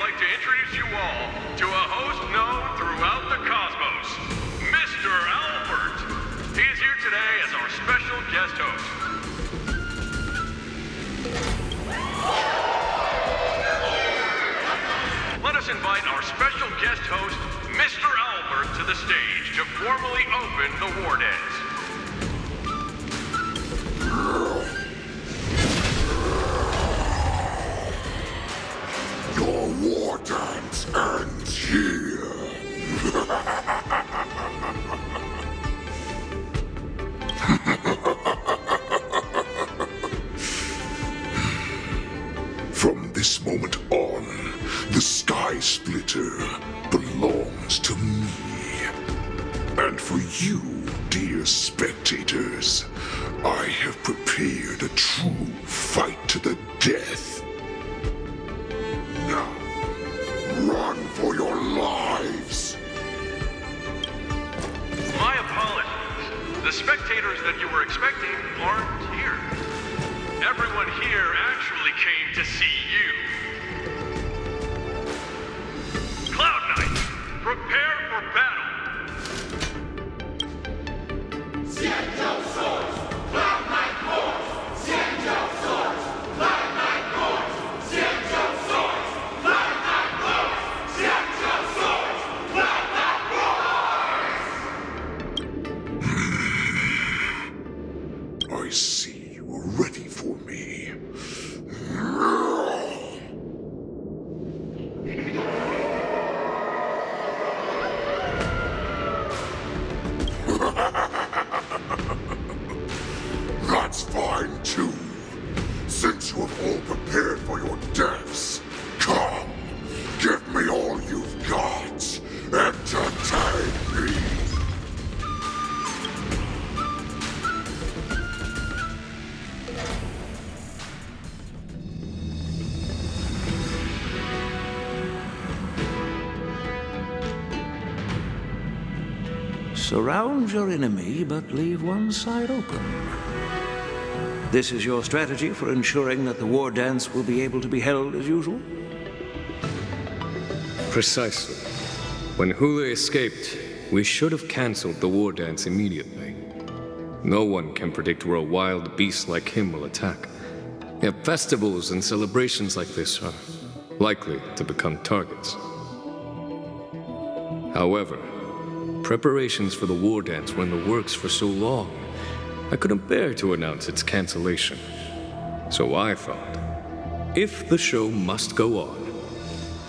let us invite our special guest host, Mr. Albert, to the stage to formally open the war dance. Your war dance ends here. From this moment on, the Sky Splitter belongs to me. And for you, dear spectators, I have prepared a true fight to the death. Now, run for your lives! My apologies. The spectators that you were expecting aren't here. Everyone here actually came to see you. Cloud Knight, prepare for battle! I see you are ready for me. That's fine too. Since you have all prepared for your deaths, come, give me all you've got. Entertain me. Surround your enemy, but leave one side open. This is your strategy for ensuring that the war dance will be able to be held as usual? Precisely. When Hule escaped, we should have cancelled the war dance immediately. No one can predict where a wild beast like him will attack. Yet festivals and celebrations like this are likely to become targets. However, preparations for the war dance were in the works for so long, I couldn't bear to announce its cancellation. So I thought, if the show must go on,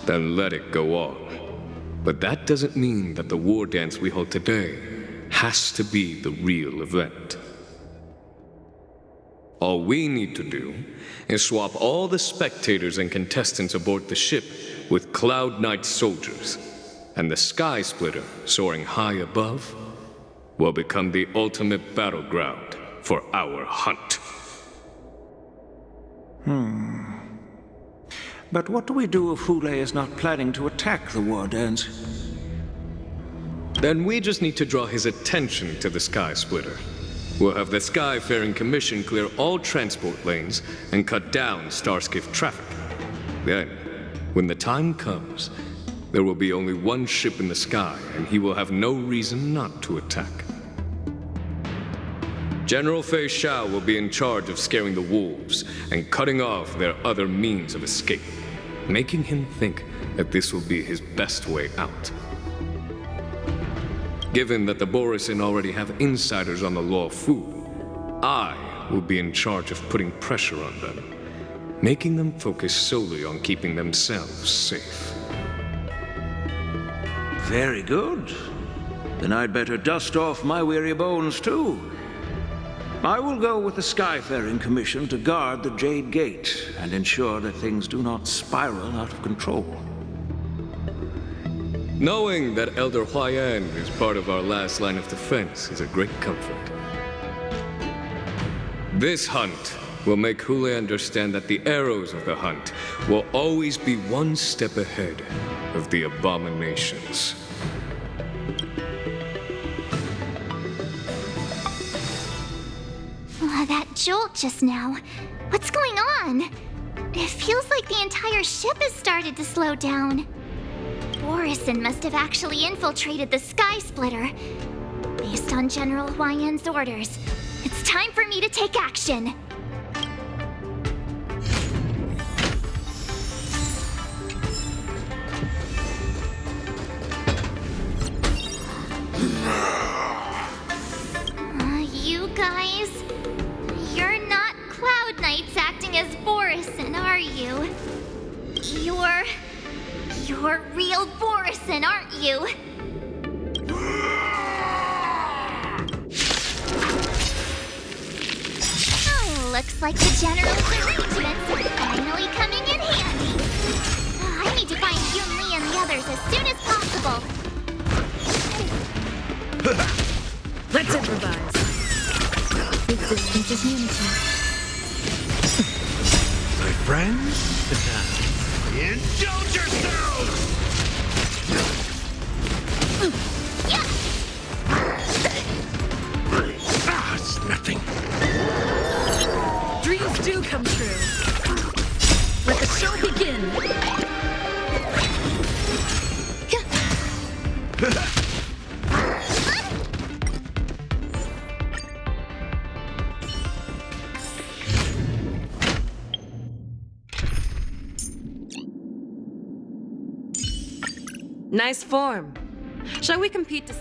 then let it go on. But that doesn't mean that the war dance we hold today has to be the real event. All we need to do is swap all the spectators and contestants aboard the ship with Cloud Knight soldiers, and the Sky Splitter, soaring high above, will become the ultimate battleground for our hunt. But what do we do if Hule is not planning to attack the war dance? Then we just need to draw his attention to the Sky Splitter. We'll have the Skyfaring Commission clear all transport lanes and cut down Starskiff traffic. Then, when the time comes, there will be only one ship in the sky, and he will have no reason not to attack. General Fei Shao will be in charge of scaring the wolves and cutting off their other means of escape, making him think that this will be his best way out. Given that the Borisin already have insiders on the Law Fu, I will be in charge of putting pressure on them, making them focus solely on keeping themselves safe. Very good. Then I'd better dust off my weary bones too. I will go with the Skyfaring Commission to guard the Jade Gate and ensure that things do not spiral out of control. Knowing that Elder Huayan is part of our last line of defense is a great comfort. This hunt will make Hule understand that the arrows of the hunt will always be one step ahead of the abominations. That jolt just now. What's going on? It feels like the entire ship has started to slow down. Borisin must have actually infiltrated the Sky Splitter. Based on General Huayan's orders, it's time for me to take action. You're real Borison, aren't you? Oh, looks like the General's arrangements are finally coming in handy. I need to find Yun Li and the others as soon as possible. Let's improvise. Resistance is unity. My friends, indulge yourselves! Ah, it's nothing. Dreams do come true. Let the show begin. Nice form. Shall we compete to...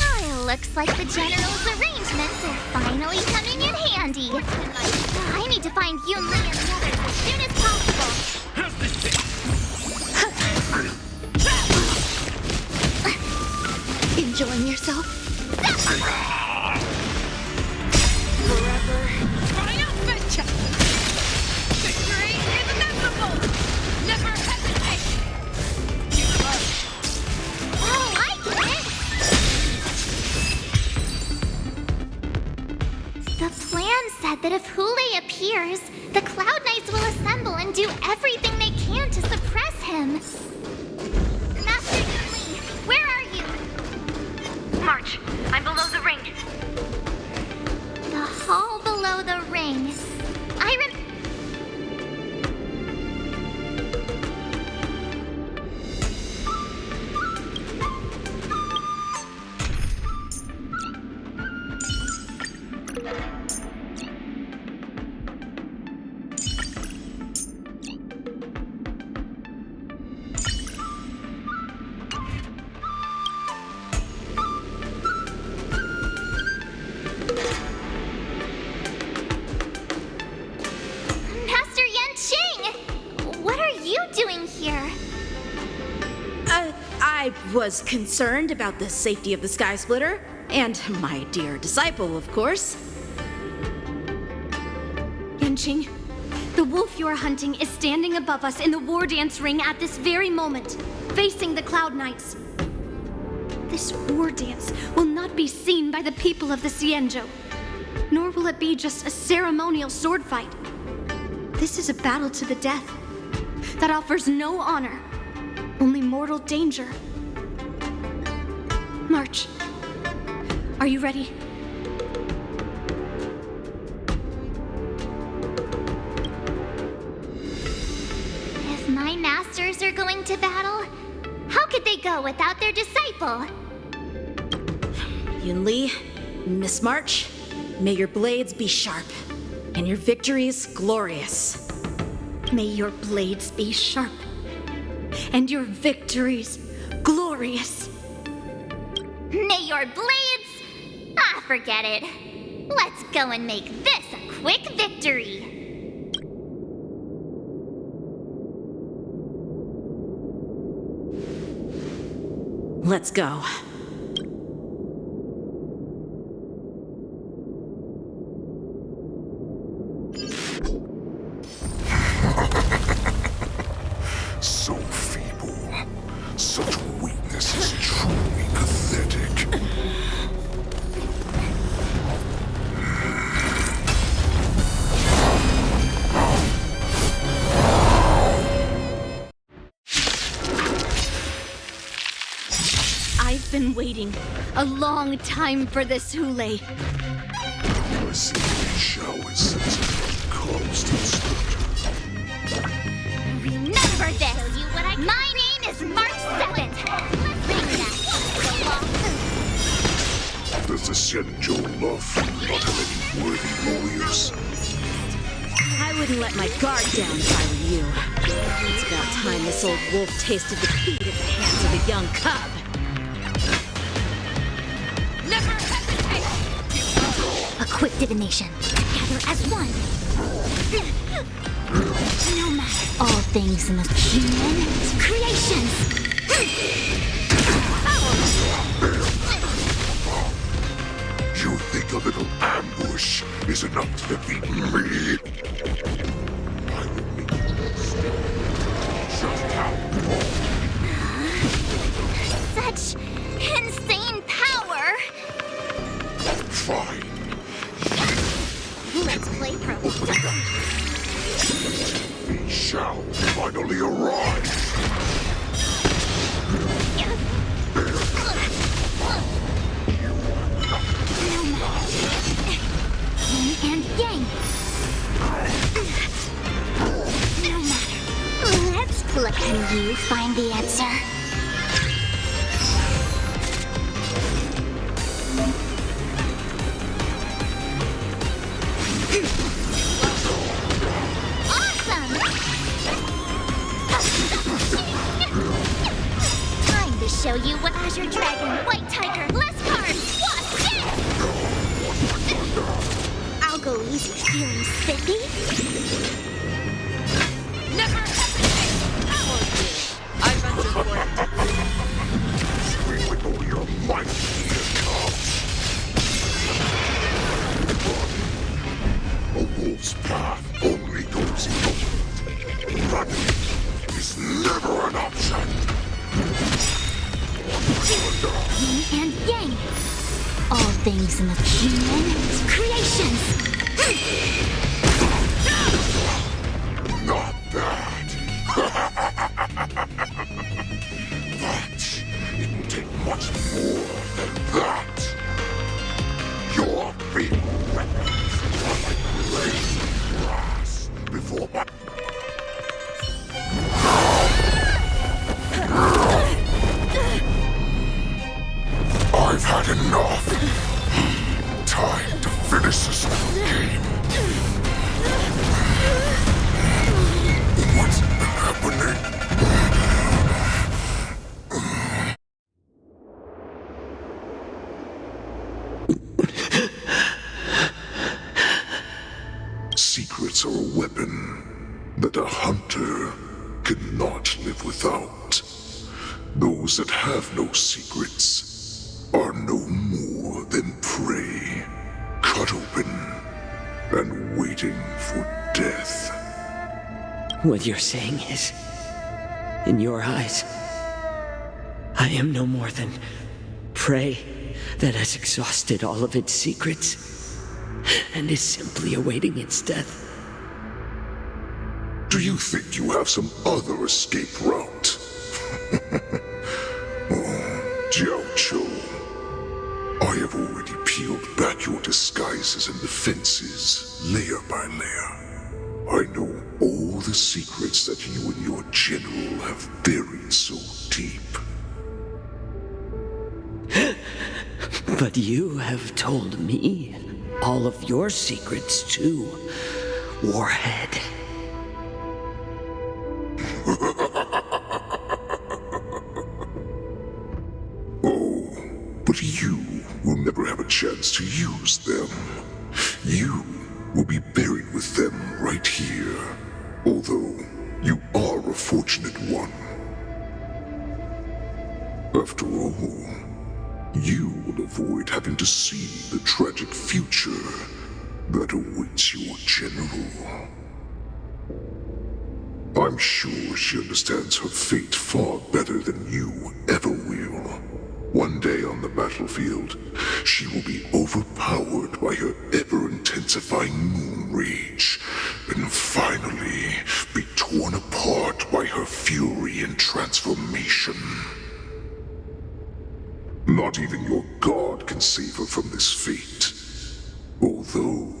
Oh, looks like the General's arrangements are finally coming in handy. I need to find Yun Li and the others as soon as possible. Enjoying yourself? Triumphant! Victory is inevitable! Never hesitate! Oh, I get it! The plan said that if Hule appears, the Cloud Knights will assemble and do everything they can to suppress him. Master Yun Li, where are you? March, I'm below the ring. The hall below the ring. Master Yanqing! What are you doing here? I was concerned about the safety of the Sky Splitter, and my dear disciple, of course. Yanqing, the wolf you are hunting is standing above us in the war dance ring at this very moment, facing the Cloud Knights. This war dance will not be seen by the people of the Xianzhou, nor will it be just a ceremonial sword fight. This is a battle to the death that offers no honor, only mortal danger. March, are you ready? If my masters are going to battle, how could they go without their disciple? Yun Li, Miss March, may your blades be sharp, and your victories glorious. May your blades be sharp, and your victories glorious. May your blades... Ah, forget it. Let's go and make this a quick victory. Let's go. So feeble. Such weakness is truly pathetic. I've been waiting a long time for this, Hule. Mercy showers sensitive constant slaughter. Remember this! My name is March 7th. Bring that. Does the Xianzhou love not have any worthy warriors? I wouldn't let my guard down if I were you. It's about time this old wolf tasted defeat at the hands of a young cub. Never hesitate! A A quick divination. Together as one. No matter. All things in the human creations. You think a little ambush is enough to defeat me? I will make you understand just how Such insane power. fine. Let's play pro. We shall finally arrive. No matter. Yin and yang. No matter. Let's look. Can you find the answer? Awesome! Time to show you what Azure Dragon, White Tiger, Leskar, Wasp, I'll go easy, feeling spiffy? Never hesitate! How are you? I venture forth. Swing with all your might, a wolf's path only goes north. Running is never an option. Yin and yang. All things in the human creations. Not bad. But it will take much more than that. Your big weapons are like blades of grass before my... I've had enough. Time to finish this game. What's happening? Secrets are a weapon that a hunter cannot live without. Those that have no secrets are no more than prey, cut open and waiting for death. What you're saying is, in your eyes, I am no more than prey that has exhausted all of its secrets and is simply awaiting its death. Do you think you have some other escape route? Oh, Jiao-Cho, I have already peeled back your disguises and defenses, layer by layer. I know all the secrets that you and your general have buried so deep. But you have told me all of your secrets too, Warhead. Oh, but you will never have a chance to use them. You will be buried with them right here, although you are a fortunate one. After all, you will avoid having to see the tragic future that awaits your general. I'm sure she understands her fate far better than you ever will. One day on the battlefield, she will be overpowered by her ever-intensifying moon rage, and finally be torn apart by her fury and transformation. Not even your god can save her from this fate, although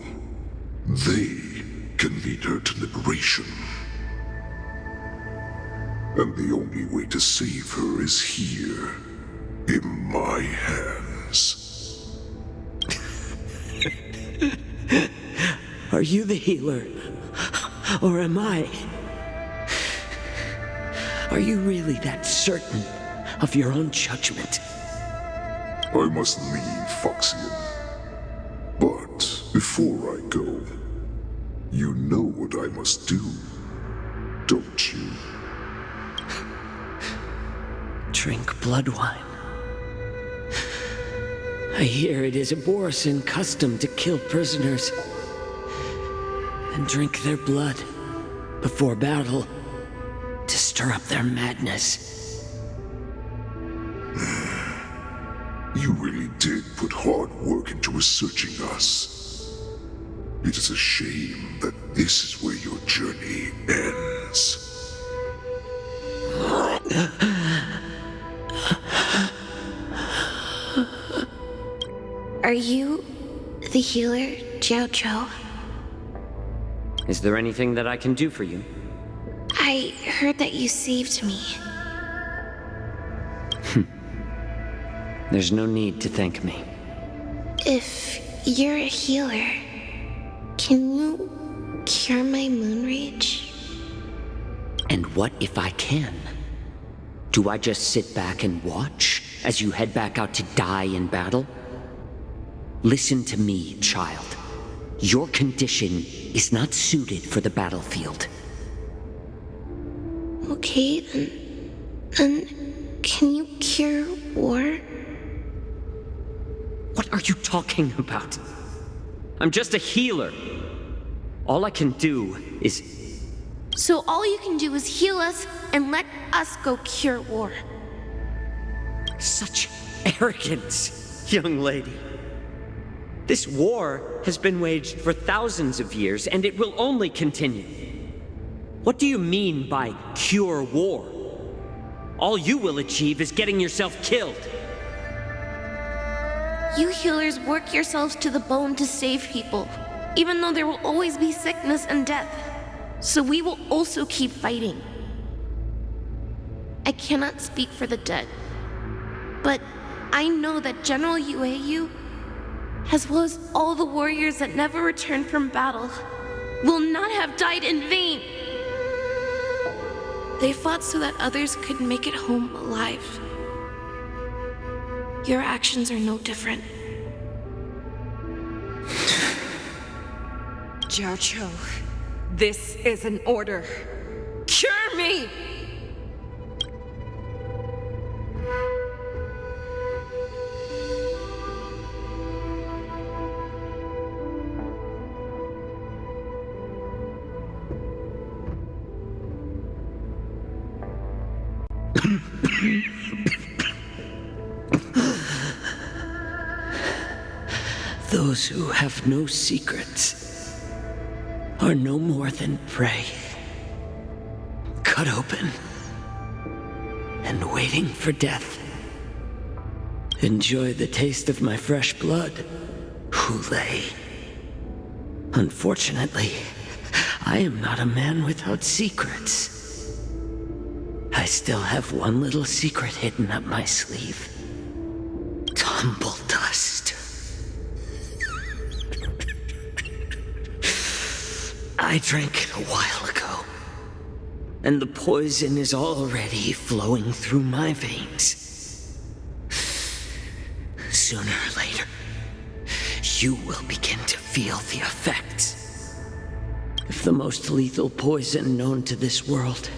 they can lead her to liberation. And the only way to save her is here, in my hands. Are you the healer? Or am I? Are you really that certain of your own judgment? I must leave, Foxian. But Before I go, you know what I must do, don't you? Drink blood wine. I hear it is a Borisin custom to kill prisoners and drink their blood before battle to stir up their madness. You really did put hard work into researching us. It is a shame that this is where your journey ends. Are you the healer, Jiao Zhou? Is there anything that I can do for you? I heard that you saved me. There's no need to thank me. If you're a healer, can you cure my moon rage? And what if I can? Do I just sit back and watch as you head back out to die in battle? Listen to me, child. Your condition is not suited for the battlefield. Okay, then can you cure war? What are you talking about? I'm just a healer. All I can do is... So all you can do is heal us and let us go cure war. Such arrogance, young lady. This war has been waged for thousands of years, and it will only continue. What do you mean by cure war? All you will achieve is getting yourself killed. You healers work yourselves to the bone to save people, even though there will always be sickness and death. So we will also keep fighting. I cannot speak for the dead, but I know that General Yueyu, as well as all the warriors that never returned from battle, will not have died in vain. They fought so that others could make it home alive. Your actions are no different. Jiao Zhou, this is an order. Cure me! Those who have no secrets are no more than prey, cut open and waiting for death. Enjoy the taste of my fresh blood, Hule. Unfortunately, I am not a man without secrets. I still have one little secret hidden up my sleeve. Tumble dust. I drank it a while ago, and the poison is already flowing through my veins. Sooner or later, you will begin to feel the effects. If the most lethal poison known to this world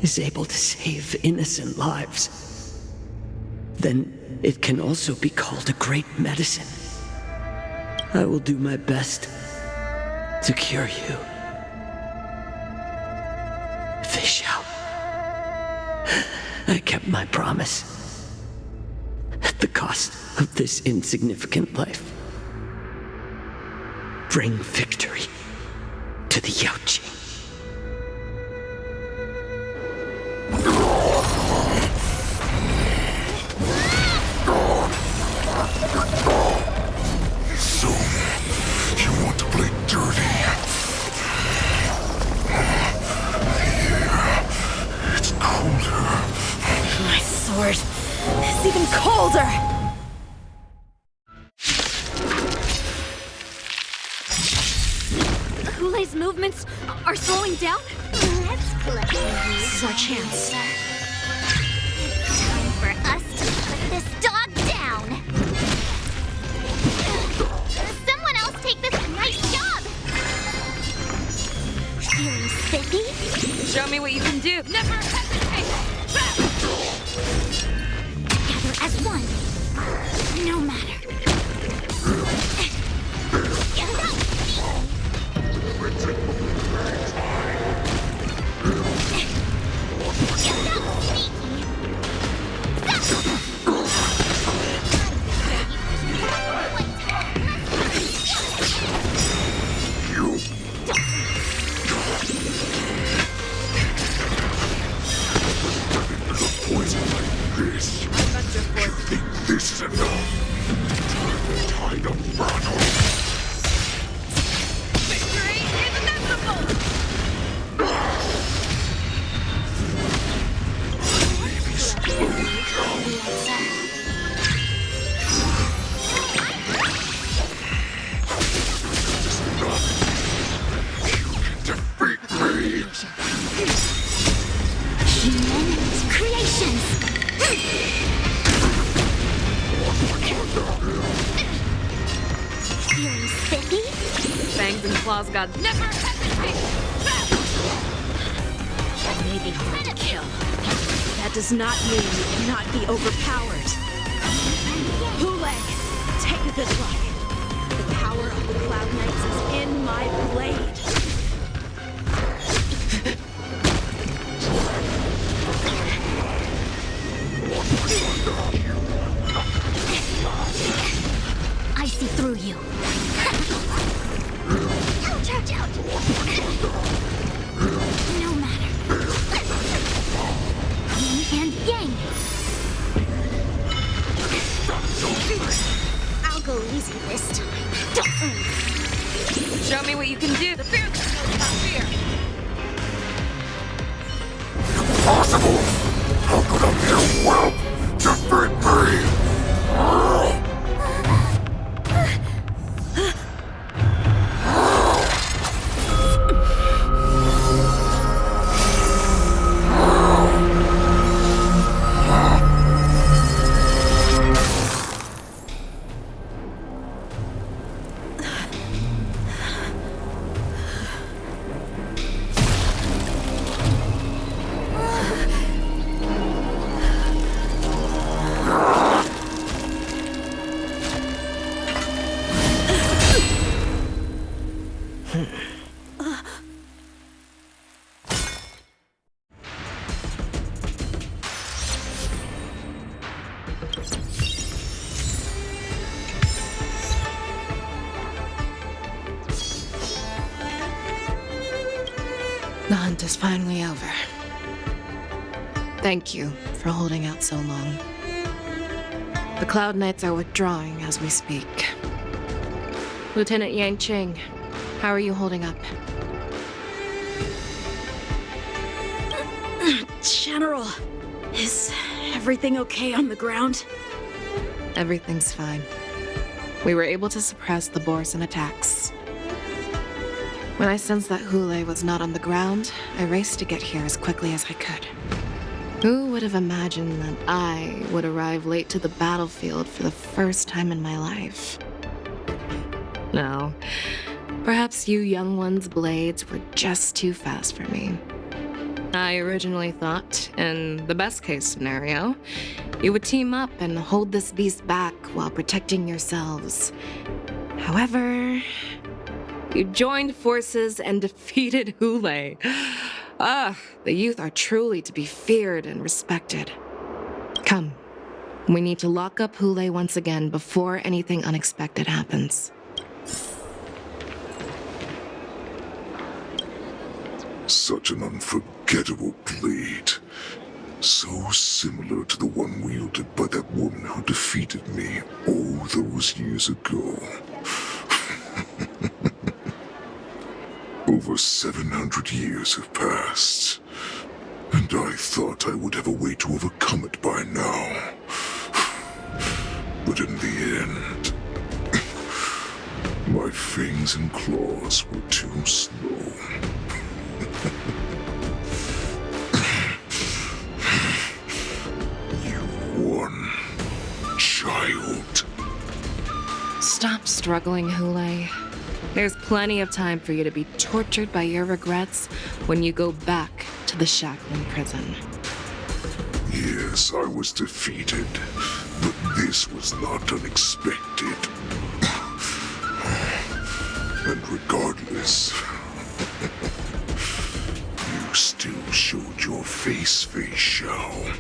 is able to save innocent lives, then it can also be called a great medicine. I will do my best to cure you. Fish out. I kept my promise at the cost of this insignificant life. Bring victory to the Yaoqing. So, you want to play dirty? Here, it's colder. My sword is even colder! Hule's movements are slowing down? Let's collect these. This is our chance. Time for us to put this dog down. Someone else take Show me what you can do. Never hesitate! Together as one. No matter. This is enough. Time to battle. Victory is inevitable! Maybe slow down. Human creations. Feeling spiffy? Fangs and claws god never hesitate! That may be hard to kill. That does not mean you cannot be overpowered. Hule, take a good look. The power of the Cloud Knights is in my blade. I see through you. Ouch, ouch, ouch. No matter. Yin and yang. I'll go easy this time. Show me what you can do. The fearless knows about fear. Impossible! How could a mere whelp defeat me? The hunt is finally over. Thank you for holding out so long. The Cloud Knights are withdrawing as we speak. Lieutenant Yanqing, how are you holding up? General, is everything okay on the ground? Everything's fine. We were able to suppress the Borson attacks. When I sensed that Hule was not on the ground, I raced to get here as quickly as I could. Who would have imagined that I would arrive late to the battlefield for the first time in my life? No, perhaps you young ones' blades were just too fast for me. I originally thought, in the best-case scenario, you would team up and hold this beast back while protecting yourselves. However, you joined forces and defeated Hule. The youth are truly to be feared and respected. Come, we need to lock up Hule once again before anything unexpected happens. Such an unforgettable blade. So similar to the one wielded by that woman who defeated me all those years ago. Over 700 years have passed, and I thought I would have a way to overcome it by now. But in the end, my fangs and claws were too slow. You won, child. Stop struggling, Hule. There's plenty of time for you to be tortured by your regrets when you go back to the shackling prison. Yes, I was defeated, but this was not unexpected. And regardless, you still showed your face, Fei Xiao.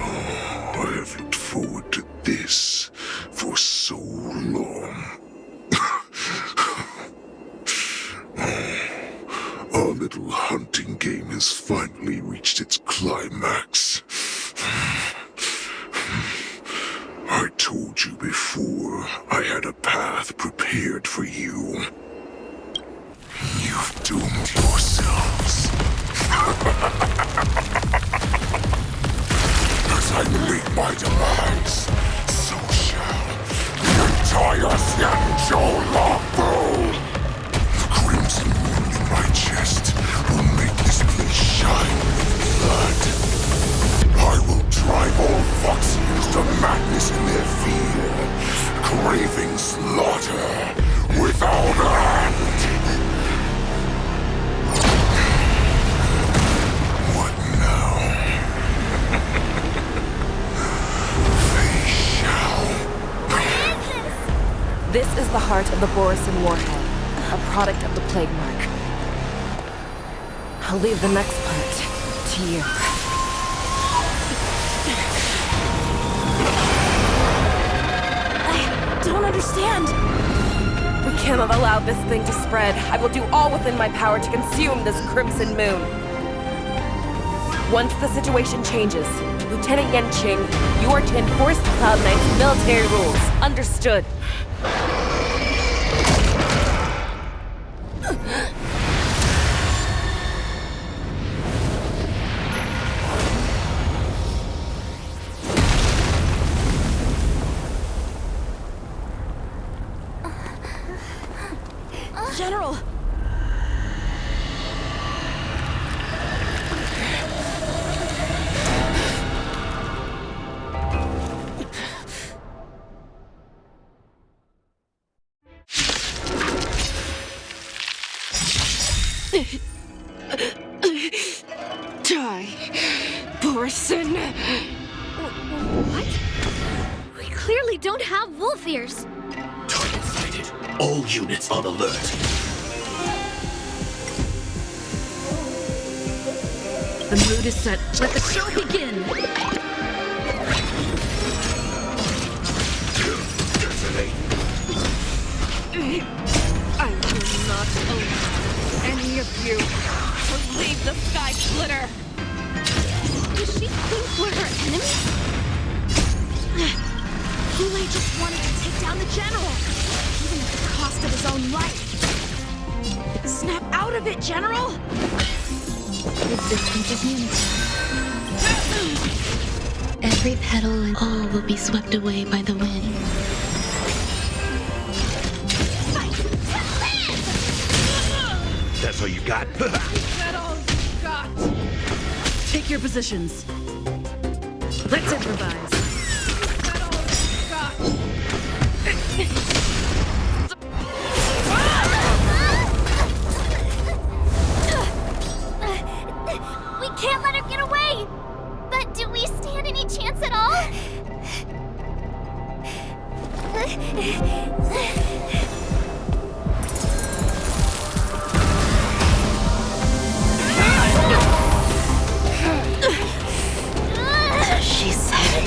I have looked forward to this for so long. Our little hunting game has finally reached its climax. I told you before, I had a path prepared for you. You've doomed yourselves. As I meet my demise, so shall the entire Xianzhou Lawful. The crimson moon in my chest will make this place shine with blood. I will drive all Foxians to madness in their fear, craving slaughter without end. What now? This is the heart of the Borisin Warhead, a product of the Plague Mark. I'll leave the next part to you. I don't understand. We can't have allowed this thing to spread. I will do all within my power to consume this crimson moon. Once the situation changes, Lieutenant Yanqing, you are to enforce the Cloud Knight's military rules. Understood. General! Die, Borisin! What? We clearly don't have wolf ears. Target sighted. All units on alert. The mood is set. Let the show begin! I will not allow any of you to leave the Sky Splitter! Does she think we're her enemies? Hule just wanted to take down the general, even at the cost of his own life. Snap out of it, General! Resistance is limited. Every petal and all will be swept away by the wind. That's all you got? That's all you got! Take your positions. Let's improvise. That's all you got! We can't let her get away! But do we stand any chance at all? She said,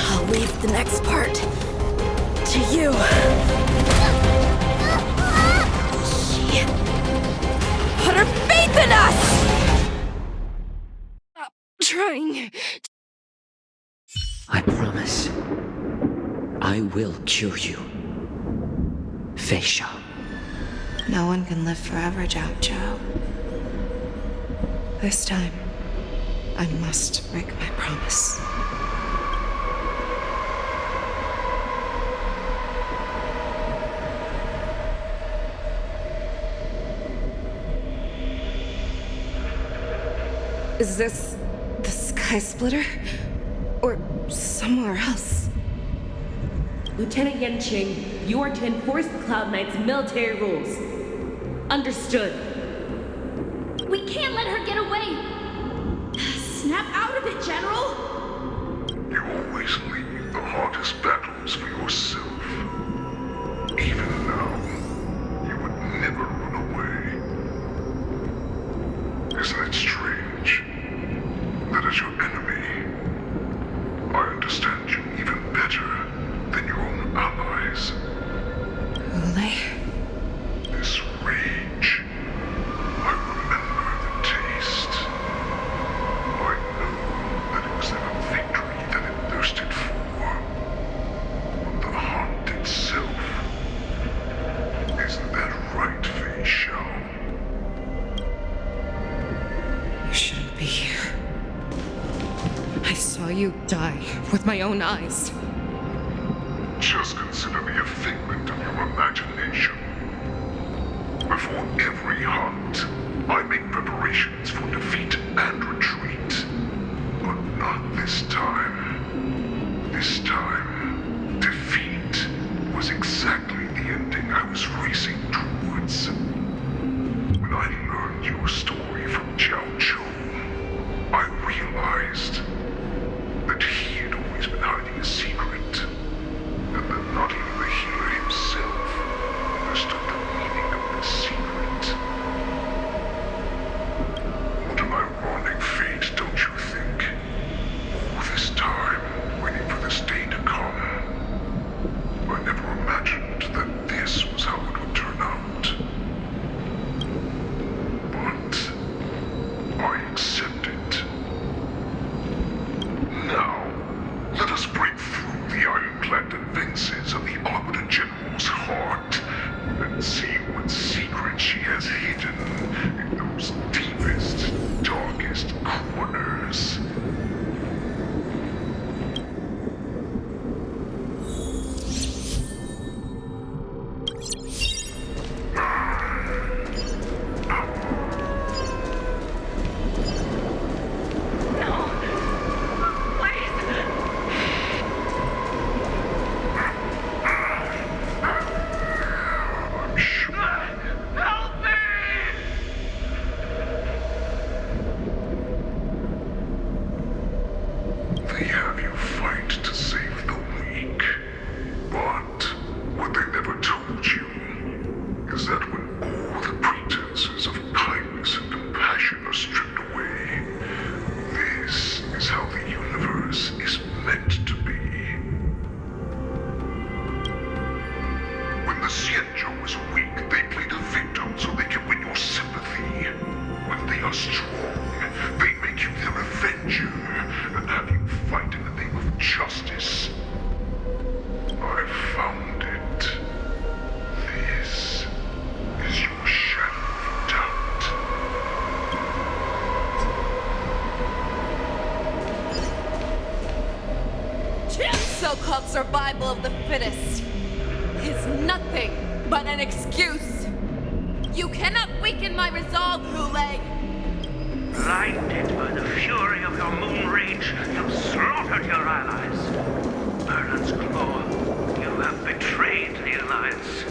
I'll leave the next part to you. She put her faith in us! Stop trying. I promise. I will cure you. Feisha. No one can live forever, Zhao Zhao. This time, I must break my promise. Is this the Sky Splitter? Or somewhere else? Lieutenant Yanqing, you are to enforce the Cloud Knight's military rules. Understood. We can't let her get away! Snap out of it, General! You always leave the hardest battles for yourself. Even now, you would never run away. Isn't it strange that as your enemy, I understand you even better than your own allies? This rage, I remember the taste. I know that it was never victory that it thirsted for, but the hunt itself. Isn't that right, Fei Xiao? You shouldn't be here. I saw you die with my own eyes. Just consider me a figment of your imagination. Before every hunt, I make preparations for defeat and retreat. But not this time. This time, defeat was exactly the ending I was racing towards. When I learned your story from Zhao Zhou, I realized that he had always been hiding a secret, and that not even the healer himself understood the meaning of this secret. What an ironic fate, don't you think? All this time, waiting for this day to come. I never imagined that this was how it would turn out. But I accept it. Now, let us break through the ironclad defenses of the Arbiter General's heart and see what secret she has hidden in those deepest, darkest corners. They have you fight to save the weak. But what they never told you is that when all the pretenses of kindness and compassion are stripped away, this is how the universe is meant to be. When the Xianzhou is weak, they play the victim so they can win your sympathy. When they are strong, they make you their avenger and have you fight in the name of justice. I found it. This is your shadow of doubt. So-called survival of the fittest is nothing but an excuse. You cannot weaken my resolve, Hule. Blinded by the fury of your moon rage, you slaughtered your allies. Merlin's Claw, you have betrayed the Alliance.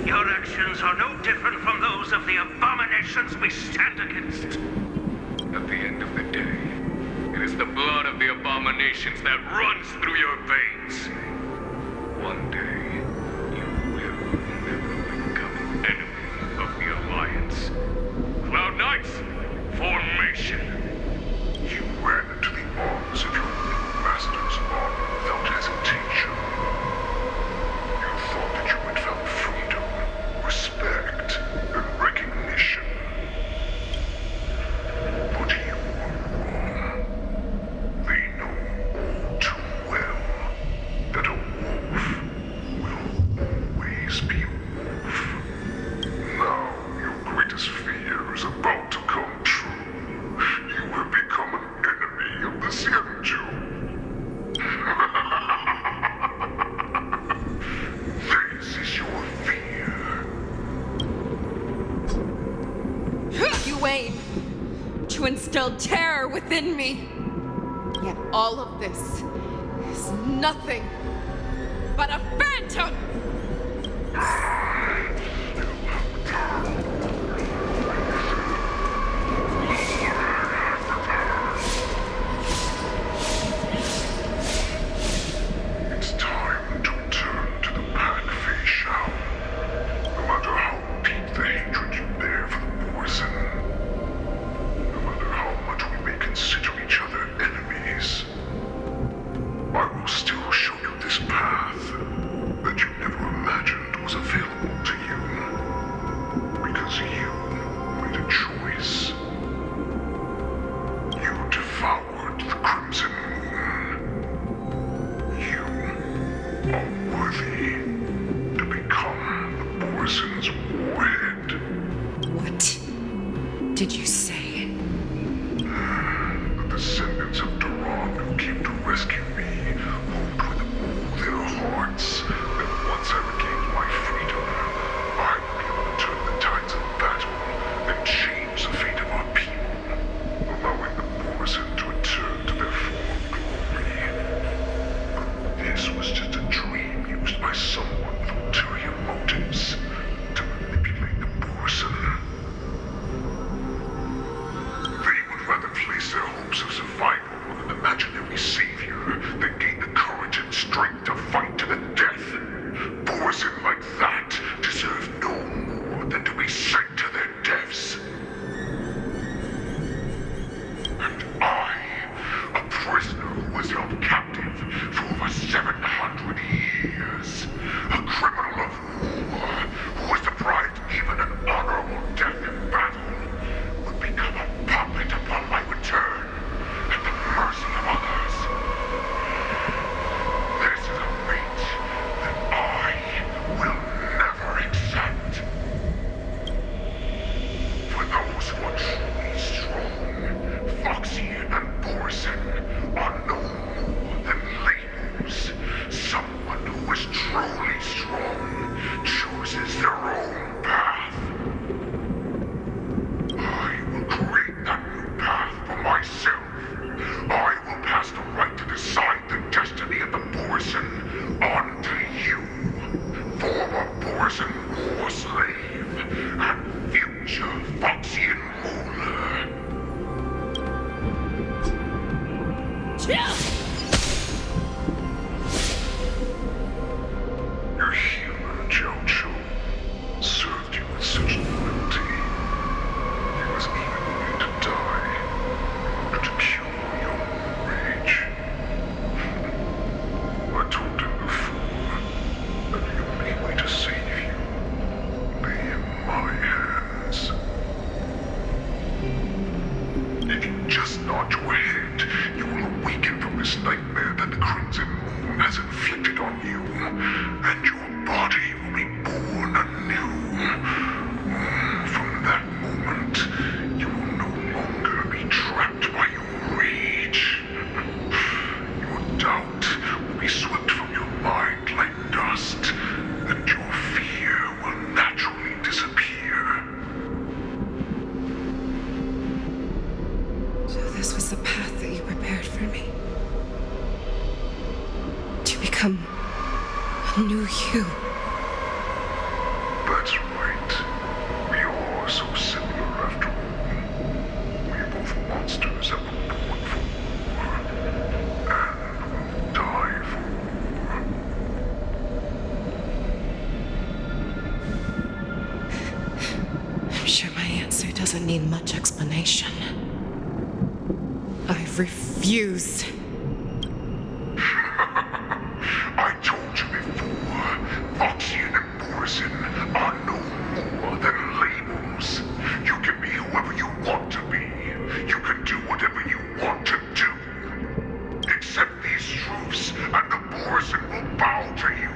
Your actions are no different from those of the abominations we stand against. At the end of the day, it is the blood of the abominations abominations that runs through your veins. One day, you will inevitably become an enemy of the Alliance. Cloud Knights, formation. You ran into the arms of your new master's arm without hesitation. You thought that you had found freedom, respect, and recognition. But you were wrong. They know all too well that a wolf will always be a wolf. Now your greatest fear is about to come true. You have become an enemy of the Xianzhou. This is your fear. You aim to instill terror within me. Yet all of this is nothing but a phantom! It's time to return to the pack, Fei Shao. No matter how deep the hatred you bear for the Borson, no matter how much we may consider each other enemies, I will still show you this path that you never imagined was available to you. Because you made a choice. You devoured the Crimson Moon. You are worthy to become the Borson's warhead. What did you say? The descendants of Duran who came to rescue me hoped with all their hearts that once I regained my freedom, I would be able to turn the tides of battle and change the fate of our people, allowing the Borson to return to their former glory. But this was just a dream used by someone with ulterior motives to manipulate the Borson. They would rather place their hopes of survival on an imaginary savior than gain the courage and strength to fight to the death. Borson like that deserve no more than to be sent to their deaths. And I, a prisoner who was held captive for over 700 years, a criminal of war who was deprived even an honorable death in battle, would become a puppet upon my return at the mercy of others. This is a fate that I will never accept. For those who are truly strong, Foxy and Borson are no more than labels. Someone who is truly strong chooses their own path. I will create that new path for myself. I will pass the right to decide the destiny of the Borson on to you, former Borson war slave and future Foxian ruler. Your healer, Jiao Chu, served you with such loyalty. He was even willing to die in order to cure your rage. I told him before that the only way to save you lay in my hands. If you just nod your head, you will awaken from this nightmare that the Crimson Moon has inflicted on you, and your body will be born anew. From that moment, you will no longer be trapped by your rage. Your doubt will be swept from your mind like dust, and your fear will naturally disappear. So this was the path that you prepared for me. To become a new you. That's right. We are so similar after all. We are both monsters that were born for war. doesn't need much explanation. I refuse. I told you before, Foxian and Borison are no more than labels. You can be whoever you want to be. You can do whatever you want to do. Accept these truths, and the Borison will bow to you.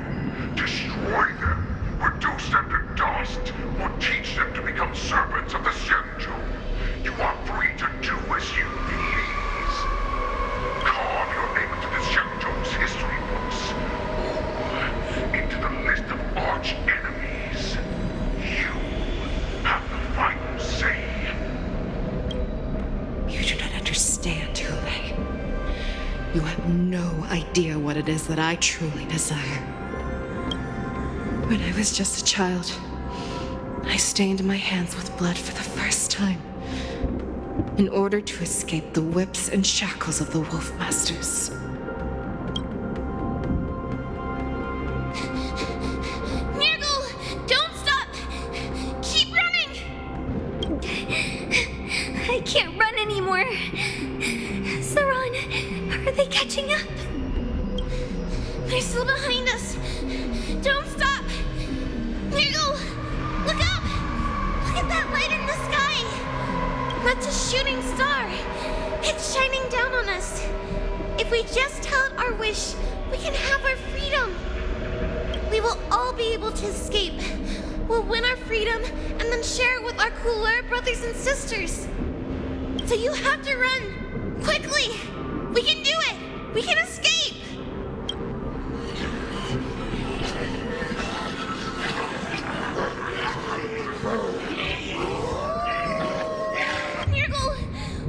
Destroy them, reduce them to dust, or teach them to become servants of the Shenzhou. You are free to do as you please. Carve your name into the Shenzhou's history books, or into the list of arch enemies. You have the final say. You do not understand, Hule. You have no idea what it is that I truly desire. When I was just a child, I stained my hands with blood for the first time, in order to escape the whips and shackles of the Wolf Masters. Nurgle, don't stop! Keep running! I can't run anymore. Saran, are they catching up? They're still behind us. Don't stop! Nurgle, look up! Look at that light in the sky! That's a shooting star. It's shining down on us. If we just tell it our wish, we can have our freedom. We will all be able to escape. We'll win our freedom and then share it with our cooler brothers and sisters. So you have to run. Quickly! We can do it! We can escape! Nurgle,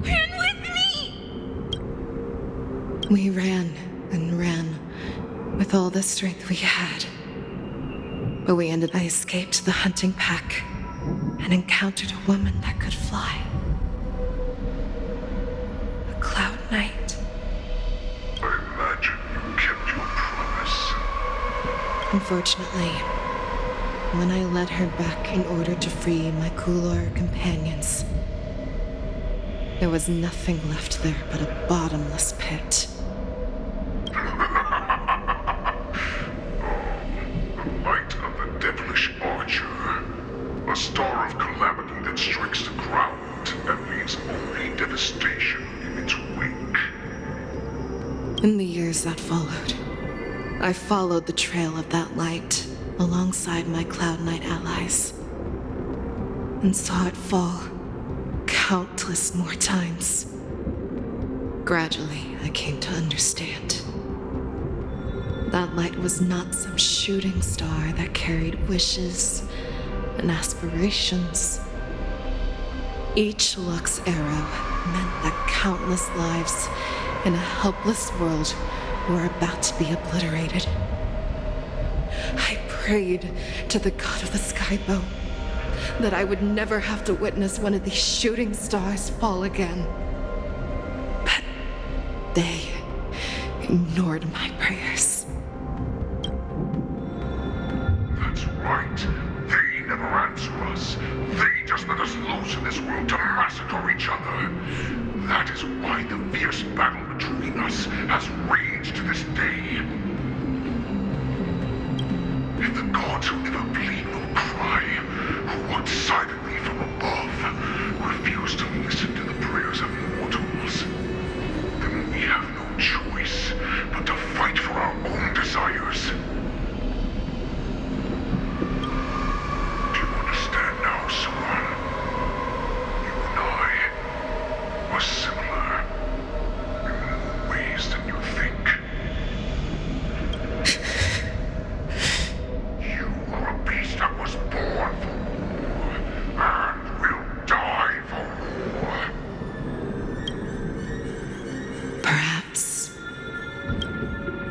run with me! We ran and ran with all the strength we had. But I escaped the hunting pack and encountered a woman that could fly. A Cloud Knight. I imagine you kept your promise. Unfortunately, when I led her back in order to free my Kulor companions, there was nothing left there but a bottomless pit. Devilish archer. A star of calamity that strikes the ground and leaves only devastation in its wake. In the years that followed, I followed the trail of that light alongside my Cloud Knight allies, and saw it fall countless more times. Gradually, I came to understand. That light was not some shooting star that carried wishes and aspirations. Each Lux arrow meant that countless lives in a helpless world were about to be obliterated. I prayed to the god of the Skybow that I would never have to witness one of these shooting stars fall again. But they ignored my prayers. Right. They never answer us. They just let us loose in this world to massacre each other. That is why the fierce battle between us has raged to this day. If the gods who never bleed nor cry, who watch silently from above, refuse to listen to the prayers of mortals, then we have no choice but to fight for our own desires.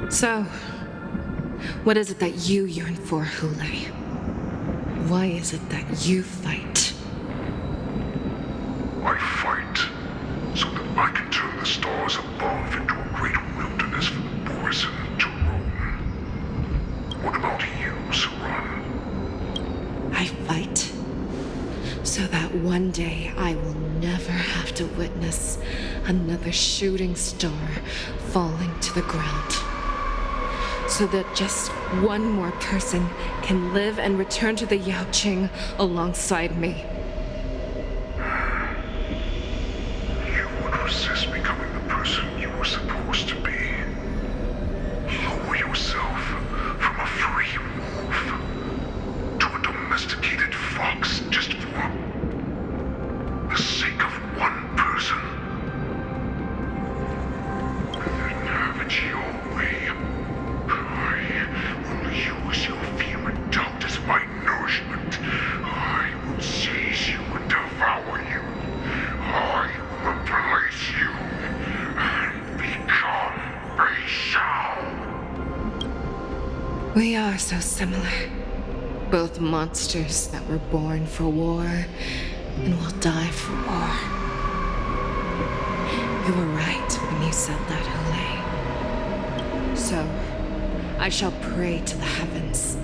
So, what is it that you yearn for, Hule? Why is it that you fight? I fight so that I can turn the stars above into a great wilderness for the Borison to roam. What about you, Saran? I fight so that one day I will never have to witness another shooting star falling to the ground. So that just one more person can live and return to the Yaoqing alongside me. You would resist becoming the person you were supposed to be. Lower yourself from a free wolf to a domesticated fox just for the sake of one person. Then have it your way. I will use your fear and doubt as my nourishment. I will seize you and devour you. I will replace you and become a Shao. We are so similar. Both monsters that were born for war and will die for war. You were right when you said that, Hule. So, I shall pray to the heavens.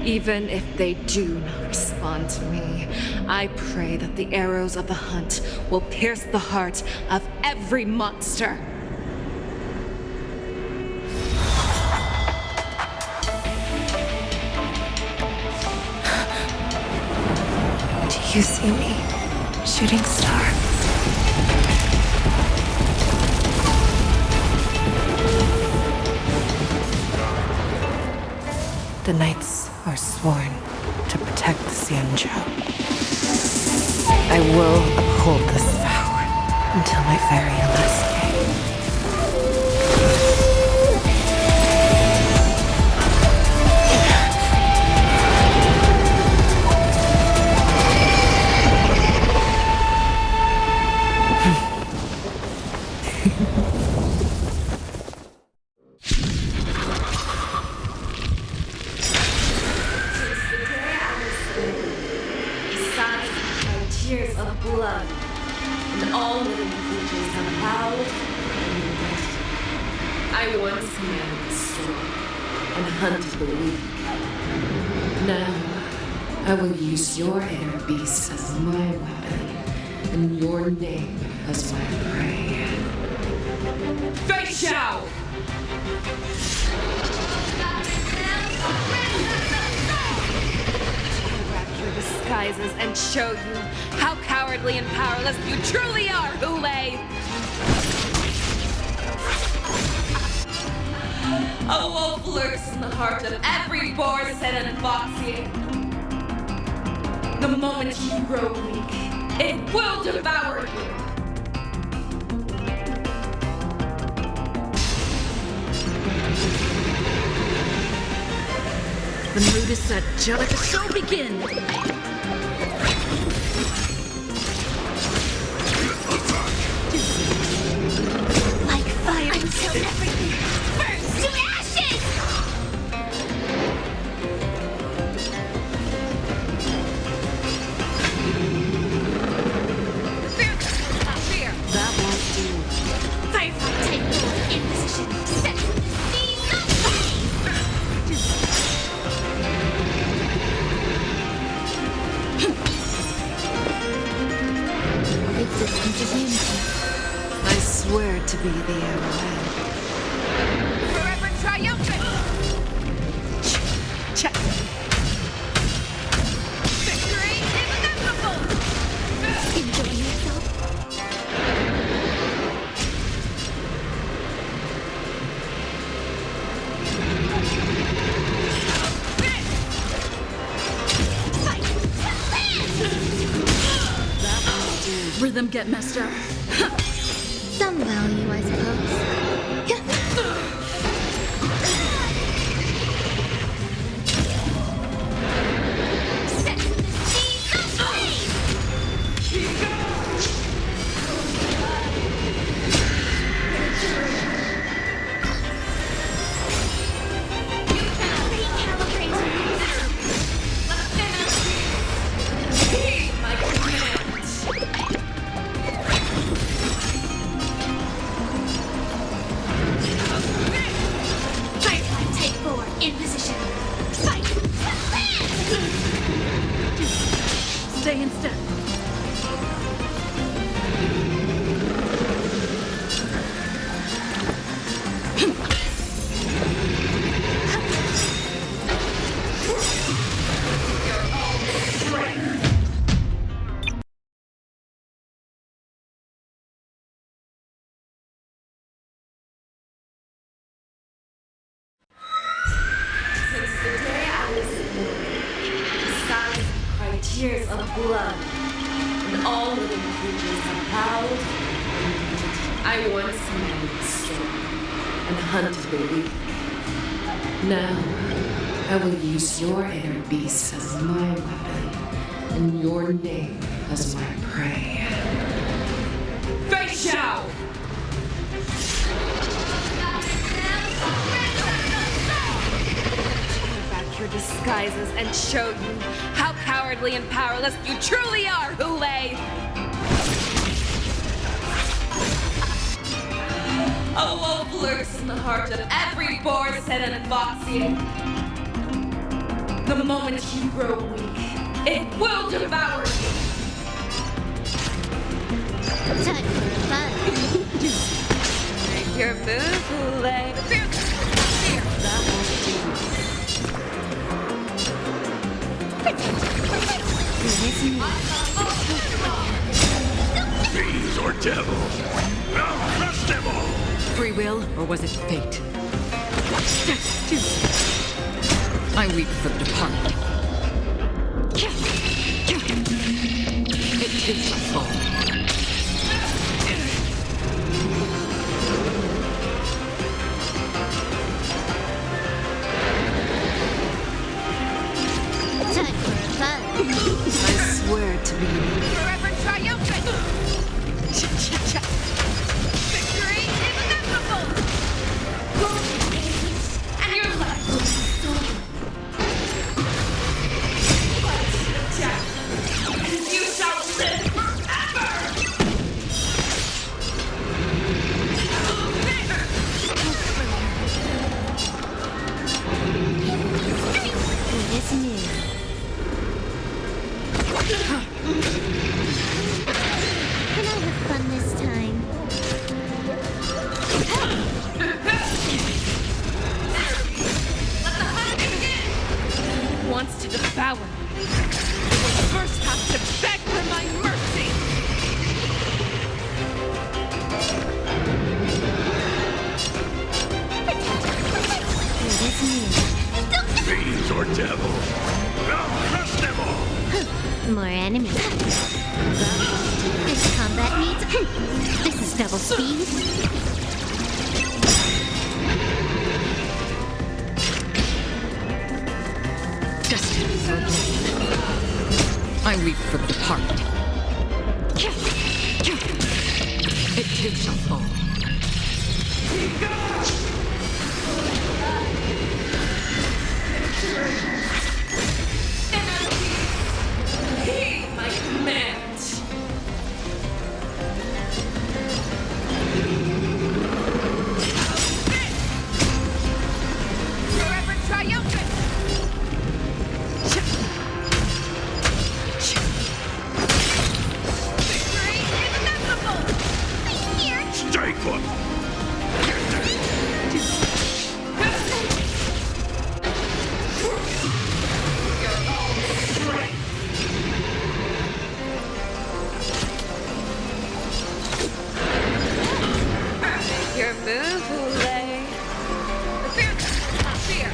Even if they do not respond to me, I pray that the arrows of the hunt will pierce the heart of every monster. Do you see me, shooting star? The knights are sworn to protect the Xianzhou. I will uphold this vow until my very last day. Tears of blood, and all living creatures have howled and wept. I once commanded the sword and hunted the weak. Now, I will use your inner beast as my weapon, and your name as my prey. Fei Shao! Your disguises and show you how cowardly and powerless you truly are, Hule! A wolf lurks in the heart of every Borson and Foxian. The moment you grow weak, it will devour you! The mood is set. Shall let the show begin? Like fire until everything burns to ashes! That won't do. Firefly, take hold in position. Set the scenes of I swear to be the arrowhead. Forever triumphant! Check. Victory is inevitable! enjoy yourself. Rhythm get messed up. Some value, I suppose. Set the scenes aflame! Since the day I was born, the skies cry tears of blood, and all living creatures are proud. I once knew the storm and hunted the weak. Now, I will use your inner beast as my weapon, and your name as my prey. Fei Xiao! Your disguises and show you how cowardly and powerless you truly are, Hule! A wolf lurks in the heart of every Borson and Foxian. The moment you grow weak, it will devour you! Time for fun. Make your move, Hule. Fear! That won't do. Fiends or devils? I'll crush them all! Free will, or was it fate? I weep for the departed. It too shall fall. I swear to be Forever triumphant! Victory is inevitable! And your life will be stolen. But death, and you shall live forever! It is new. Can I have fun this time? Wants to devour me. It will first have to beg for my mercy! It is new. Fiends or devils? I'll crush them all! More enemies. This combat needs... This is double speed. Destined for death. I weep for the departed. It too shall fall. heed my command. Forever triumphant! Victory is inevitable! Stay put! Your move, Hule. Fear!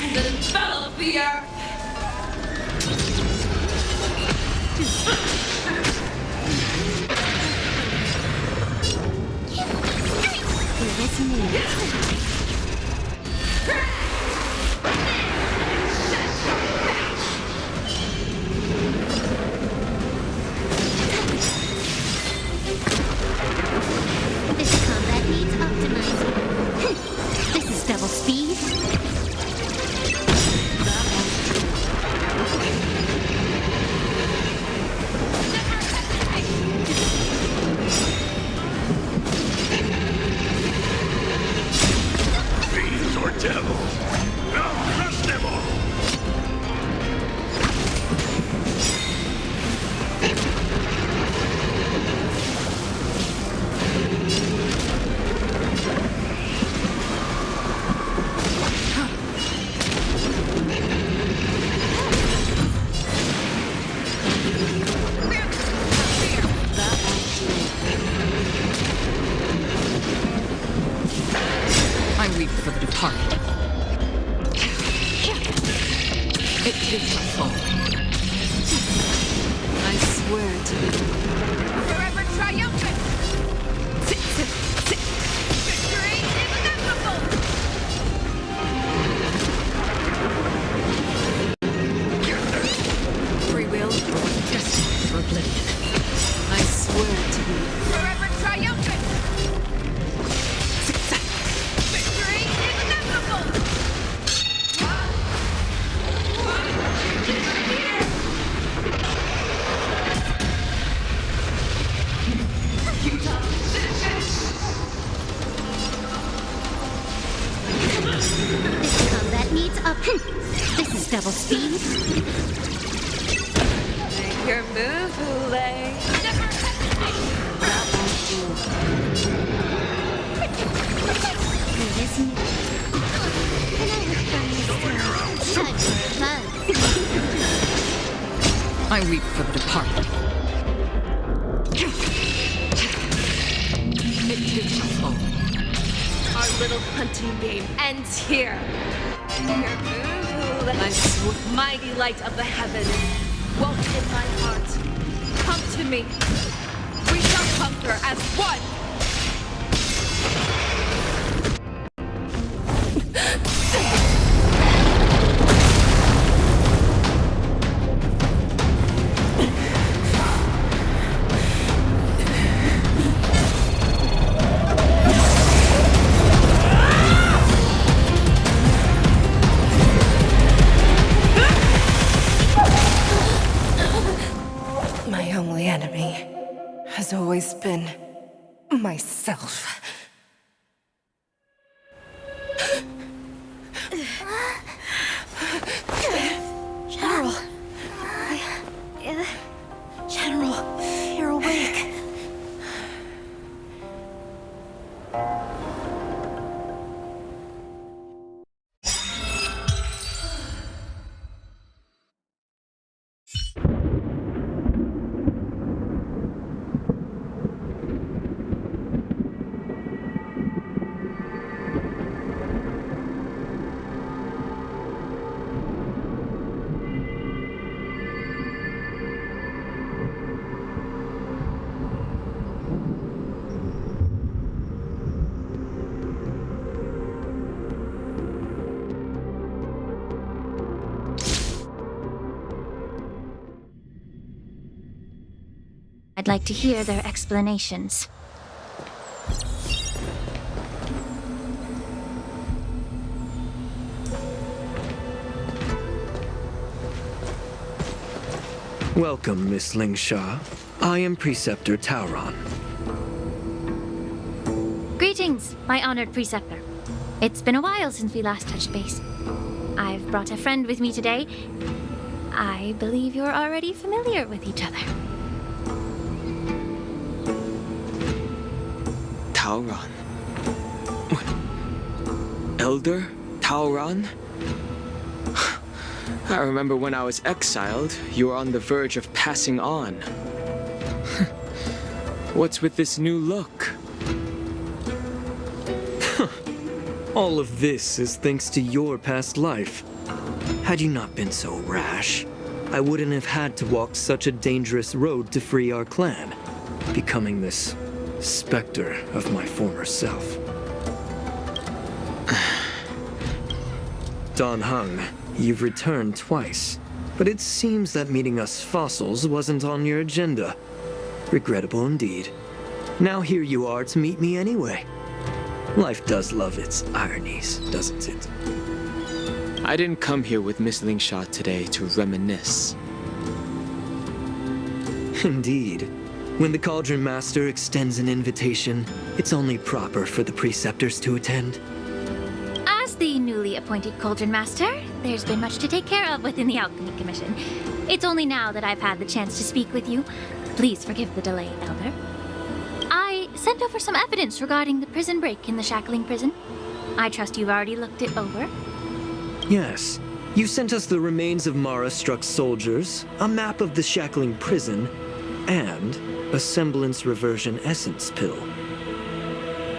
And envelop the earth. It is new. This combat needs optimizing. This is double speed. departed. It takes my soul. I swear to be Forever triumphant! Victory inevitable! Free will, destiny for oblivion. I swear to be Forever triumphant! Victory inevitable! This combat needs up. This is double speed. Make your move, Hule. Never hesitate! Isn't it? Can I have fun this time? Time for a buzz. I weep for the departed. It takes my soul. Our little hunting game ends here. Your move, Hule. I swear. Mighty light of the heavens, walk in my heart. Come to me. We shall conquer as one. My only enemy has always been myself. General! General, you're awake. I'd like to hear their explanations. Welcome, Miss Lingshaw. I am Preceptor Tauron. Greetings, my honored preceptor. It's been a while since we last touched base. I've brought a friend with me today. I believe you're already familiar with each other. Tauron. Elder Tauron? I remember when I was exiled, you were on the verge of passing on. What's with this new look? All of this is thanks to your past life. Had you not been so rash, I wouldn't have had to walk such a dangerous road to free our clan, becoming this specter of my former self. Don Hung, you've returned twice, but it seems that meeting us fossils wasn't on your agenda. Regrettable indeed. Now here you are to meet me anyway. Life does love its ironies, doesn't it? I didn't come here with Miss Lingshaw today to reminisce. Indeed. When the Cauldron Master extends an invitation, it's only proper for the preceptors to attend. As the newly appointed Cauldron Master, there's been much to take care of within the Alchemy Commission. It's only now that I've had the chance to speak with you. Please forgive the delay, Elder. I sent over some evidence regarding the prison break in the Shackling prison. I trust you've already looked it over. Yes. You sent us the remains of Mara-struck soldiers, a map of the Shackling prison, and a semblance reversion essence pill.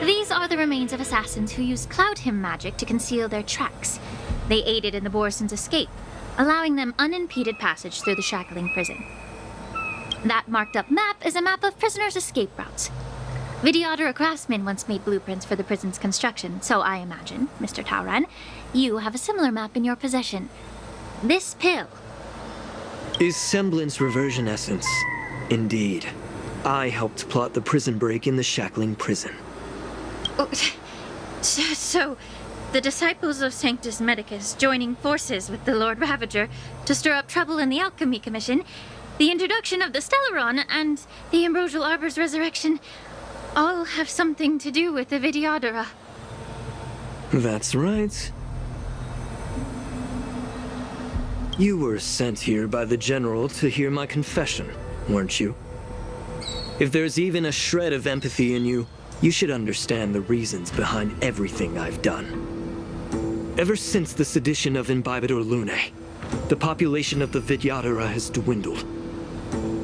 These are the remains of assassins who used cloud hymn magic to conceal their tracks. They aided in the Borison's escape, allowing them unimpeded passage through the shackling prison. That marked-up map is a map of prisoners' escape routes. Vidyadhara craftsmen once made blueprints for the prison's construction, so I imagine, Mr. Tauran, you have a similar map in your possession. This pill is semblance reversion essence. Indeed. I helped plot the prison break in the shackling prison. So, the disciples of Sanctus Medicus joining forces with the Lord Ravager to stir up trouble in the Alchemy Commission, the introduction of the Stellaron, and the Ambrosial Arbor's resurrection all have something to do with the Vidyadhara. That's right. You were sent here by the General to hear my confession, weren't you? If there's even a shred of empathy in you, you should understand the reasons behind everything I've done. Ever since the sedition of Imbibitor Lunae, the population of the Vidyadhara has dwindled.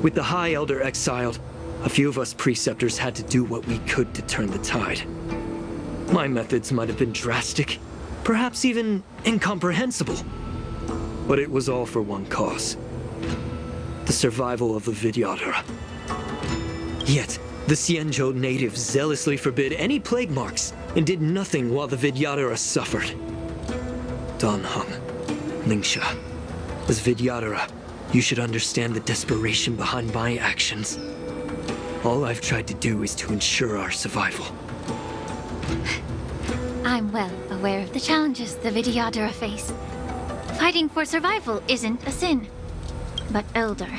With the High Elder exiled, a few of us preceptors had to do what we could to turn the tide. My methods might have been drastic, perhaps even incomprehensible. But it was all for one cause: the survival of the Vidyadhara. Yet, the Xianzhou natives zealously forbid any plague marks and did nothing while the Vidyadhara suffered. Danheng, Lingsha, as Vidyadhara, you should understand the desperation behind my actions. All I've tried to do is to ensure our survival. I'm well aware of the challenges the Vidyadhara face. Fighting for survival isn't a sin. But Elder,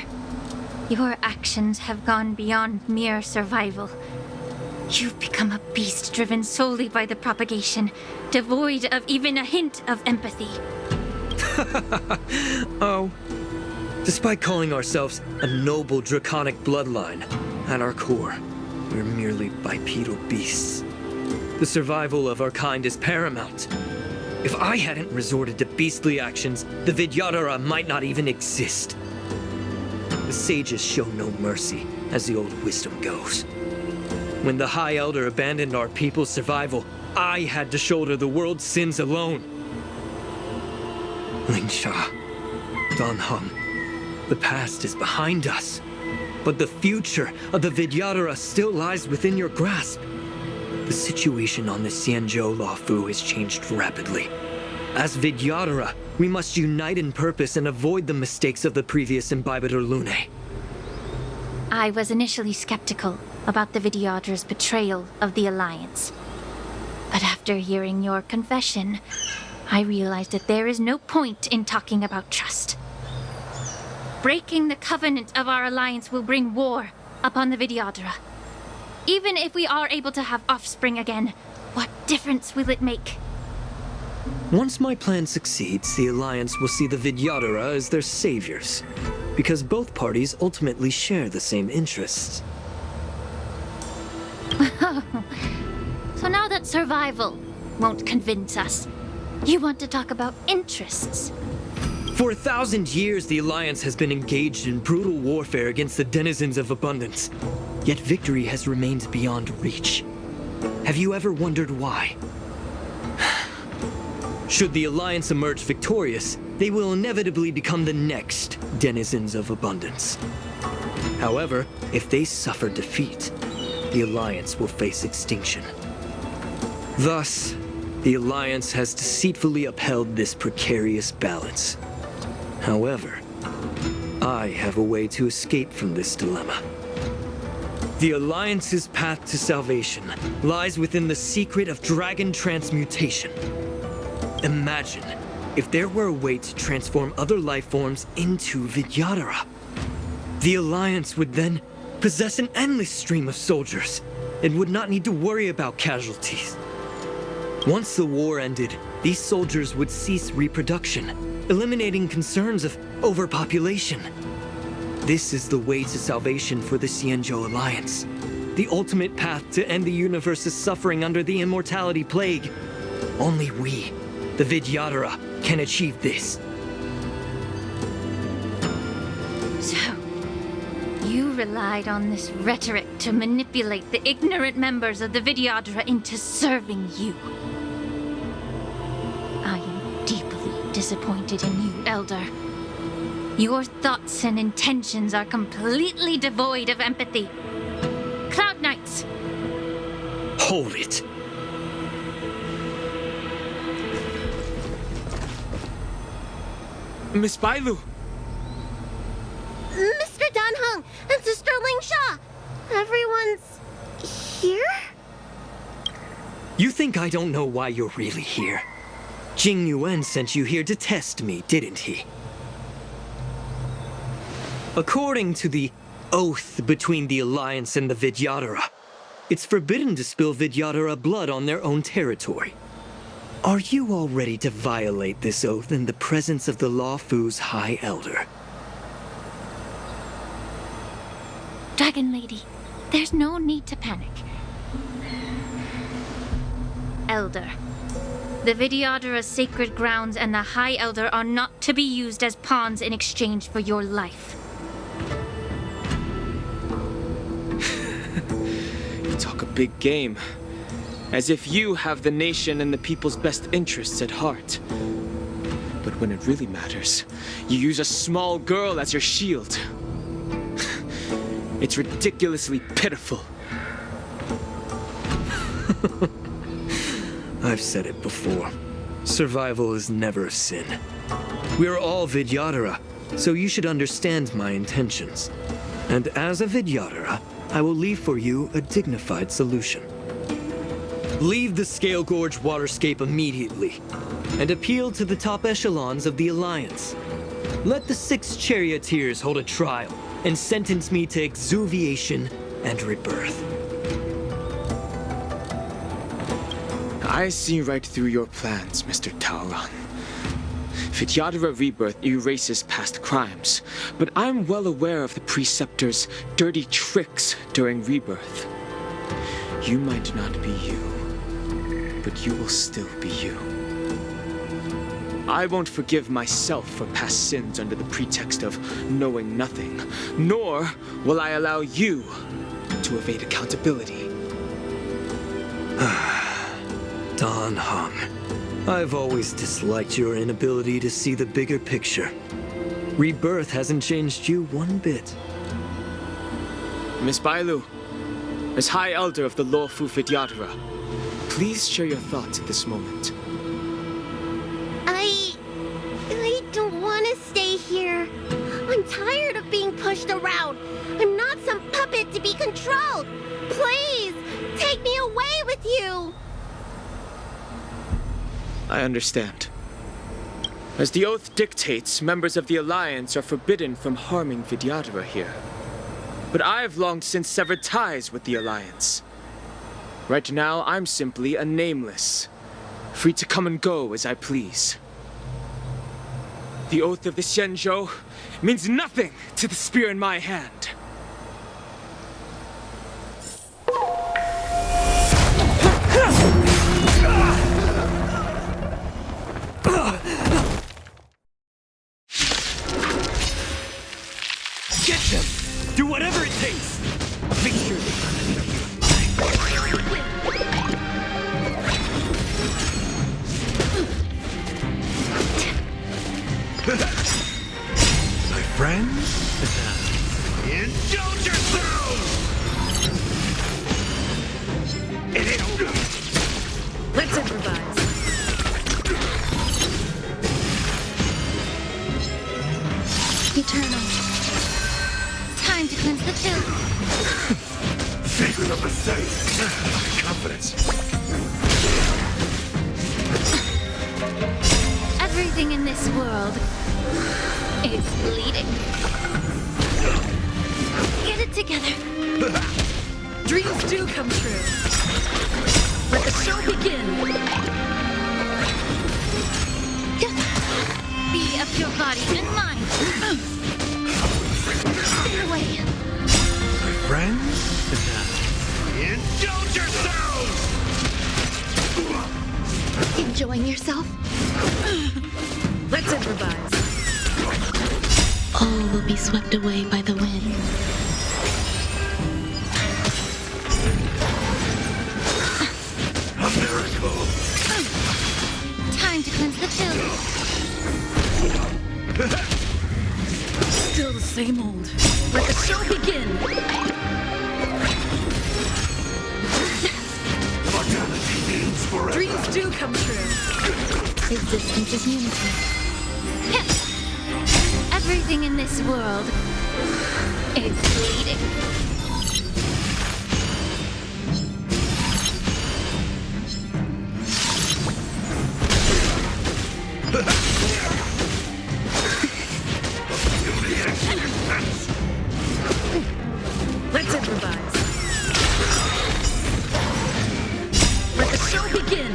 your actions have gone beyond mere survival. You've become a beast driven solely by the propagation, devoid of even a hint of empathy. Oh. Despite calling ourselves a noble draconic bloodline, at our core, we're merely bipedal beasts. The survival of our kind is paramount. If I hadn't resorted to beastly actions, the Vidyadhara might not even exist. The sages show no mercy, as the old wisdom goes. When the High Elder abandoned our people's survival, I had to shoulder the world's sins alone. Lingsha, Danheng, the past is behind us, but the future of the Vidyadhara still lies within your grasp. The situation on the Xianzhou Luofu has changed rapidly. As Vidyadhara, we must unite in purpose and avoid the mistakes of the previous Imbibitor Lunae. I was initially skeptical about the Vidyadhara's betrayal of the Alliance. But after hearing your confession, I realized that there is no point in talking about trust. Breaking the covenant of our alliance will bring war upon the Vidyadhara. Even if we are able to have offspring again, what difference will it make? Once my plan succeeds, the Alliance will see the Vidyadhara as their saviors, because both parties ultimately share the same interests. So now that survival won't convince us, you want to talk about interests? For 1,000 years, the Alliance has been engaged in brutal warfare against the denizens of abundance. Yet victory has remained beyond reach. Have you ever wondered why? Should the Alliance emerge victorious, they will inevitably become the next denizens of abundance. However, if they suffer defeat, the Alliance will face extinction. Thus, the Alliance has deceitfully upheld this precarious balance. However, I have a way to escape from this dilemma. The Alliance's path to salvation lies within the secret of dragon transmutation. Imagine if there were a way to transform other life forms into Vidyadhara. The Alliance would then possess an endless stream of soldiers and would not need to worry about casualties. Once the war ended, these soldiers would cease reproduction, eliminating concerns of overpopulation. This is the way to salvation for the Xianzhou Alliance. The ultimate path to end the universe's suffering under the immortality plague. Only we, the Vidyadhara, can achieve this. So, you relied on this rhetoric to manipulate the ignorant members of the Vidyadhara into serving you. I am deeply disappointed in you, Elder. Your thoughts and intentions are completely devoid of empathy. Cloud Knights! Hold it. Miss Bailu! Mr. Danheng and Sister Lingsha! Everyone's here? You think I don't know why you're really here? Jing Yuan sent you here to test me, didn't he? According to the oath between the Alliance and the Vidyadhara, it's forbidden to spill Vidyadhara blood on their own territory. Are you all ready to violate this oath in the presence of the Luofu's High Elder? Dragon Lady, there's no need to panic. Elder, the Vidyadhara's sacred grounds and the High Elder are not to be used as pawns in exchange for your life. You talk a big game. As if you have the nation and the people's best interests at heart. But when it really matters, you use a small girl as your shield. It's ridiculously pitiful. I've said it before. Survival is never a sin. We're all Vidyadhara, so you should understand my intentions. And as a Vidyadhara, I will leave for you a dignified solution. Leave the Scale Gorge waterscape immediately, and appeal to the top echelons of the Alliance. Let the 6 charioteers hold a trial, and sentence me to exuviation and rebirth. I see right through your plans, Mr. Taoran. Vidyadhara rebirth erases past crimes, but I'm well aware of the Preceptor's dirty tricks during rebirth. You might not be you, but you will still be you. I won't forgive myself for past sins under the pretext of knowing nothing, nor will I allow you to evade accountability. Danheng, I've always disliked your inability to see the bigger picture. Rebirth hasn't changed you one bit. Miss Bailu, as High Elder of the Luofu Vidyadhara, please share your thoughts at this moment. I don't want to stay here. I'm tired of being pushed around. I'm not some puppet to be controlled. Please, take me away with you. I understand. As the oath dictates, members of the Alliance are forbidden from harming Vidyadhara here. But I've long since severed ties with the Alliance. Right now, I'm simply a nameless, free to come and go as I please. The oath of the Xianzhou means nothing to the spear in my hand. Get them! Do whatever it takes! Make sure My friends, indulge yourselves! Let's improvise. Eternal. Time to cleanse the filth. Sacred of the saints! Confidence. Everything in this world is bleeding. Get it together. Dreams do come true. Let the show begin. Be of your body and mind. Stay away. My friends, indulge yourselves! Enjoying yourself? Let's improvise. All will be swept away by the wind. Cleanse the tube. Still the same old. Let the show begin. Dreams do come true. Existence is unity. Everything in this world is bleeding. Let's improvise. Let the show begin.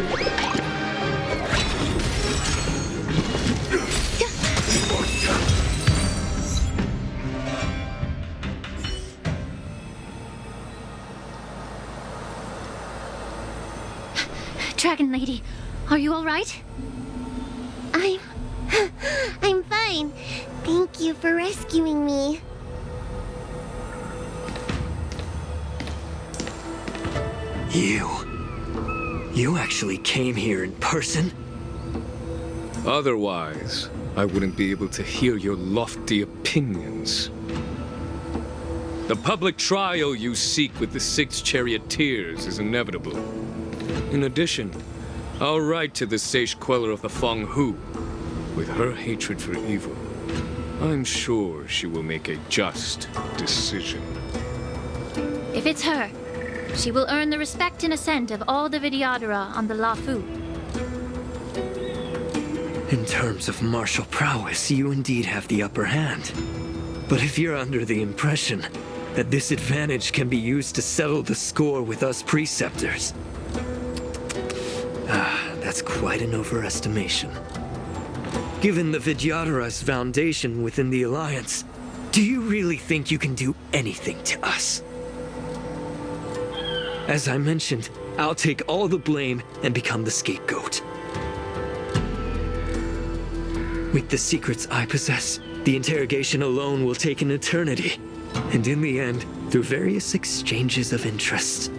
Dragon Lady, are you all right? I'm fine. Thank you for rescuing me. You actually came here in person? Otherwise, I wouldn't be able to hear your lofty opinions. The public trial you seek with the 6 charioteers is inevitable. In addition, I'll write to the sage queller of the Feng Hu. With her hatred for evil, I'm sure she will make a just decision. If it's her, she will earn the respect and assent of all the Vidyadhara on the Lafu. In terms of martial prowess, you indeed have the upper hand. But if you're under the impression that this advantage can be used to settle the score with us preceptors, that's quite an overestimation. Given the Vidyadhara's foundation within the Alliance, do you really think you can do anything to us? As I mentioned, I'll take all the blame and become the scapegoat. With the secrets I possess, the interrogation alone will take an eternity. And in the end, through various exchanges of interest,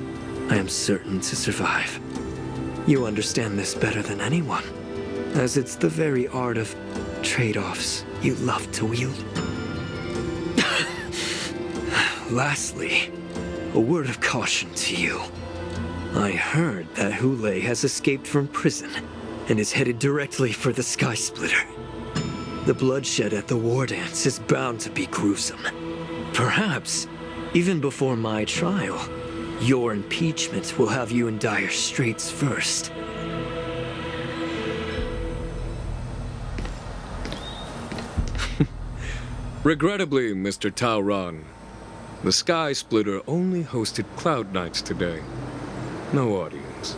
I am certain to survive. You understand this better than anyone, as it's the very art of trade-offs you love to wield. Lastly, a word of caution to you. I heard that Hule has escaped from prison and is headed directly for the Sky Splitter. The bloodshed at the war dance is bound to be gruesome. Perhaps, even before my trial, your impeachment will have you in dire straits first. Regrettably, Mr. Taoran, the Sky Splitter only hosted Cloud Knights today. No audience.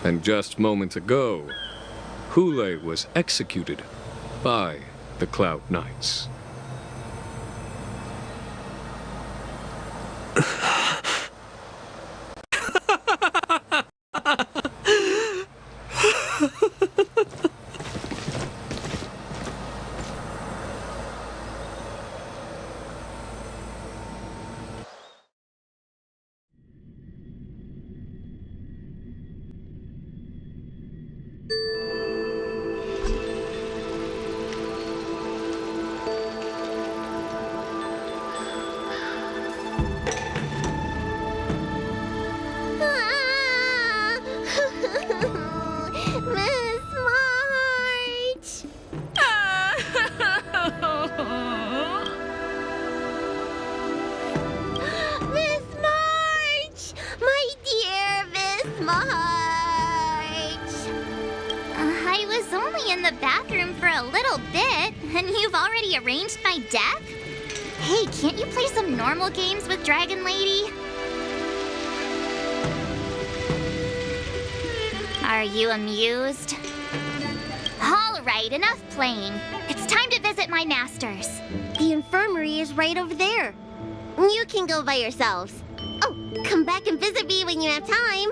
And just moments ago, Hule was executed by the Cloud Knights. Miss March! Miss March! My dear Miss March! I was only in the bathroom for a little bit, and you've already arranged my death? Hey, can't you play some normal games with Dragon Lady? Are you amused? All right, enough playing. It's time to visit my masters. The infirmary is right over there. You can go by yourselves. Oh, come back and visit me when you have time.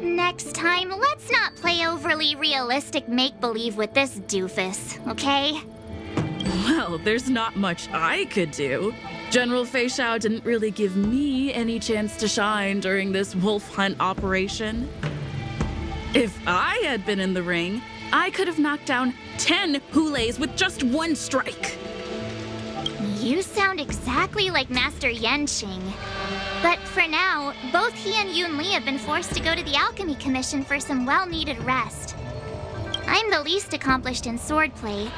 Next time, let's not play overly realistic make-believe with this doofus, okay? Well, there's not much I could do. General Fei Xiao didn't really give me any chance to shine during this wolf hunt operation. If I had been in the ring, I could have knocked down 10 Hulays with just one strike. You sound exactly like Master Yanqing. But for now, both he and Yun Li have been forced to go to the Alchemy Commission for some well-needed rest. I'm the least accomplished in swordplay,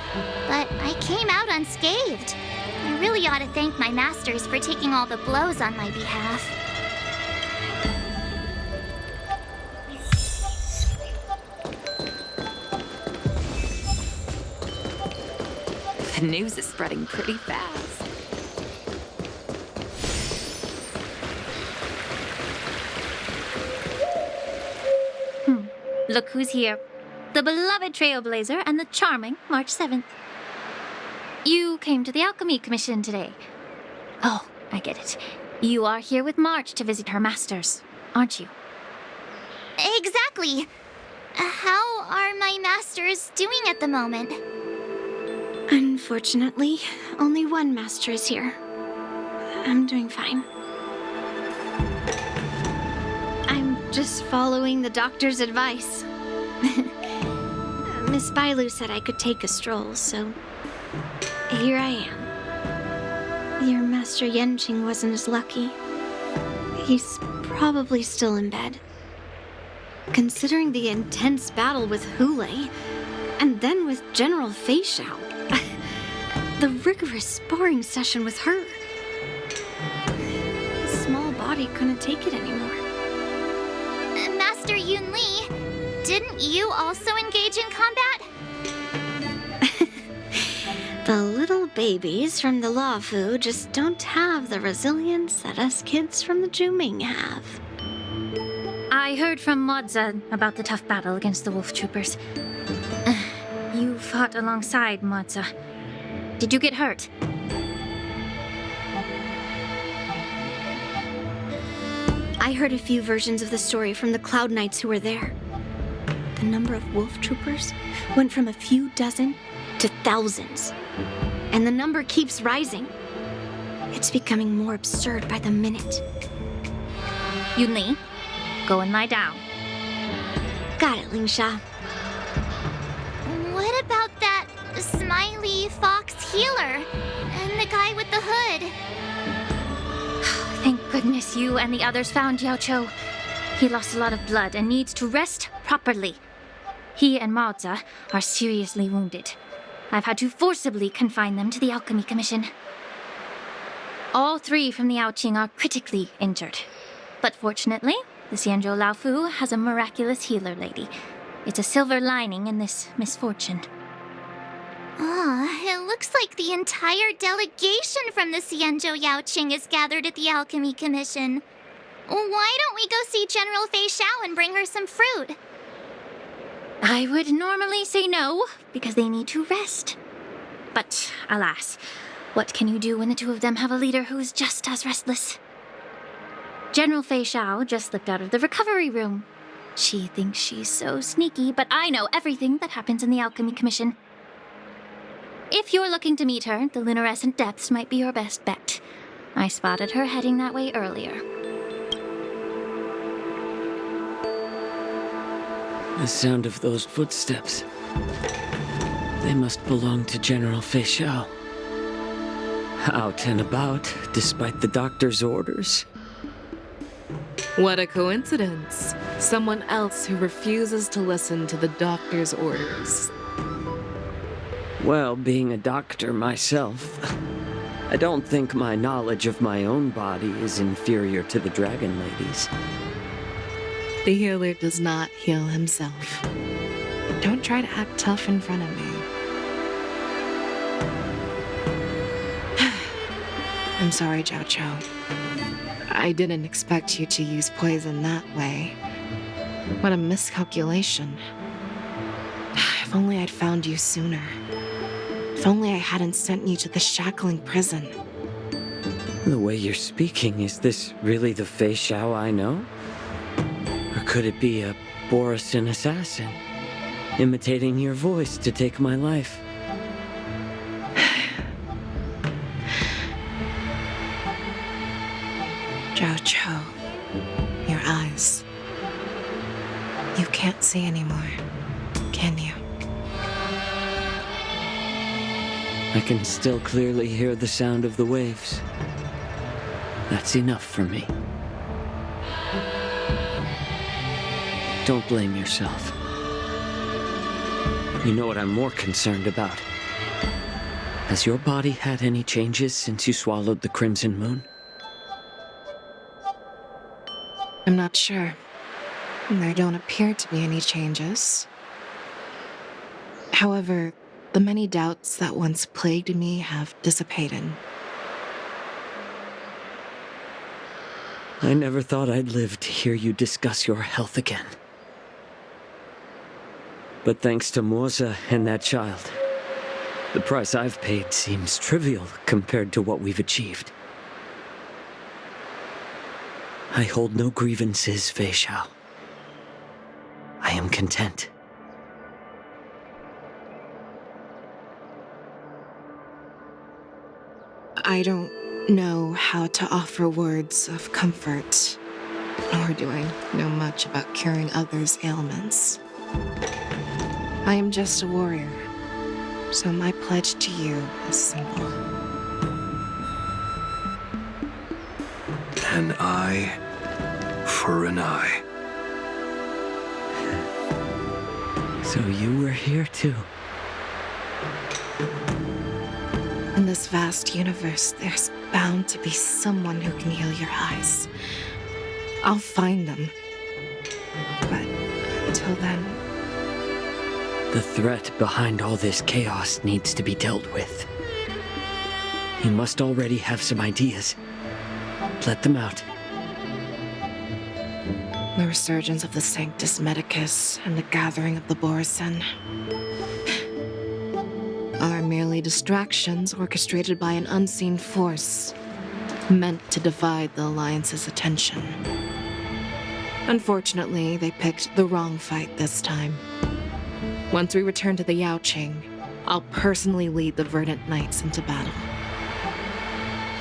but I came out unscathed. I really ought to thank my masters for taking all the blows on my behalf. The news is spreading pretty fast. Look who's here. The beloved Trailblazer and the charming March 7th. You came to the Alchemy Commission today. Oh, I get it. You are here with March to visit her masters, aren't you? Exactly. How are my masters doing at the moment? Unfortunately, only one master is here. I'm doing fine. I'm just following the doctor's advice. Miss Bailu said I could take a stroll, so here I am. Your Master Yanqing wasn't as lucky. He's probably still in bed. Considering the intense battle with Hulei, and then with General Fei Xiao, the rigorous sparring session with her. His small body couldn't take it anymore. Master Yun Li, didn't you also engage in combat? The little babies from the Luofu just don't have the resilience that us kids from the Zhuming have. I heard from Moza about the tough battle against the wolf troopers. You fought alongside Moza. Did you get hurt? I heard a few versions of the story from the Cloud Knights who were there. The number of wolf troopers went from a few dozen to thousands. And the number keeps rising. It's becoming more absurd by the minute. Yun Li, go and lie down. Got it, Lingsha. What about that smiley fox healer and the guy with the hood? Thank goodness you and the others found Yao Cho. He lost a lot of blood and needs to rest properly. He and Maoza are seriously wounded. I've had to forcibly confine them to the Alchemy Commission. All three from the Yaoqing are critically injured. But fortunately, the Xianzhou Laofu has a miraculous healer lady. It's a silver lining in this misfortune. It looks like the entire delegation from the Xianzhou Yaoqing is gathered at the Alchemy Commission. Why don't we go see General Fei Xiao and bring her some fruit? I would normally say no, because they need to rest. But alas, what can you do when the two of them have a leader who is just as restless? General Fei Xiao just slipped out of the recovery room. She thinks she's so sneaky, but I know everything that happens in the Alchemy Commission. If you're looking to meet her, the luminescent depths might be your best bet. I spotted her heading that way earlier. The sound of those footsteps. They must belong to General Fei Xiao. Out and about, despite the doctor's orders. What a coincidence. Someone else who refuses to listen to the doctor's orders. Well, being a doctor myself, I don't think my knowledge of my own body is inferior to the Dragon Lady's. The healer does not heal himself. Don't try to act tough in front of me. I'm sorry, Zhao Cho. I didn't expect you to use poison that way. What a miscalculation. If only I'd found you sooner. If only I hadn't sent you to the shackling prison. The way you're speaking, is this really the Fei Xiao I know? Or could it be a Borisin assassin, imitating your voice to take my life? Jojo, your eyes. You can't see anymore, can you? I can still clearly hear the sound of the waves. That's enough for me. Don't blame yourself. You know what I'm more concerned about? Has your body had any changes since you swallowed the Crimson Moon? I'm not sure. There don't appear to be any changes. However, the many doubts that once plagued me have dissipated. I never thought I'd live to hear you discuss your health again. But thanks to Morza and that child, the price I've paid seems trivial compared to what we've achieved. I hold no grievances, Fei Xiao. I am content. I don't know how to offer words of comfort, nor do I know much about curing others' ailments. I am just a warrior, so my pledge to you is simple. An eye for an eye. So you were here too. In this vast universe, there's bound to be someone who can heal your eyes. I'll find them. But until then... The threat behind all this chaos needs to be dealt with. You must already have some ideas. Let them out. The resurgence of the Sanctus Medicus and the gathering of the Borison are merely distractions orchestrated by an unseen force, meant to divide the Alliance's attention. Unfortunately, they picked the wrong fight this time. Once we return to the Yaoqing, I'll personally lead the Verdant Knights into battle.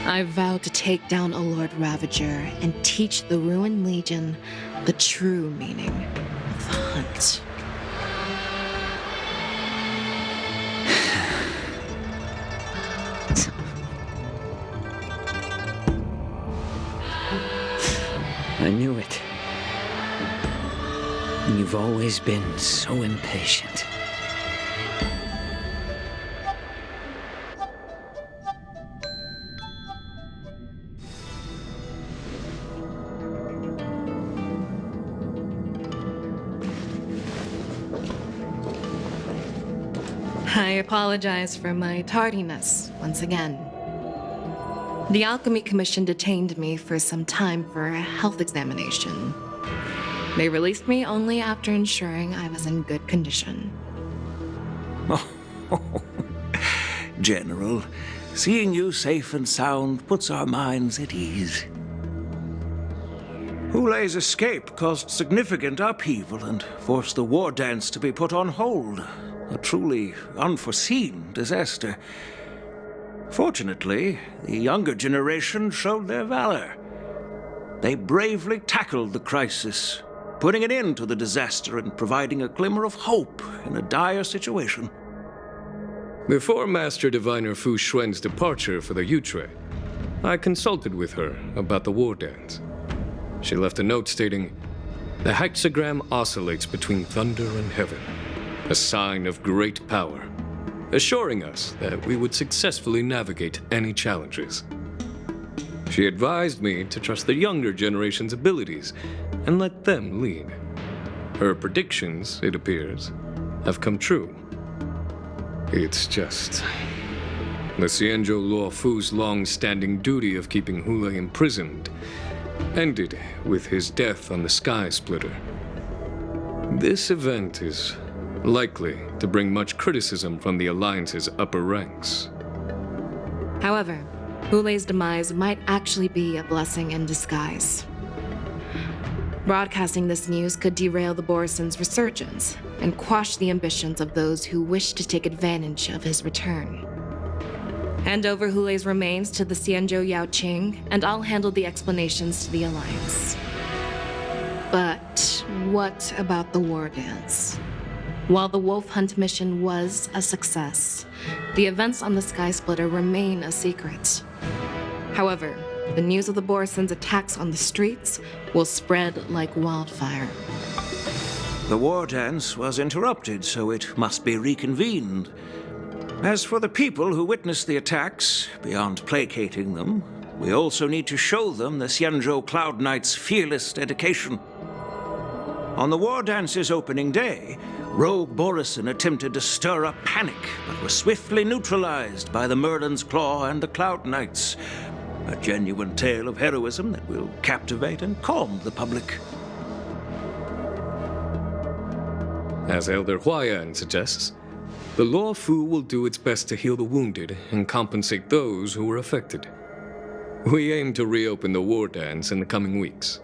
I vow to take down a Lord Ravager and teach the Ruined Legion the true meaning of the hunt. I knew it. You've always been so impatient. I apologize for my tardiness once again. The Alchemy Commission detained me for some time for a health examination. They released me only after ensuring I was in good condition. General, seeing you safe and sound puts our minds at ease. Hulei's escape caused significant upheaval and forced the war dance to be put on hold. A truly unforeseen disaster. Fortunately, the younger generation showed their valor. They bravely tackled the crisis, putting an end to the disaster and providing a glimmer of hope in a dire situation. Before Master Diviner Fu Xuan's departure for the Yutre, I consulted with her about the war dance. She left a note stating, "The hexagram oscillates between thunder and heaven, a sign of great power, assuring us that we would successfully navigate any challenges." She advised me to trust the younger generation's abilities and let them lead. Her predictions, it appears, have come true. It's just... the Xianzhou Luofu's long-standing duty of keeping Hulei imprisoned ended with his death on the Sky Splitter. This event is likely to bring much criticism from the Alliance's upper ranks. However, Hulei's demise might actually be a blessing in disguise. Broadcasting this news could derail the Borison's resurgence and quash the ambitions of those who wish to take advantage of his return. Hand over Hule's remains to the Xianzhou Yaoqing, and I'll handle the explanations to the Alliance. But what about the war dance? While the wolf hunt mission was a success, the events on the Sky Splitter remain a secret. However, the news of the Borison's attacks on the streets will spread like wildfire. The war dance was interrupted, so it must be reconvened. As for the people who witnessed the attacks, beyond placating them, we also need to show them the Xianzhou Cloud Knight's fearless dedication. On the war dance's opening day, rogue Borison attempted to stir up panic, but was swiftly neutralized by the Merlin's Claw and the Cloud Knights. A genuine tale of heroism that will captivate and calm the public. As Elder Huayan suggests, the Law Fu will do its best to heal the wounded and compensate those who were affected. We aim to reopen the war dance in the coming weeks.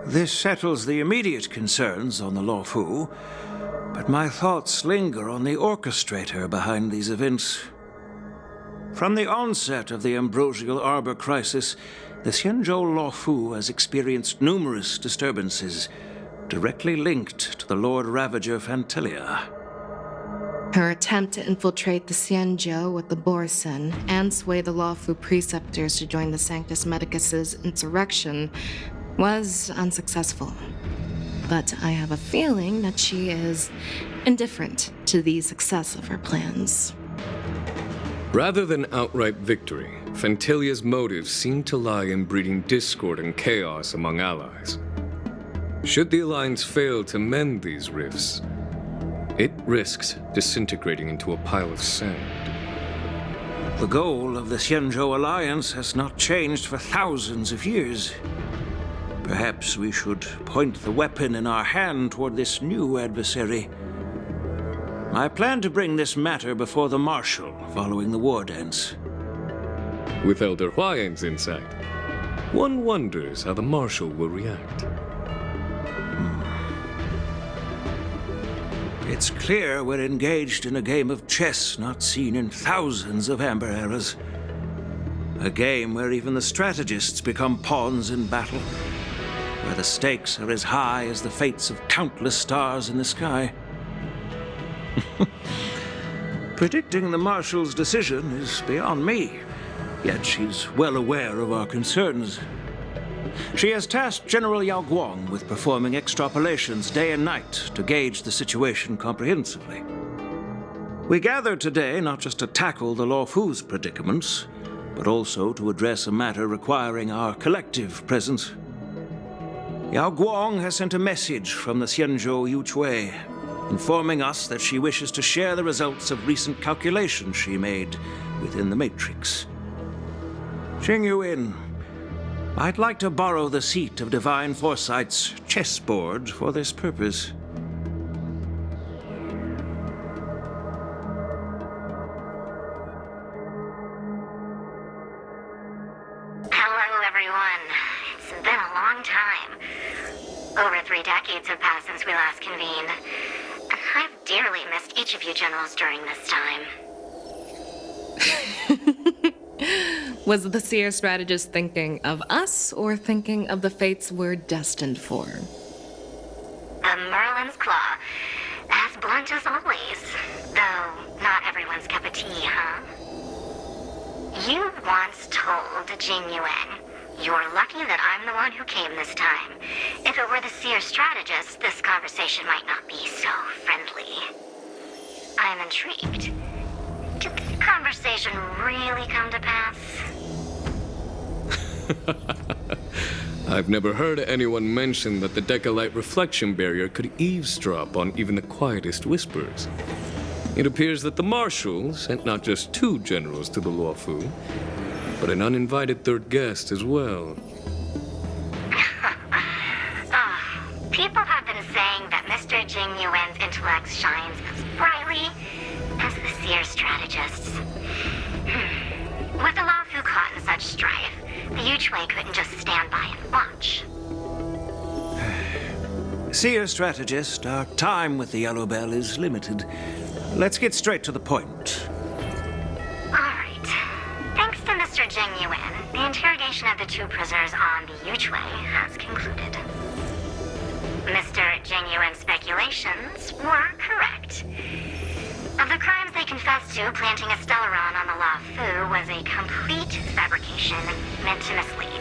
This settles the immediate concerns on the Law Fu, but my thoughts linger on the orchestrator behind these events. From the onset of the Ambrosial Arbor crisis, the Xianzhou Law Fu has experienced numerous disturbances, directly linked to the Lord Ravager Fantelia. Her attempt to infiltrate the Xianzhou with the Borison and sway the Lawfu preceptors to join the Sanctus Medicus's insurrection was unsuccessful. But I have a feeling that she is indifferent to the success of her plans. Rather than outright victory, Fantelia's motives seem to lie in breeding discord and chaos among allies. Should the Alliance fail to mend these rifts, it risks disintegrating into a pile of sand. The goal of the Xianzhou Alliance has not changed for thousands of years. Perhaps we should point the weapon in our hand toward this new adversary. I plan to bring this matter before the Marshal following the war dance. With Elder Huayan's insight, one wonders how the Marshal will react. It's clear we're engaged in a game of chess not seen in thousands of Amber eras. A game where even the strategists become pawns in battle, where the stakes are as high as the fates of countless stars in the sky. Predicting the Marshal's decision is beyond me, yet she's well aware of our concerns. She has tasked General Yao Guang with performing extrapolations day and night to gauge the situation comprehensively. We gathered today not just to tackle the Law Fu's predicaments, but also to address a matter requiring our collective presence. Yao Guang has sent a message from the Xianzhou Yuchui, informing us that she wishes to share the results of recent calculations she made within the Matrix. Xing Yuin, I'd like to borrow the seat of Divine Foresight's chessboard for this purpose. Hello, everyone. It's been a long time. Over 3 decades have passed since we last convened. And I've dearly missed each of you generals during this time. Was the seer strategist thinking of us or thinking of the fates we're destined for? The Merlin's Claw. As blunt as always. Though not everyone's cup of tea, huh? You once told Jing Yuan, "You're lucky that I'm the one who came this time. If it were the seer strategist, this conversation might not be so friendly." I'm intrigued. Did this conversation really come to pass? I've never heard anyone mention that the Decalite reflection barrier could eavesdrop on even the quietest whispers. It appears that the Marshal sent not just 2 generals to the Law Fu, but an uninvited 3rd guest as well. People have been saying that Mr. Jing Yuan's intellect shines as brightly as the seer strategists. With the Law Fu caught in such strife, the Yuchui couldn't just stand by and watch. Seer strategist, our time with the Yellow Bell is limited. Let's get straight to the point. Alright. 2 prisoners on the Yuchwei has concluded. Mr. Genuine Speculations were correct. Of the crimes they confessed to, planting a Stellaron on the La Fu was a complete fabrication meant to mislead.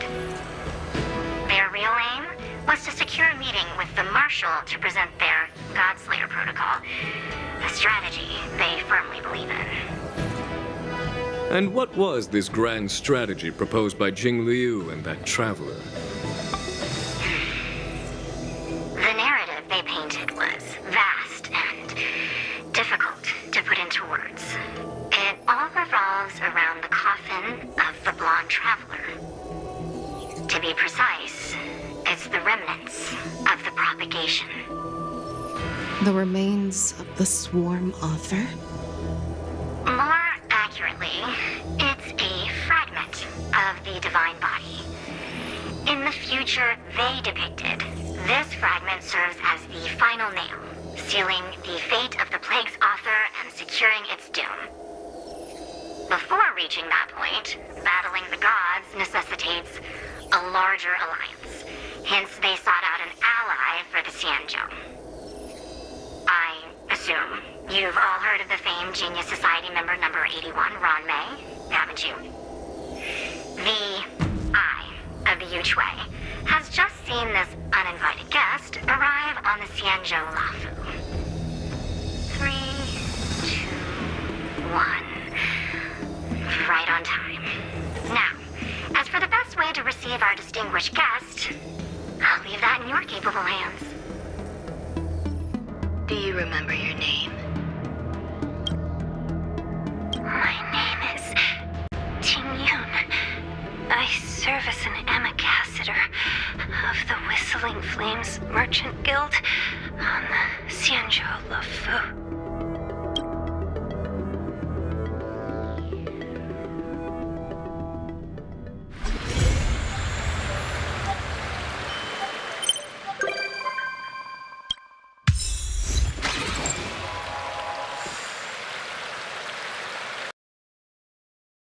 Their real aim was to secure a meeting with the Marshal to present their Godslayer protocol, a strategy they firmly believe in. And what was this grand strategy proposed by Jing Liu and that traveler? The narrative they painted was vast and difficult to put into words. It all revolves around the coffin of the blonde traveler. To be precise, it's the remnants of the propagation. The remains of the swarm author? More accurately, it's a fragment of the divine body. In the future they depicted, this fragment serves as the final nail, sealing the fate of the plague's author and securing its doom. Before reaching that point, battling the gods necessitates a larger alliance. Hence, they sought out an ally for the Xianzhou. I assume you've all heard of the famed Genius Society member number 81, Ron May, haven't you? The Eye of the Yuchwei has just seen this uninvited guest arrive on the Xianzhou Lafu. 3, 2, 1. Right on time. Now, as for the best way to receive our distinguished guest, I'll leave that in your capable hands. Do you remember your name? My name is Ting Yun. I serve as an ambassador of the Whistling Flames Merchant Guild on the Xianzhou Lafu.